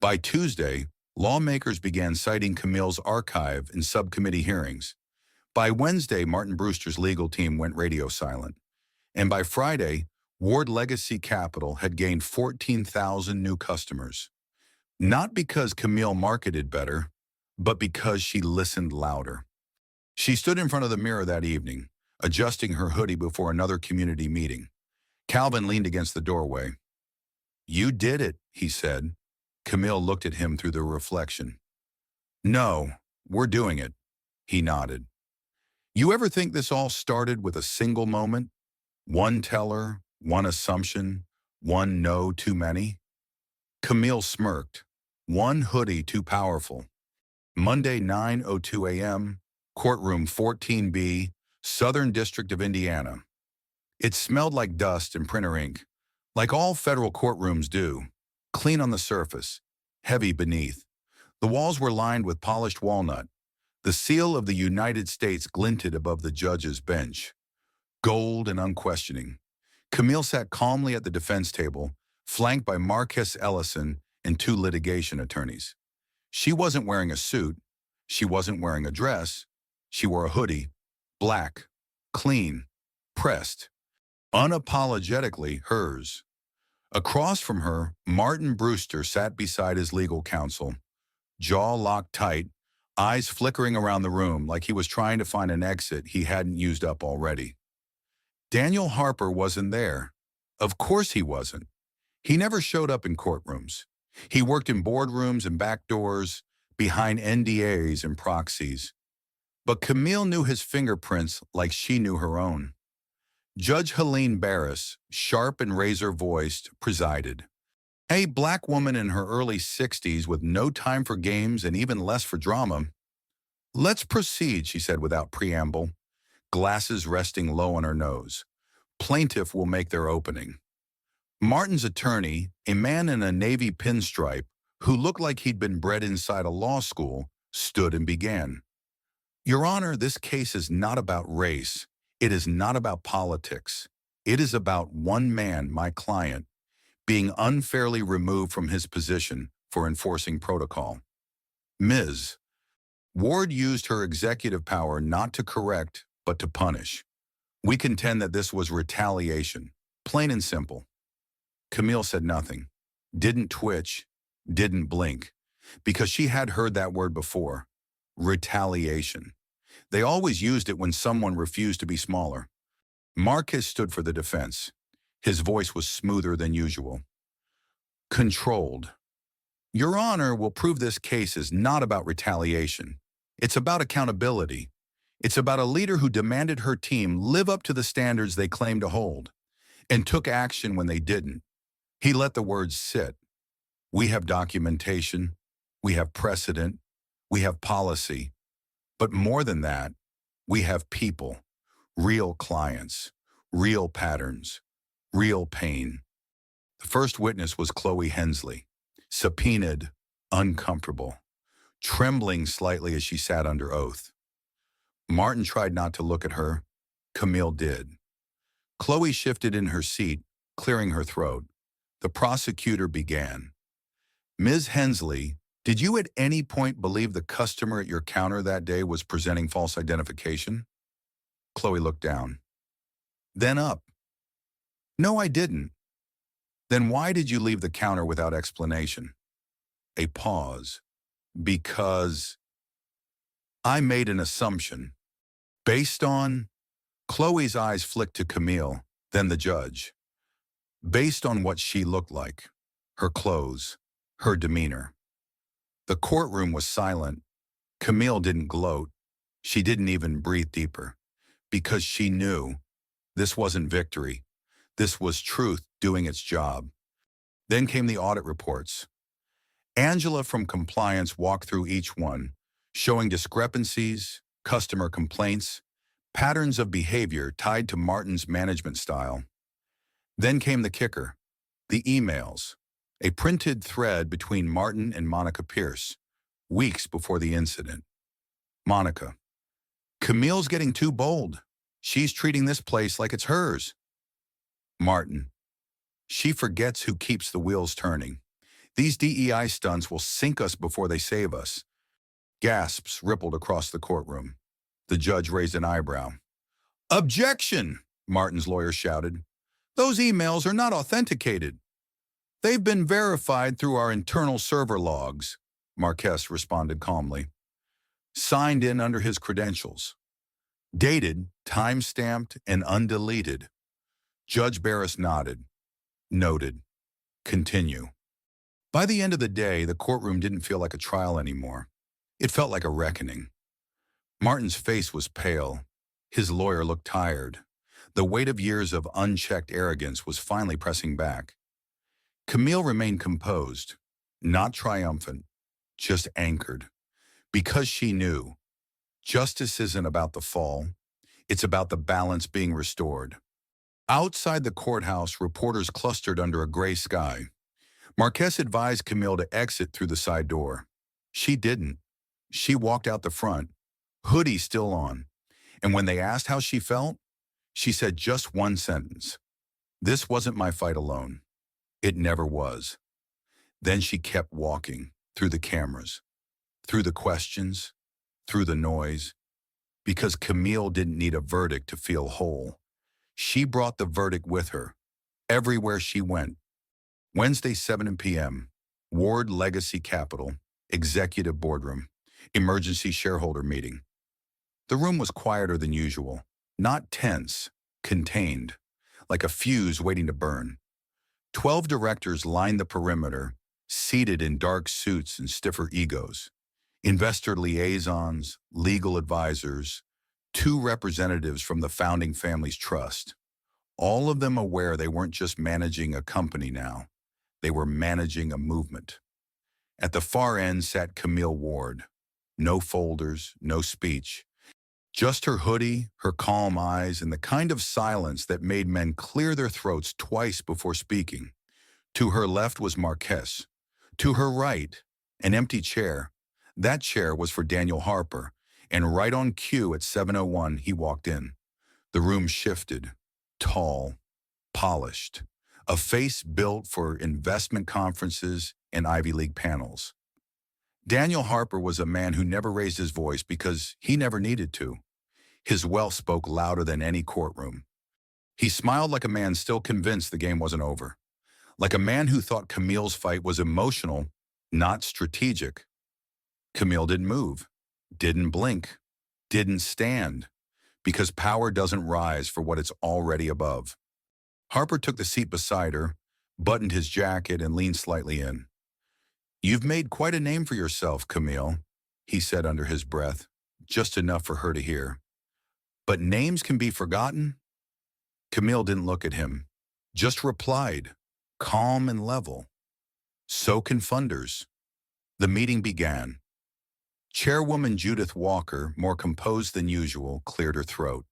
By Tuesday, lawmakers began citing Camille's archive in subcommittee hearings. By Wednesday, Martin Brewster's legal team went radio silent. And by Friday, Ward Legacy Capital had gained 14,000 new customers. Not because Camille marketed better, but because she listened louder. She stood in front of the mirror that evening, adjusting her hoodie before another community meeting. Calvin leaned against the doorway. "You did it," he said. Camille looked at him through the reflection. "No, we're doing it," he nodded. "You ever think this all started with a single moment? One teller, one assumption, one no too many?" Camille smirked. One hoodie too powerful. Monday, 9:02 a.m., courtroom 14B, Southern District of Indiana. It smelled like dust and printer ink, like all federal courtrooms do, clean on the surface, heavy beneath. The walls were lined with polished walnut. The seal of the United States glinted above the judge's bench, gold and unquestioning. Camille sat calmly at the defense table, flanked by Marcus Ellison and 2 litigation attorneys. She wasn't wearing a suit. She wasn't wearing a dress. She wore a hoodie, black, clean, pressed, unapologetically hers. Across from her, Martin Brewster sat beside his legal counsel, jaw locked tight, eyes flickering around the room like he was trying to find an exit he hadn't used up already. Daniel Harper wasn't there. Of course he wasn't. He never showed up in courtrooms. He worked in boardrooms and back doors, behind NDAs and proxies. But Camille knew his fingerprints like she knew her own. Judge Helene Barris, sharp and razor-voiced, presided. A black woman in her early 60s with no time for games and even less for drama. "Let's proceed," she said without preamble, glasses resting low on her nose. "Plaintiff will make their opening." Martin's attorney, a man in a navy pinstripe who looked like he'd been bred inside a law school, stood and began. "Your Honor, this case is not about race. It is not about politics. It is about one man, my client, being unfairly removed from his position for enforcing protocol. Ms. Ward used her executive power not to correct, but to punish. We contend that this was retaliation, plain and simple." Camille said nothing, didn't twitch, didn't blink, because she had heard that word before. Retaliation. They always used it when someone refused to be smaller. Marcus stood for the defense. His voice was smoother than usual. Controlled. "Your Honor will prove this case is not about retaliation. It's about accountability. It's about a leader who demanded her team live up to the standards they claimed to hold, and took action when they didn't. He let the words sit. We have documentation, we have precedent, we have policy. But more than that, we have people, real clients, real patterns, real pain." The first witness was Chloe Hensley, subpoenaed, uncomfortable, trembling slightly as she sat under oath. Martin tried not to look at her. Camille did. Chloe shifted in her seat, clearing her throat. The prosecutor began. "Ms. Hensley, did you at any point believe the customer at your counter that day was presenting false identification?" Chloe looked down, then up. "No, I didn't." "Then why did you leave the counter without explanation?" A pause. "Because I made an assumption. Based on—" Chloe's eyes flicked to Camille, then the judge. "Based on what she looked like, her clothes, her demeanor." The courtroom was silent. Camille didn't gloat. She didn't even breathe deeper. Because she knew this wasn't victory. This was truth doing its job. Then came the audit reports. Angela from compliance walked through each one, showing discrepancies, customer complaints, patterns of behavior tied to Martin's management style. Then came the kicker, the emails, a printed thread between Martin and Monica Pierce, weeks before the incident. Monica: "Camille's getting too bold. She's treating this place like it's hers." Martin: "She forgets who keeps the wheels turning. These DEI stunts will sink us before they save us." Gasps rippled across the courtroom. The judge raised an eyebrow. "Objection!" Martin's lawyer shouted. "Those emails are not authenticated." "They've been verified through our internal server logs," Marquez responded calmly. "Signed in under his credentials. Dated, time-stamped, and undeleted." Judge Barris nodded. Noted. Continue. By the end of the day, the courtroom didn't feel like a trial anymore. It felt like a reckoning. Martin's face was pale. His lawyer looked tired. The weight of years of unchecked arrogance was finally pressing back. Camille remained composed, not triumphant, just anchored. Because she knew, justice isn't about the fall, it's about the balance being restored. Outside the courthouse, reporters clustered under a gray sky. Marquez advised Camille to exit through the side door. She didn't. She walked out the front, hoodie still on, and when they asked how she felt, she said just one sentence: "This wasn't my fight alone. It never was." Then she kept walking, through the cameras, through the questions, through the noise, because Camille didn't need a verdict to feel whole. She brought the verdict with her, everywhere she went. Wednesday, 7 p.m., Ward Legacy Capital, Executive Boardroom. Emergency shareholder meeting. The room was quieter than usual, not tense, contained, like a fuse waiting to burn. 12 directors lined the perimeter, seated in dark suits and stiffer egos. Investor liaisons, legal advisors, two representatives from the founding family's trust. All of them aware they weren't just managing a company now. They were managing a movement. At the far end sat Camille Ward. No folders, no speech. Just her hoodie, her calm eyes, and the kind of silence that made men clear their throats twice before speaking. To her left was Marquez. To her right, an empty chair. That chair was for Daniel Harper, and right on cue at 7:01 he walked in. The room shifted, tall, polished, a face built for investment conferences and Ivy League panels. Daniel Harper was a man who never raised his voice because he never needed to. His wealth spoke louder than any courtroom. He smiled like a man still convinced the game wasn't over, like a man who thought Camille's fight was emotional, not strategic. Camille didn't move, didn't blink, didn't stand, because power doesn't rise for what it's already above. Harper took the seat beside her, buttoned his jacket, and leaned slightly in. "You've made quite a name for yourself, Camille," he said under his breath, just enough for her to hear. "But names can be forgotten?" Camille didn't look at him, just replied, calm and level. "So can funders." The meeting began. Chairwoman Judith Walker, more composed than usual, cleared her throat.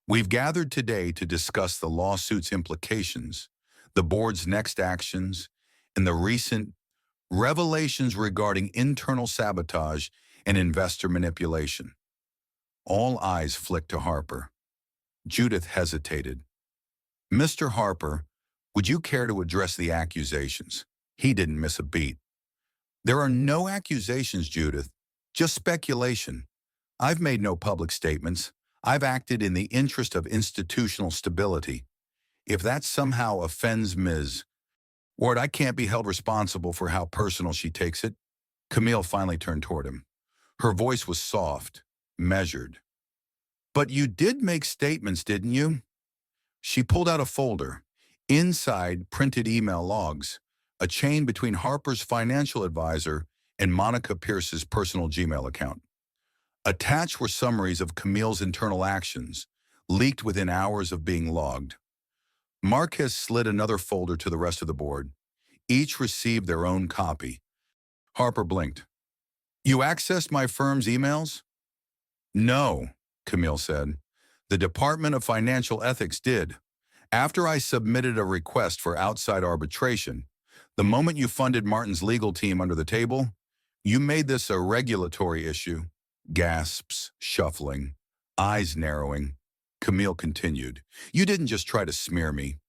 "We've gathered today to discuss the lawsuit's implications, the board's next actions, and the recent revelations regarding internal sabotage and investor manipulation." All eyes flicked to Harper. Judith hesitated. "Mr. Harper, would you care to address the accusations?" He didn't miss a beat. "There are no accusations, Judith, just speculation. I've made no public statements. I've acted in the interest of institutional stability. If that somehow offends Ms. Ward, I can't be held responsible for how personal she takes it." Camille finally turned toward him. Her voice was soft, measured. "But you did make statements, didn't you?" She pulled out a folder. Inside, printed email logs, a chain between Harper's financial advisor and Monica Pierce's personal Gmail account. Attached were summaries of Camille's internal actions, leaked within hours of being logged. Marquez slid another folder to the rest of the board. Each received their own copy. Harper blinked. "You accessed my firm's emails?" "No," Camille said. "The Department of Financial Ethics did. After I submitted a request for outside arbitration, the moment you funded Martin's legal team under the table, you made this a regulatory issue." Gasps, shuffling, eyes narrowing. Camille continued. "You didn't just try to smear me.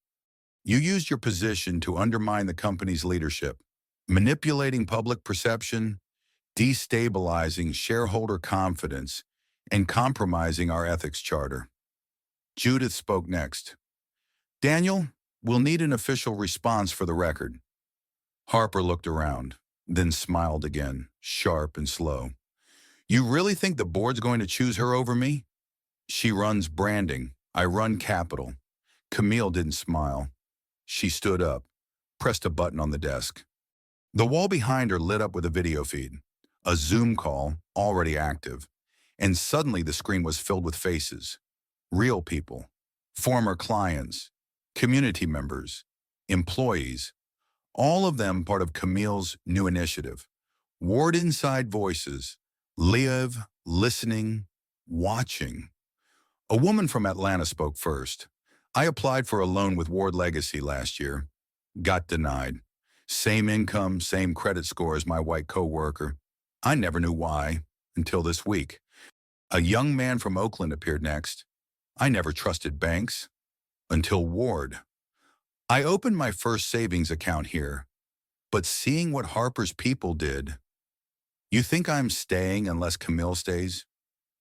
You used your position to undermine the company's leadership, manipulating public perception, destabilizing shareholder confidence, and compromising our ethics charter." Judith spoke next. "Daniel, we'll need an official response for the record." Harper looked around, then smiled again, sharp and slow. "You really think the board's going to choose her over me? She runs branding. I run capital." Camille didn't smile. She stood up, pressed a button on the desk. The wall behind her lit up with a video feed, a Zoom call already active, and suddenly the screen was filled with faces. Real people, former clients, community members, employees, all of them part of Camille's new initiative. Ward Inside Voices, live, listening, watching. A woman from Atlanta spoke first. "I applied for a loan with Ward Legacy last year. Got denied. Same income, same credit score as my white coworker. I never knew why, until this week." A young man from Oakland appeared next. "I never trusted banks, until Ward. I opened my first savings account here, but seeing what Harper's people did." "You think I'm staying unless Camille stays?"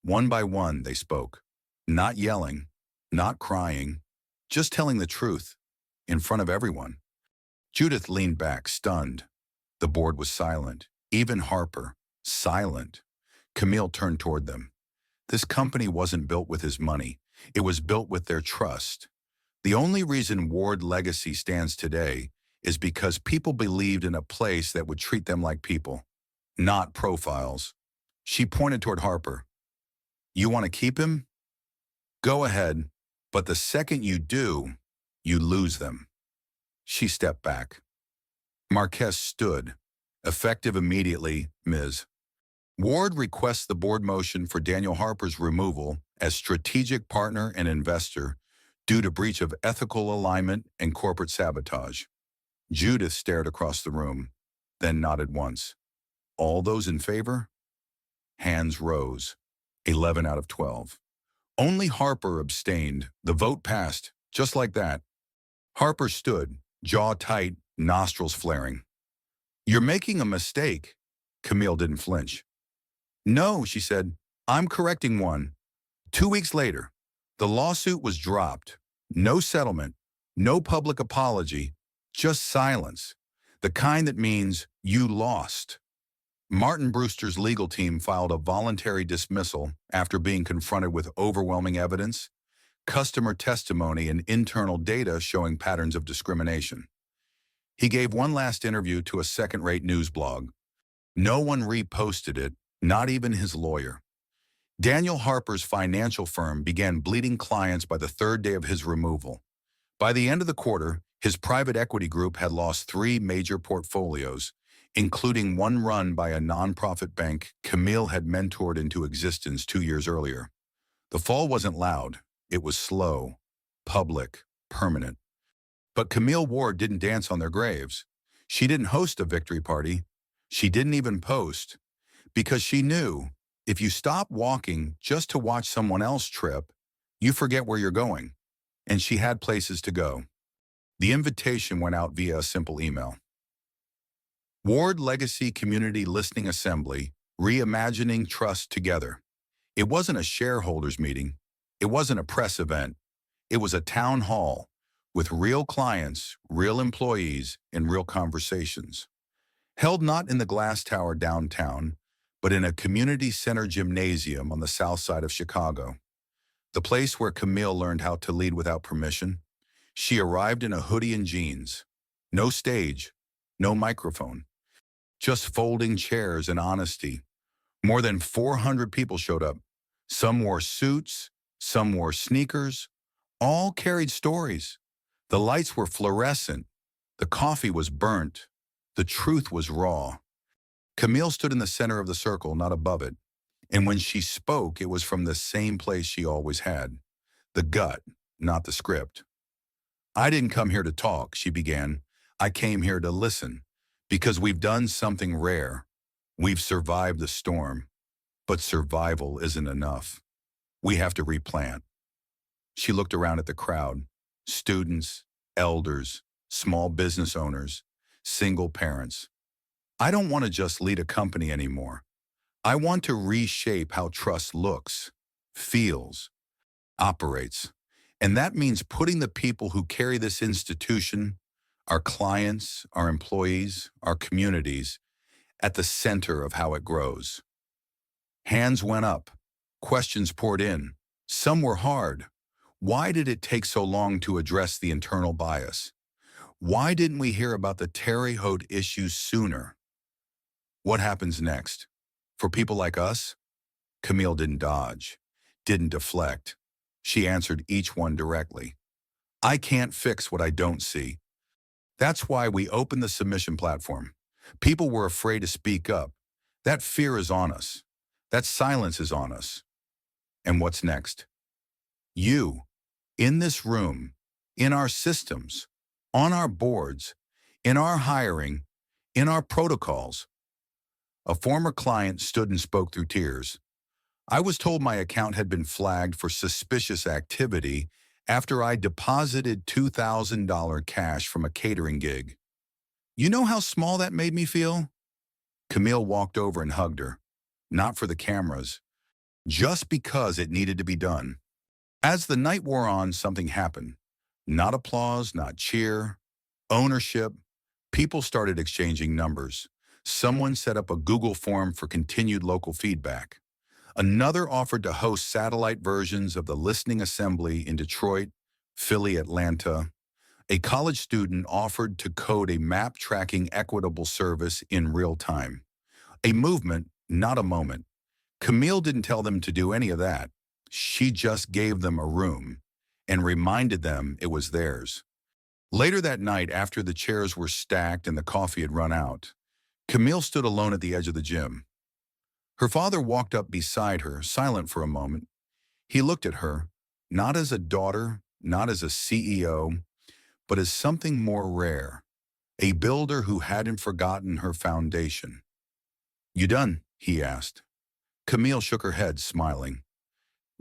One by one, they spoke. Not yelling, not crying, just telling the truth, in front of everyone. Judith leaned back, stunned. The board was silent. Even Harper, silent. Camille turned toward them. This company wasn't built with his money. It was built with their trust. The only reason Ward Legacy stands today is because people believed in a place that would treat them like people, not profiles. She pointed toward Harper. You want to keep him? Go ahead, but the second you do, you lose them. She stepped back. Marquez stood. Effective immediately, Ms. Ward requests the board motion for Daniel Harper's removal as strategic partner and investor due to breach of ethical alignment and corporate sabotage. Judith stared across the room, then nodded once. All those in favor? Hands rose. 11 out of 12. Only Harper abstained. The vote passed, just like that. Harper stood, jaw tight, nostrils flaring. You're making a mistake. Camille didn't flinch. No, she said, I'm correcting one. 2 weeks later, the lawsuit was dropped. No settlement, no public apology, just silence. The kind that means you lost. Martin Brewster's legal team filed a voluntary dismissal after being confronted with overwhelming evidence, customer testimony, and internal data showing patterns of discrimination. He gave one last interview to a second-rate news blog. No one reposted it, not even his lawyer. Daniel Harper's financial firm began bleeding clients by the third day of his removal. By the end of the quarter, his private equity group had lost 3 major portfolios, including one run by a nonprofit bank Camille had mentored into existence 2 years earlier. The fall wasn't loud. It was slow, public, permanent. But Camille Ward didn't dance on their graves. She didn't host a victory party. She didn't even post. Because she knew, if you stop walking just to watch someone else trip, you forget where you're going. And she had places to go. The invitation went out via a simple email. Ward Legacy Community Listening Assembly, Reimagining Trust Together. It wasn't a shareholders meeting. It wasn't a press event. It was a town hall with real clients, real employees, and real conversations. Held not in the glass tower downtown, but in a community center gymnasium on the south side of Chicago. The place where Camille learned how to lead without permission. She arrived in a hoodie and jeans. No stage, no microphone. Just folding chairs and honesty. More than 400 people showed up. Some wore suits, some wore sneakers. All carried stories. The lights were fluorescent. The coffee was burnt. The truth was raw. Camille stood in the center of the circle, not above it. And when she spoke, it was from the same place she always had. The gut, not the script. I didn't come here to talk, she began. I came here to listen. Because we've done something rare. We've survived the storm. But survival isn't enough. We have to replant. She looked around at the crowd. Students, elders, small business owners, single parents. I don't want to just lead a company anymore. I want to reshape how trust looks, feels, operates. And that means putting the people who carry this institution, our clients, our employees, our communities, at the center of how it grows. Hands went up. Questions poured in. Some were hard. Why did it take so long to address the internal bias? Why didn't we hear about the Terre Haute issues sooner? What happens next? For people like us? Camille didn't dodge, didn't deflect. She answered each one directly. I can't fix what I don't see. That's why we opened the submission platform. People were afraid to speak up. That fear is on us. That silence is on us. And what's next? You, in this room, in our systems, on our boards, in our hiring, in our protocols. A former client stood and spoke through tears. I was told my account had been flagged for suspicious activity after I deposited $2,000 cash from a catering gig. You know how small that made me feel? Camille walked over and hugged her. Not for the cameras, just because it needed to be done. As the night wore on, something happened. Not applause, not cheer, ownership. People started exchanging numbers. Someone set up a Google form for continued local feedback. Another offered to host satellite versions of the listening assembly in Detroit, Philly, Atlanta. A college student offered to code a map-tracking equitable service in real time. A movement, not a moment. Camille didn't tell them to do any of that. She just gave them a room and reminded them it was theirs. Later that night, after the chairs were stacked and the coffee had run out, Camille stood alone at the edge of the gym. Her father walked up beside her, silent for a moment. He looked at her, not as a daughter, not as a CEO, but as something more rare, a builder who hadn't forgotten her foundation. "You done?" he asked. Camille shook her head, smiling.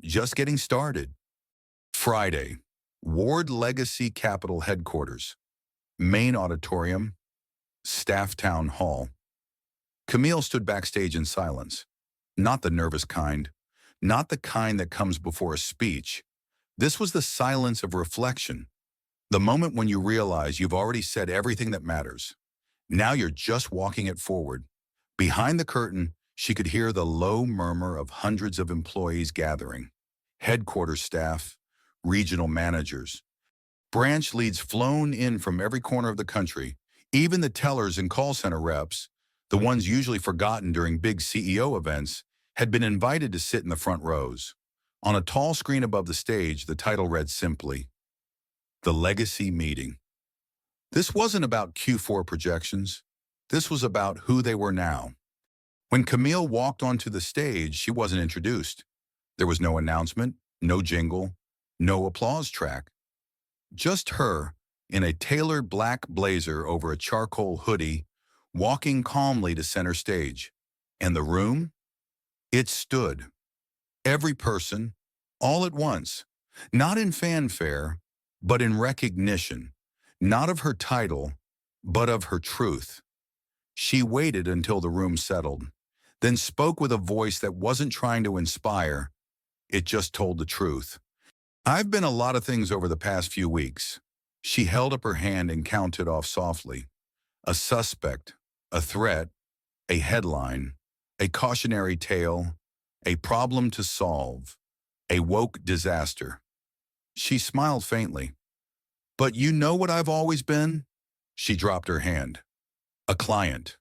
"Just getting started." Friday, Ward Legacy Capital Headquarters, main auditorium, staff town hall. Camille stood backstage in silence. Not the nervous kind, not the kind that comes before a speech. This was the silence of reflection, the moment when you realize you've already said everything that matters. Now you're just walking it forward. Behind the curtain, she could hear the low murmur of hundreds of employees gathering. Headquarters staff, regional managers, branch leads flown in from every corner of the country, even the tellers and call center reps, the ones usually forgotten during big CEO events, had been invited to sit in the front rows. On a tall screen above the stage, the title read simply, "The Legacy Meeting." This wasn't about Q4 projections. This was about who they were now. When Camille walked onto the stage, she wasn't introduced. There was no announcement, no jingle, no applause track. Just her, in a tailored black blazer over a charcoal hoodie, walking calmly to center stage. And the room? It stood. Every person, all at once, not in fanfare, but in recognition, not of her title, but of her truth. She waited until the room settled, then spoke with a voice that wasn't trying to inspire. It just told the truth. "I've been a lot of things over the past few weeks." She held up her hand and counted off softly. A suspect, a threat, a headline, a cautionary tale, a problem to solve, a woke disaster. She smiled faintly. "But you know what I've always been?" She dropped her hand. "A client."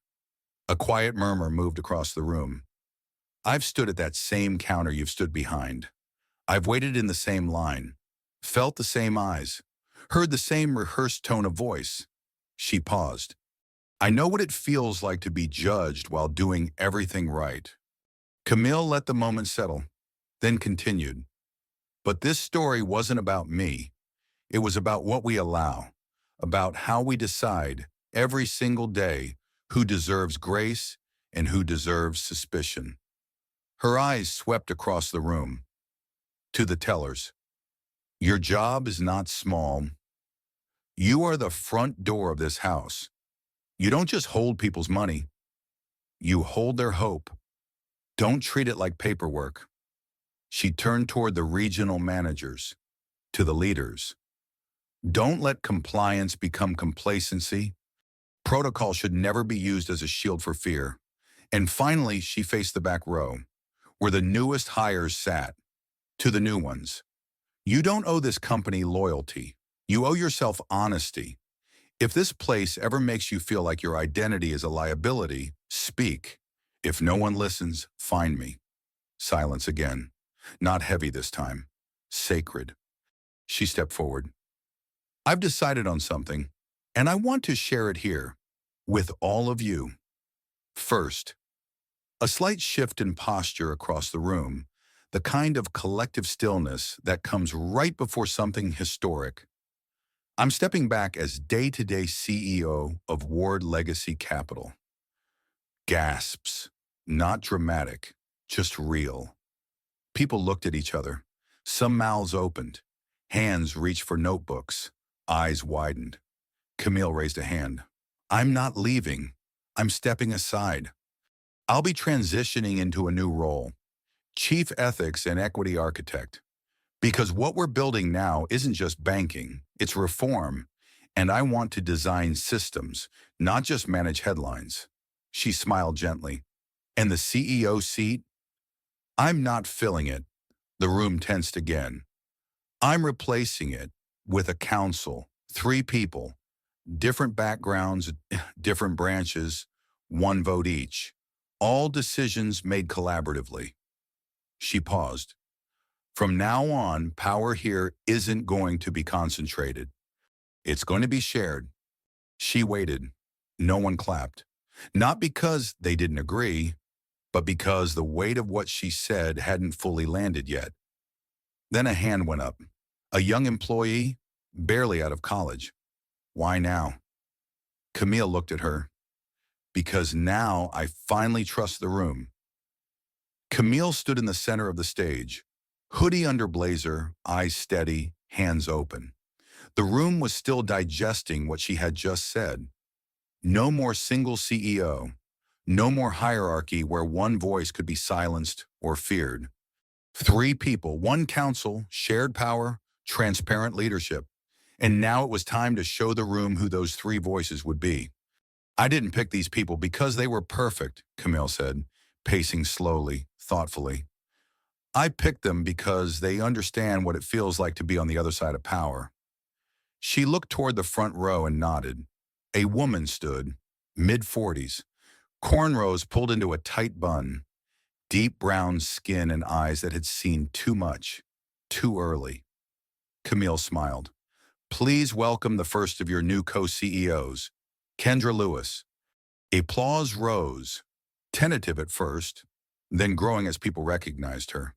A quiet murmur moved across the room. "I've stood at that same counter you've stood behind. I've waited in the same line, felt the same eyes, heard the same rehearsed tone of voice." She paused. "I know what it feels like to be judged while doing everything right." Camille let the moment settle, then continued. "But this story wasn't about me. It was about what we allow, about how we decide every single day who deserves grace and who deserves suspicion." Her eyes swept across the room. To the tellers, "Your job is not small. You are the front door of this house. You don't just hold people's money. You hold their hope. Don't treat it like paperwork." She turned toward the regional managers, to the leaders. "Don't let compliance become complacency. Protocol should never be used as a shield for fear." And finally, she faced the back row, where the newest hires sat. To the new ones, "You don't owe this company loyalty. You owe yourself honesty. If this place ever makes you feel like your identity is a liability, speak. If no one listens, find me." Silence again. Not heavy this time. Sacred. She stepped forward. "I've decided on something, and I want to share it here, with all of you." First, a slight shift in posture across the room, the kind of collective stillness that comes right before something historic. "I'm stepping back as day-to-day CEO of Ward Legacy Capital." Gasps. Not dramatic, just real. People looked at each other. Some mouths opened. Hands reached for notebooks. Eyes widened. Camille raised a hand. "I'm not leaving. I'm stepping aside. I'll be transitioning into a new role, Chief Ethics and Equity Architect. Because what we're building now isn't just banking, it's reform, and I want to design systems, not just manage headlines." She smiled gently. "And the CEO seat?" I'm not filling it. The room tensed again. I'm replacing it with a council, 3 people, different backgrounds, different branches, 1 vote each. All decisions made collaboratively. She paused. From now on, power here isn't going to be concentrated. It's going to be shared. She waited. No one clapped. Not because they didn't agree, but because the weight of what she said hadn't fully landed yet. Then a hand went up. A young employee, barely out of college. Why now? Camille looked at her. Because now I finally trust the room. Camille stood in the center of the stage, hoodie under blazer, eyes steady, hands open. The room was still digesting what she had just said. No more single CEO. No more hierarchy where one voice could be silenced or feared. 3 people, 1 council, shared power, transparent leadership. And now it was time to show the room who those 3 voices would be. I didn't pick these people because they were perfect, Camille said, pacing slowly, thoughtfully. I picked them because they understand what it feels like to be on the other side of power. She looked toward the front row and nodded. A woman stood, mid-40s, cornrows pulled into a tight bun, deep brown skin and eyes that had seen too much, too early. Camille smiled. Please welcome the first of your new co-CEOs, Kendra Lewis. Applause rose, tentative at first, then growing as people recognized her.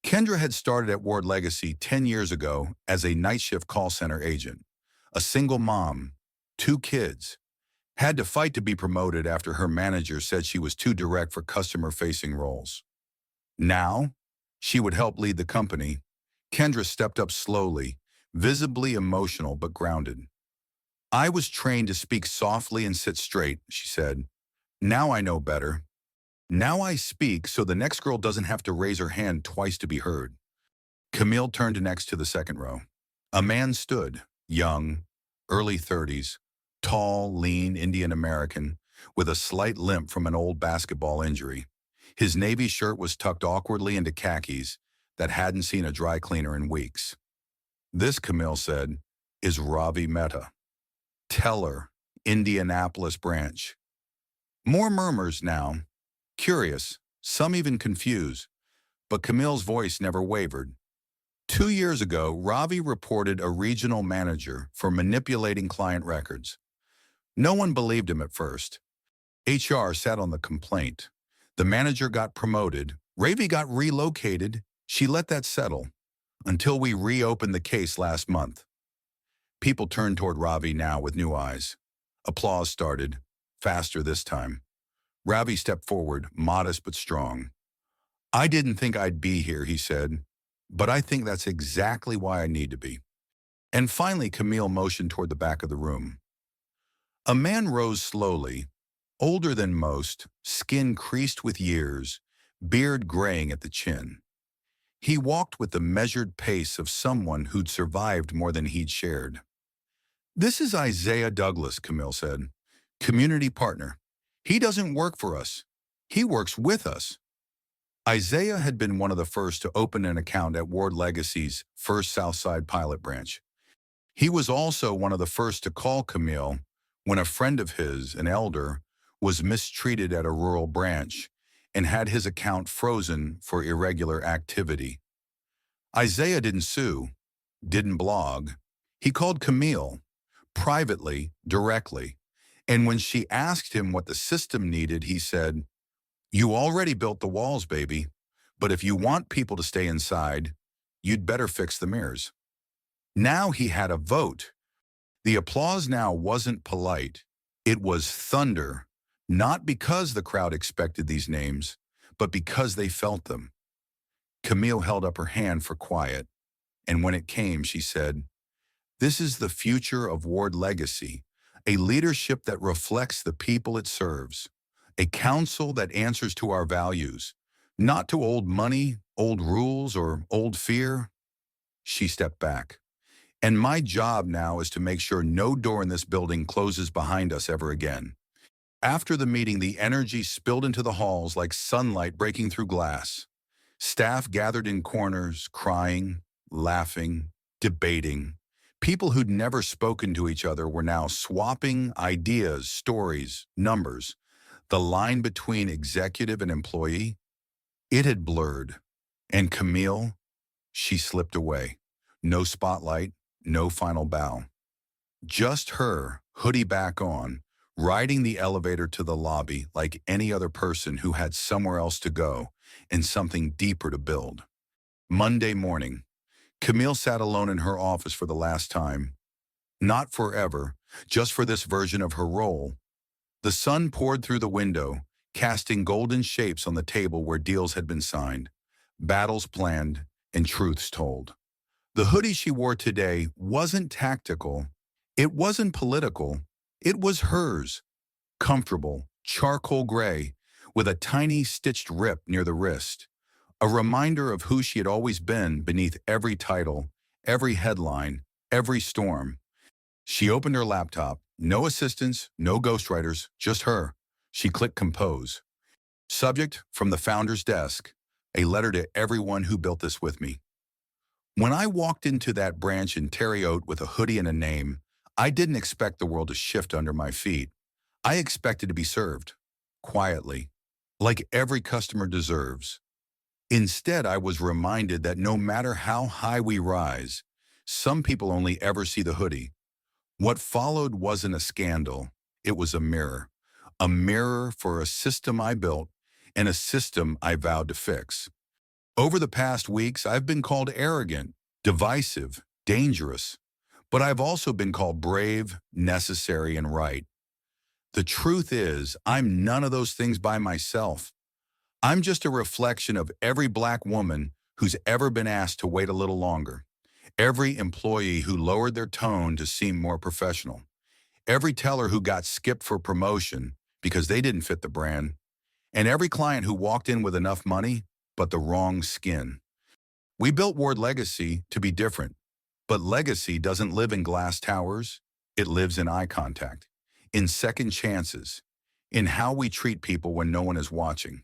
Kendra had started at Ward Legacy 10 years ago as a night shift call center agent. A single mom, 2 kids, had to fight to be promoted after her manager said she was too direct for customer-facing roles. Now, she would help lead the company. Kendra stepped up slowly, visibly emotional but grounded. I was trained to speak softly and sit straight, she said. Now I know better. Now I speak so the next girl doesn't have to raise her hand twice to be heard. Camille turned next to the second row. A man stood, young, early 30s, tall, lean, Indian American, with a slight limp from an old basketball injury. His navy shirt was tucked awkwardly into khakis that hadn't seen a dry cleaner in weeks. This, Camille said, is Ravi Mehta. Teller, Indianapolis branch. More murmurs now, curious, some even confused, but Camille's voice never wavered. 2 years ago, Ravi reported a regional manager for manipulating client records. No one believed him at first. HR sat on the complaint. The manager got promoted. Ravi got relocated. She let that settle until we reopened the case last month. People turned toward Ravi now with new eyes. Applause started, faster this time. Ravi stepped forward, modest but strong. I didn't think I'd be here, he said, but I think that's exactly why I need to be. And finally, Camille motioned toward the back of the room. A man rose slowly, older than most, skin creased with years, beard graying at the chin. He walked with the measured pace of someone who'd survived more than he'd shared. This is Isaiah Douglas, Camille said, community partner. He doesn't work for us. He works with us. Isaiah had been one of the first to open an account at Ward Legacy's first Southside pilot branch. He was also one of the first to call Camille when a friend of his, an elder, was mistreated at a rural branch and had his account frozen for irregular activity. Isaiah didn't sue, didn't blog. He called Camille, privately, directly, and when she asked him what the system needed, he said, "You already built the walls, baby, but if you want people to stay inside, you'd better fix the mirrors." Now he had a vote. The applause now wasn't polite. It was thunder, not because the crowd expected these names, but because they felt them. Camille held up her hand for quiet, and when it came, she said, "This is the future of Ward Legacy, a leadership that reflects the people it serves, a council that answers to our values, not to old money, old rules, or old fear." She stepped back. And my job now is to make sure no door in this building closes behind us ever again. After the meeting, the energy spilled into the halls like sunlight breaking through glass. Staff gathered in corners, crying, laughing, debating. People who'd never spoken to each other were now swapping ideas, stories, numbers. The line between executive and employee, it had blurred. And Camille, she slipped away. No spotlight, no final bow. Just her, hoodie back on, riding the elevator to the lobby like any other person who had somewhere else to go and something deeper to build. Monday morning, Camille sat alone in her office for the last time. Not forever, just for this version of her role. The sun poured through the window, casting golden shapes on the table where deals had been signed, battles planned, and truths told. The hoodie she wore today wasn't tactical. It wasn't political. It was hers. Comfortable, charcoal gray, with a tiny stitched rip near the wrist. A reminder of who she had always been beneath every title, every headline, every storm. She opened her laptop. No assistants, no ghostwriters, just her. She clicked compose. Subject, from the founder's desk, a letter to everyone who built this with me. When I walked into that branch in Terry Oat with a hoodie and a name, I didn't expect the world to shift under my feet. I expected to be served, quietly, like every customer deserves. Instead, I was reminded that no matter how high we rise, some people only ever see the hoodie. What followed wasn't a scandal, it was a mirror. A mirror for a system I built and a system I vowed to fix. Over the past weeks, I've been called arrogant, divisive, dangerous, but I've also been called brave, necessary, and right. The truth is, I'm none of those things by myself. I'm just a reflection of every Black woman who's ever been asked to wait a little longer, every employee who lowered their tone to seem more professional, every teller who got skipped for promotion because they didn't fit the brand, and every client who walked in with enough money but the wrong skin. We built Ward Legacy to be different, but legacy doesn't live in glass towers. It lives in eye contact, in second chances, in how we treat people when no one is watching.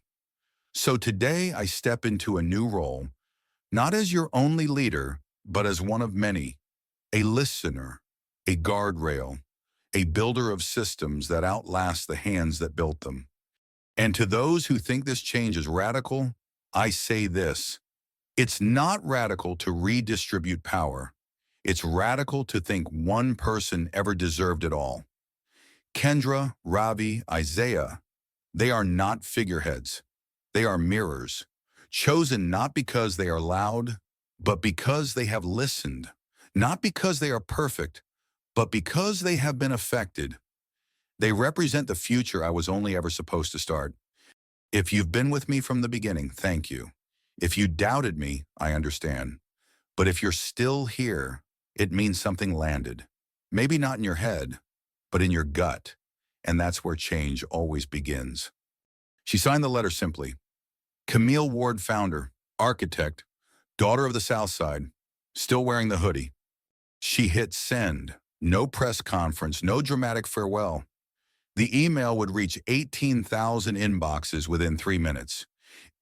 So today I step into a new role, not as your only leader, but as one of many, a listener, a guardrail, a builder of systems that outlast the hands that built them. And to those who think this change is radical, I say this: it's not radical to redistribute power. It's radical to think one person ever deserved it all. Kendra, Ravi, Isaiah, they are not figureheads. They are mirrors, chosen not because they are loud, but because they have listened, not because they are perfect, but because they have been affected. They represent the future I was only ever supposed to start. If you've been with me from the beginning, thank you. If you doubted me, I understand. But if you're still here, it means something landed. Maybe not in your head, but in your gut. And that's where change always begins. She signed the letter simply. Camille Ward, founder, architect, daughter of the South Side, still wearing the hoodie. She hit send. No press conference, no dramatic farewell. The email would reach 18,000 inboxes within 3 minutes.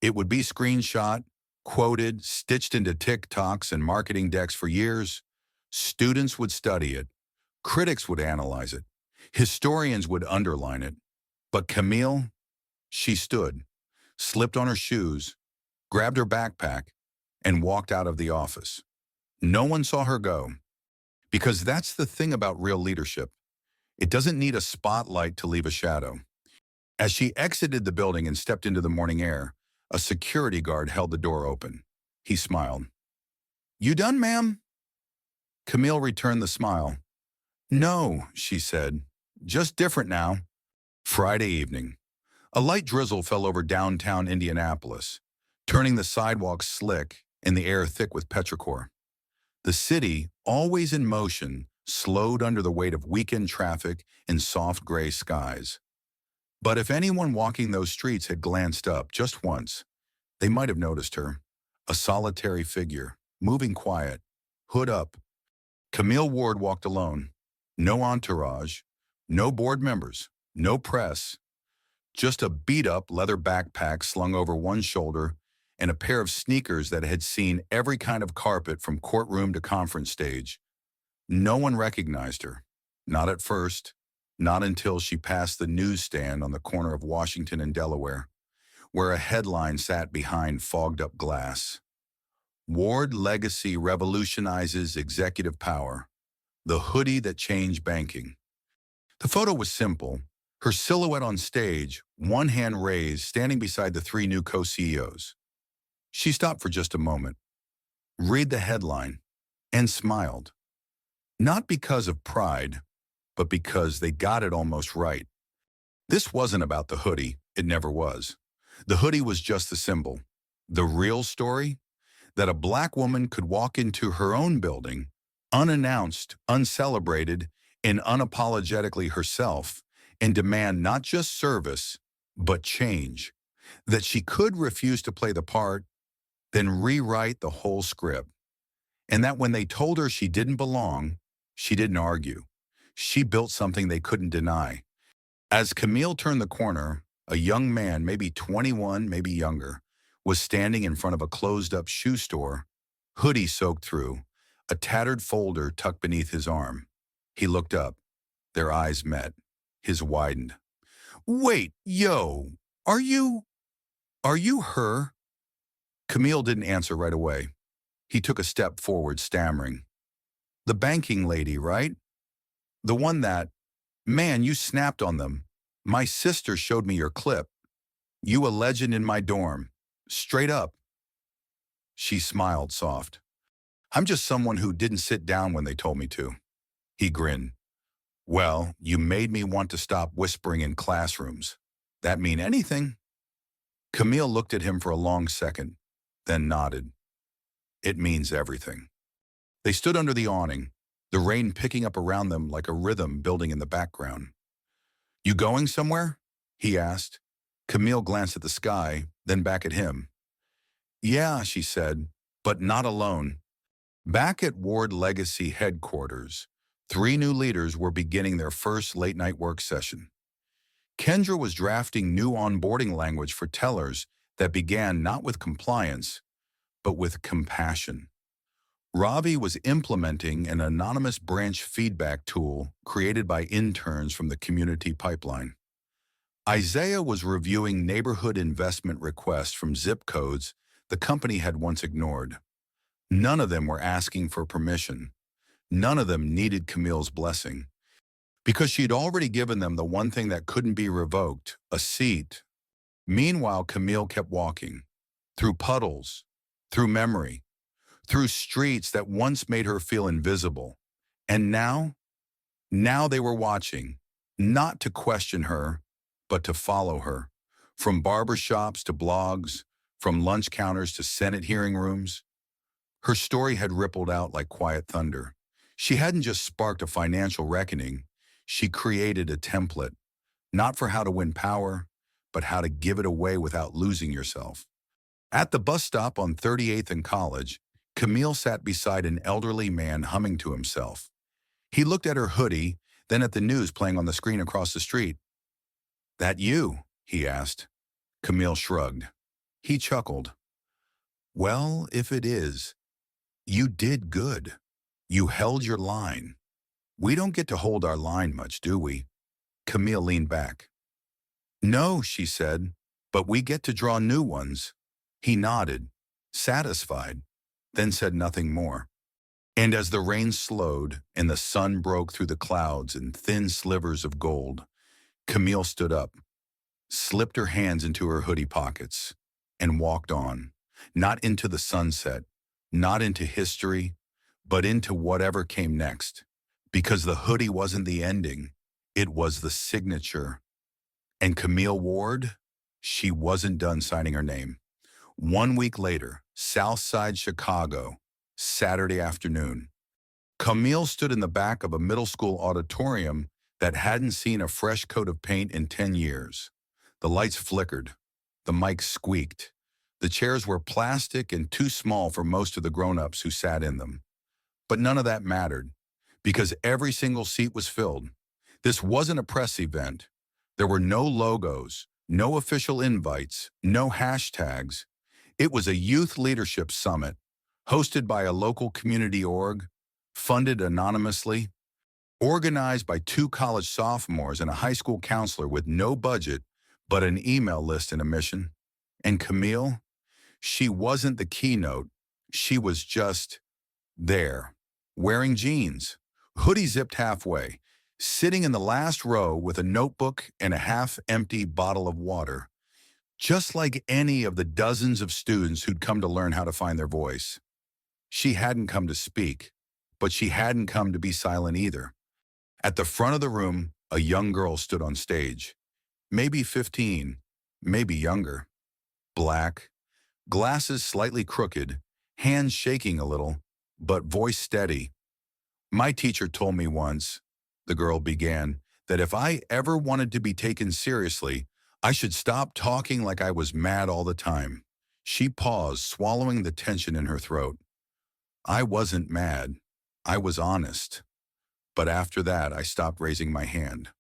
It would be screenshot, quoted, stitched into TikToks and marketing decks for years. Students would study it. Critics would analyze it. Historians would underline it. But Camille, she stood, slipped on her shoes, grabbed her backpack, and walked out of the office. No one saw her go. Because that's the thing about real leadership. It doesn't need a spotlight to leave a shadow. As she exited the building and stepped into the morning air, a security guard held the door open. He smiled. "You done, ma'am?" Camille returned the smile. "No," she said. "Just different now." Friday evening. A light drizzle fell over downtown Indianapolis, turning the sidewalks slick and the air thick with petrichor. The city, always in motion, slowed under the weight of weekend traffic and soft gray skies. But if anyone walking those streets had glanced up just once, they might have noticed her, a solitary figure, moving quiet, hood up. Camille Ward walked alone. No entourage, no board members, no press, just a beat-up leather backpack slung over one shoulder and a pair of sneakers that had seen every kind of carpet from courtroom to conference stage. No one recognized her. Not at first. Not until she passed the newsstand on the corner of Washington and Delaware, where a headline sat behind fogged-up glass. Ward Legacy revolutionizes executive power. The hoodie that changed banking. The photo was simple. Her silhouette on stage, one hand raised, standing beside the three new co-CEOs. She stopped for just a moment, read the headline, and smiled. Not because of pride, but because they got it almost right. This wasn't about the hoodie. It never was. The hoodie was just the symbol. The real story? That a black woman could walk into her own building, unannounced, uncelebrated, and unapologetically herself, and demand not just service, but change. That she could refuse to play the part, then rewrite the whole script. And that when they told her she didn't belong, she didn't argue. She built something they couldn't deny. As Camille turned the corner, a young man, maybe 21, maybe younger, was standing in front of a closed-up shoe store, hoodie soaked through, a tattered folder tucked beneath his arm. He looked up. Their eyes met. His widened. "Wait, yo, are you her?" Camille didn't answer right away. He took a step forward, stammering. "The banking lady, right? The one that, man, you snapped on them. My sister showed me your clip. You a legend in my dorm. Straight up." She smiled soft. "I'm just someone who didn't sit down when they told me to." He grinned. "Well, you made me want to stop whispering in classrooms. That mean anything?" Camille looked at him for a long second, then nodded. "It means everything." They stood under the awning, the rain picking up around them like a rhythm building in the background. "You going somewhere?" he asked. Camille glanced at the sky, then back at him. "Yeah," she said, "but not alone." Back at Ward Legacy headquarters, three new leaders were beginning their first late-night work session. Kendra was drafting new onboarding language for tellers that began not with compliance, but with compassion. Ravi was implementing an anonymous branch feedback tool created by interns from the community pipeline. Isaiah was reviewing neighborhood investment requests from zip codes the company had once ignored. None of them were asking for permission. None of them needed Camille's blessing, because she'd already given them the one thing that couldn't be revoked, a seat. Meanwhile, Camille kept walking, through puddles, through memory, through streets that once made her feel invisible. And now they were watching, not to question her, but to follow her. From barbershops to blogs, from lunch counters to Senate hearing rooms. Her story had rippled out like quiet thunder. She hadn't just sparked a financial reckoning, she created a template, not for how to win power, but how to give it away without losing yourself. At the bus stop on 38th and College, Camille sat beside an elderly man humming to himself. He looked at her hoodie, then at the news playing on the screen across the street. "That you?" he asked. Camille shrugged. He chuckled. "Well, if it is, you did good. You held your line. We don't get to hold our line much, do we?" Camille leaned back. "No," she said, "but we get to draw new ones." He nodded, satisfied, then said nothing more. And as the rain slowed and the sun broke through the clouds in thin slivers of gold, Camille stood up, slipped her hands into her hoodie pockets, and walked on, not into the sunset, not into history, but into whatever came next. Because the hoodie wasn't the ending, it was the signature. And Camille Ward, she wasn't done signing her name. 1 week later, Southside Chicago, Saturday afternoon. Camille stood in the back of a middle school auditorium that hadn't seen a fresh coat of paint in 10 years. The lights flickered. The mics squeaked. The chairs were plastic and too small for most of the grown-ups who sat in them. But none of that mattered, because every single seat was filled. This wasn't a press event. There were no logos, no official invites, no hashtags. It was a youth leadership summit, hosted by a local community org, funded anonymously, organized by two college sophomores and a high school counselor with no budget but an email list and a mission. And Camille, she wasn't the keynote. She was just there, wearing jeans, hoodie zipped halfway, sitting in the last row with a notebook and a half-empty bottle of water, just like any of the dozens of students who'd come to learn how to find their voice. She hadn't come to speak, but she hadn't come to be silent either. At the front of the room, a young girl stood on stage, maybe 15, maybe younger, black, glasses slightly crooked, hands shaking a little, but voice steady. "My teacher told me once," the girl began, "that if I ever wanted to be taken seriously, I should stop talking like I was mad all the time." She paused, swallowing the tension in her throat. "I wasn't mad. I was honest. But after that, I stopped raising my hand."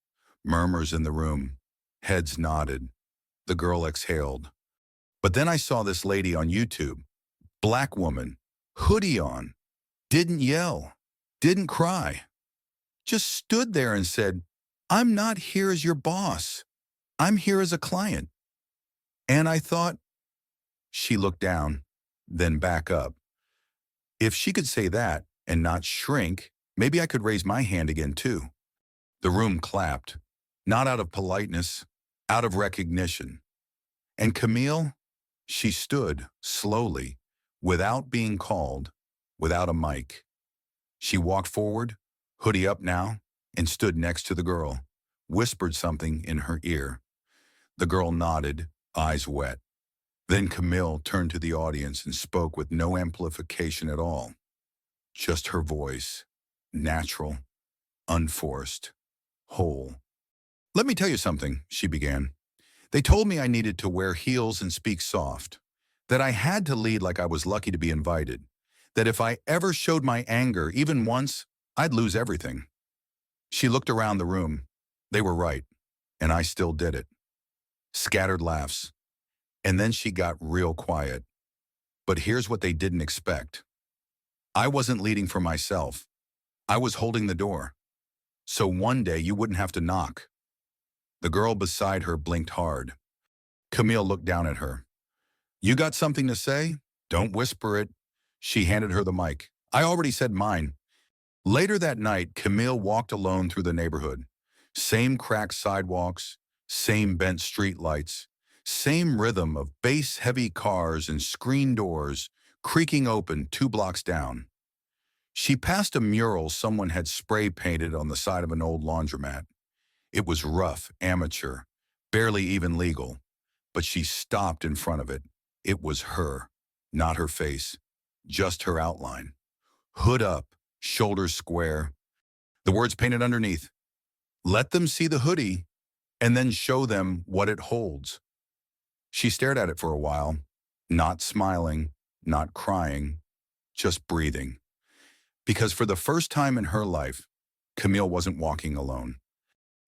Murmurs in the room. Heads nodded. The girl exhaled. "But then I saw this lady on YouTube. Black woman. Hoodie on. Didn't yell. Didn't cry. Just stood there and said, 'I'm not here as your boss. I'm here as a client.' And I thought," she looked down, then back up, "if she could say that and not shrink, maybe I could raise my hand again too." The room clapped, not out of politeness, out of recognition. And Camille, she stood slowly, without being called, without a mic. She walked forward, hoodie up now, and stood next to the girl, whispered something in her ear. The girl nodded, eyes wet. Then Camille turned to the audience and spoke with no amplification at all. Just her voice, natural, unforced, whole. "Let me tell you something," she began. "They told me I needed to wear heels and speak soft, that I had to lead like I was lucky to be invited, that if I ever showed my anger, even once, I'd lose everything." She looked around the room. They were right, and I still did it. Scattered laughs. And then she got real quiet. But here's what they didn't expect. I wasn't leading for myself. I was holding the door. So one day you wouldn't have to knock. The girl beside her blinked hard. Camille looked down at her. "You got something to say? Don't whisper it." She handed her the mic. "I already said mine." Later that night, Camille walked alone through the neighborhood. Same cracked sidewalks, same bent street lights, same rhythm of bass-heavy cars and screen doors creaking open 2 blocks down. She passed a mural someone had spray painted on the side of an old laundromat. It was rough, amateur, barely even legal, but she stopped in front of it. It was her, not her face, just her outline. Hood up, shoulders square. The words painted underneath. "Let them see the hoodie, and then show them what it holds." She stared at it for a while, not smiling, not crying, just breathing. Because for the first time in her life, Camille wasn't walking alone.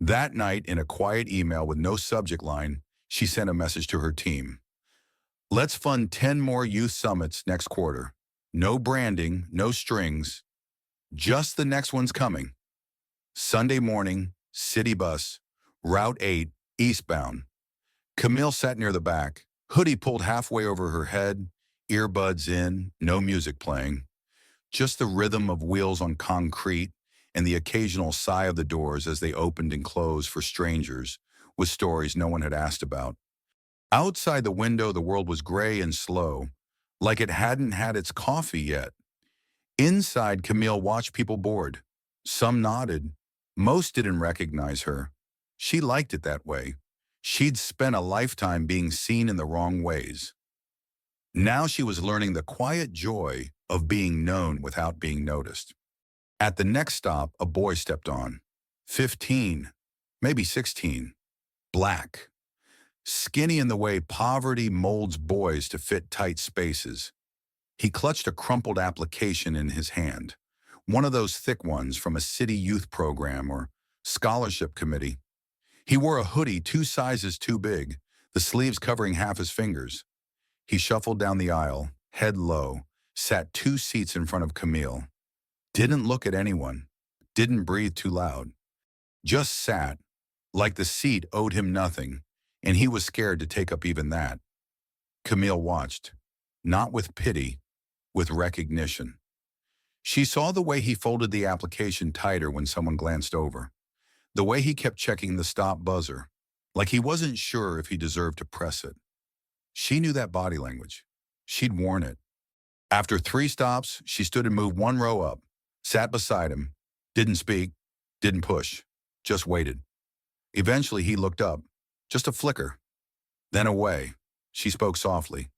That night, in a quiet email with no subject line, she sent a message to her team. "Let's fund 10 more youth summits next quarter. No branding, no strings, just the next one's coming. Sunday morning, city bus, Route 8, eastbound." Camille sat near the back, hoodie pulled halfway over her head, earbuds in, no music playing. Just the rhythm of wheels on concrete and the occasional sigh of the doors as they opened and closed for strangers with stories no one had asked about. Outside the window, the world was gray and slow, like it hadn't had its coffee yet. Inside, Camille watched people board. Some nodded. Most didn't recognize her. She liked it that way. She'd spent a lifetime being seen in the wrong ways. Now she was learning the quiet joy of being known without being noticed. At the next stop, a boy stepped on. 15, maybe 16. Black. Skinny in the way poverty molds boys to fit tight spaces. He clutched a crumpled application in his hand, one of those thick ones from a city youth program or scholarship committee. He wore a hoodie 2 sizes too big, the sleeves covering half his fingers. He shuffled down the aisle, head low, sat 2 seats in front of Camille, didn't look at anyone, didn't breathe too loud, just sat, like the seat owed him nothing, and he was scared to take up even that. Camille watched, not with pity, with recognition. She saw the way he folded the application tighter when someone glanced over, the way he kept checking the stop buzzer, like he wasn't sure if he deserved to press it. She knew that body language. She'd worn it. After 3 stops, she stood and moved 1 row up, sat beside him, didn't speak, didn't push, just waited. Eventually, he looked up, just a flicker, then away. She spoke softly.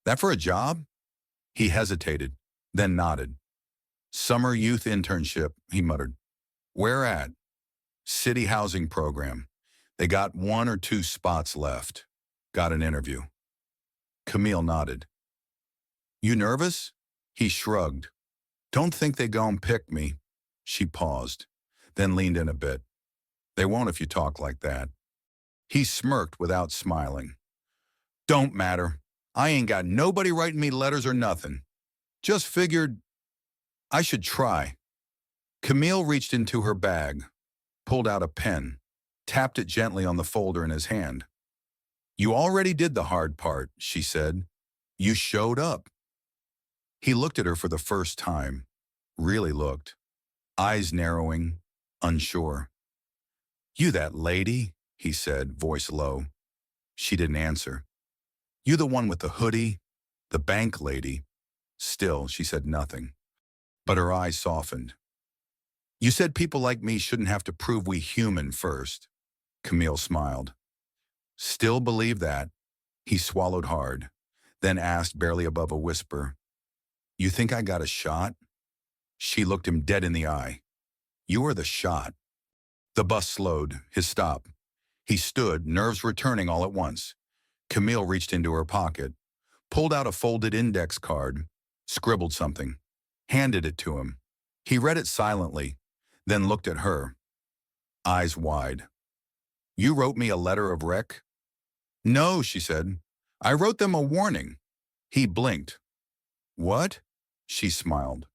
"That for a job?" He hesitated, then nodded. "Summer youth internship," he muttered. "Where at?" "City housing program. They got 1 or 2 spots left. Got an interview." Camille nodded. "You nervous?" He shrugged. "Don't think they gon' pick me." She paused, then leaned in a bit. "They won't if you talk like that." He smirked without smiling. "Don't matter. I ain't got nobody writing me letters or nothing. Just figured I should try." Camille reached into her bag, pulled out a pen, tapped it gently on the folder in his hand. "You already did the hard part," she said. "You showed up." He looked at her for the first time, really looked, eyes narrowing, unsure. "You that lady?" he said, voice low. She didn't answer. "You the one with the hoodie? The bank lady?" Still, she said nothing, but her eyes softened. "You said people like me shouldn't have to prove we human first." Camille smiled. "Still believe that?" He swallowed hard, then asked barely above a whisper, "You think I got a shot?" She looked him dead in the eye. "You are the shot." The bus slowed, his stop. He stood, nerves returning all at once. Camille reached into her pocket, pulled out a folded index card, scribbled something, handed it to him. He read it silently, then looked at her, eyes wide. "You wrote me a letter of rec?" "No," she said. "I wrote them a warning." He blinked. "What?" She smiled.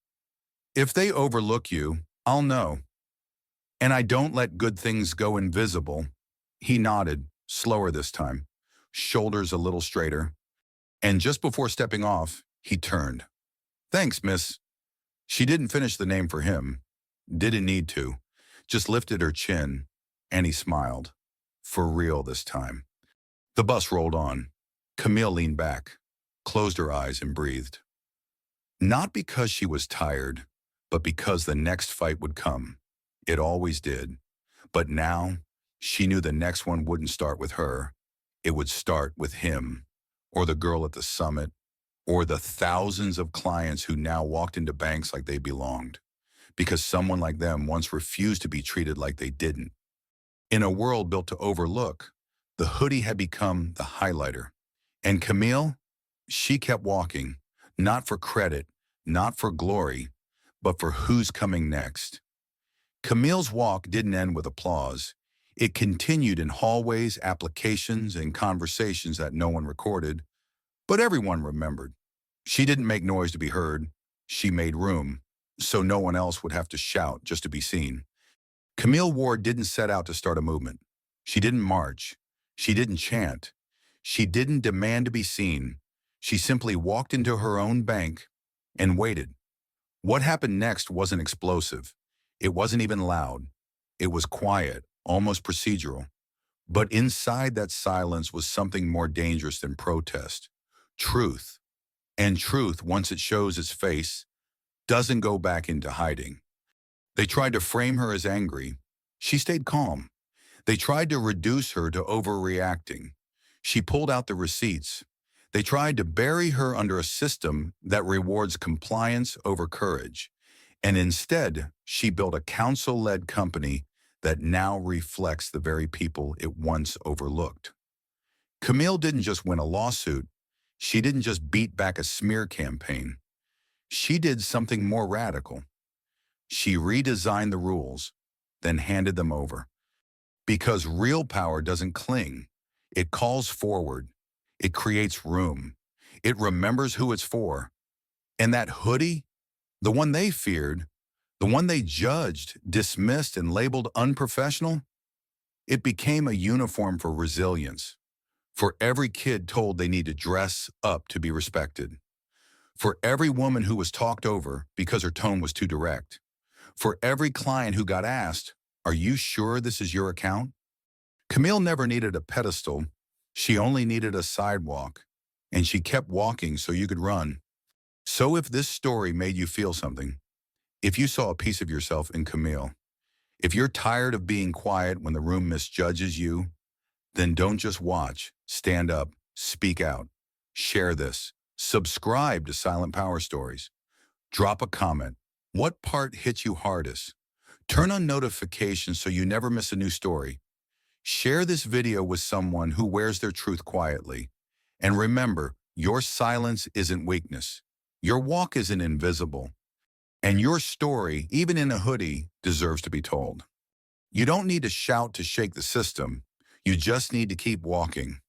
"If they overlook you, I'll know. And I don't let good things go invisible." He nodded, slower this time, shoulders a little straighter. And just before stepping off, he turned. "Thanks, miss." She didn't finish the name for him. Didn't need to. Just lifted her chin, and he smiled. For real this time. The bus rolled on. Camille leaned back, closed her eyes, and breathed. Not because she was tired, but because the next fight would come. It always did. But now, she knew the next one wouldn't start with her. It would start with him, or the girl at the summit, or the thousands of clients who now walked into banks like they belonged, because someone like them once refused to be treated like they didn't. In a world built to overlook, the hoodie had become the highlighter. And Camille, she kept walking, not for credit, not for glory, but for who's coming next. Camille's walk didn't end with applause. It continued in hallways, applications, and conversations that no one recorded, but everyone remembered. She didn't make noise to be heard. She made room, so no one else would have to shout just to be seen. Camille Ward didn't set out to start a movement. She didn't march. She didn't chant. She didn't demand to be seen. She simply walked into her own bank and waited. What happened next wasn't explosive. It wasn't even loud. It was quiet, almost procedural. But inside that silence was something more dangerous than protest. Truth. And truth, once it shows its face, doesn't go back into hiding. They tried to frame her as angry. She stayed calm. They tried to reduce her to overreacting. She pulled out the receipts. They tried to bury her under a system that rewards compliance over courage. And instead, she built a council-led company that now reflects the very people it once overlooked. Camille didn't just win a lawsuit. She didn't just beat back a smear campaign. She did something more radical. She redesigned the rules, then handed them over. Because real power doesn't cling. It calls forward. It creates room. It remembers who it's for. And that hoodie, the one they feared, the one they judged, dismissed, and labeled unprofessional, it became a uniform for resilience. For every kid told they need to dress up to be respected. For every woman who was talked over because her tone was too direct. For every client who got asked, "Are you sure this is your account?" Camille never needed a pedestal. She only needed a sidewalk. And she kept walking so you could run. So if this story made you feel something, if you saw a piece of yourself in Camille, if you're tired of being quiet when the room misjudges you, then don't just watch. Stand up, speak out, share this, subscribe to Silent Power Stories, drop a comment. What part hit you hardest? Turn on notifications so you never miss a new story. Share this video with someone who wears their truth quietly. And remember, your silence isn't weakness. Your walk isn't invisible. And your story, even in a hoodie, deserves to be told. You don't need to shout to shake the system. You just need to keep walking.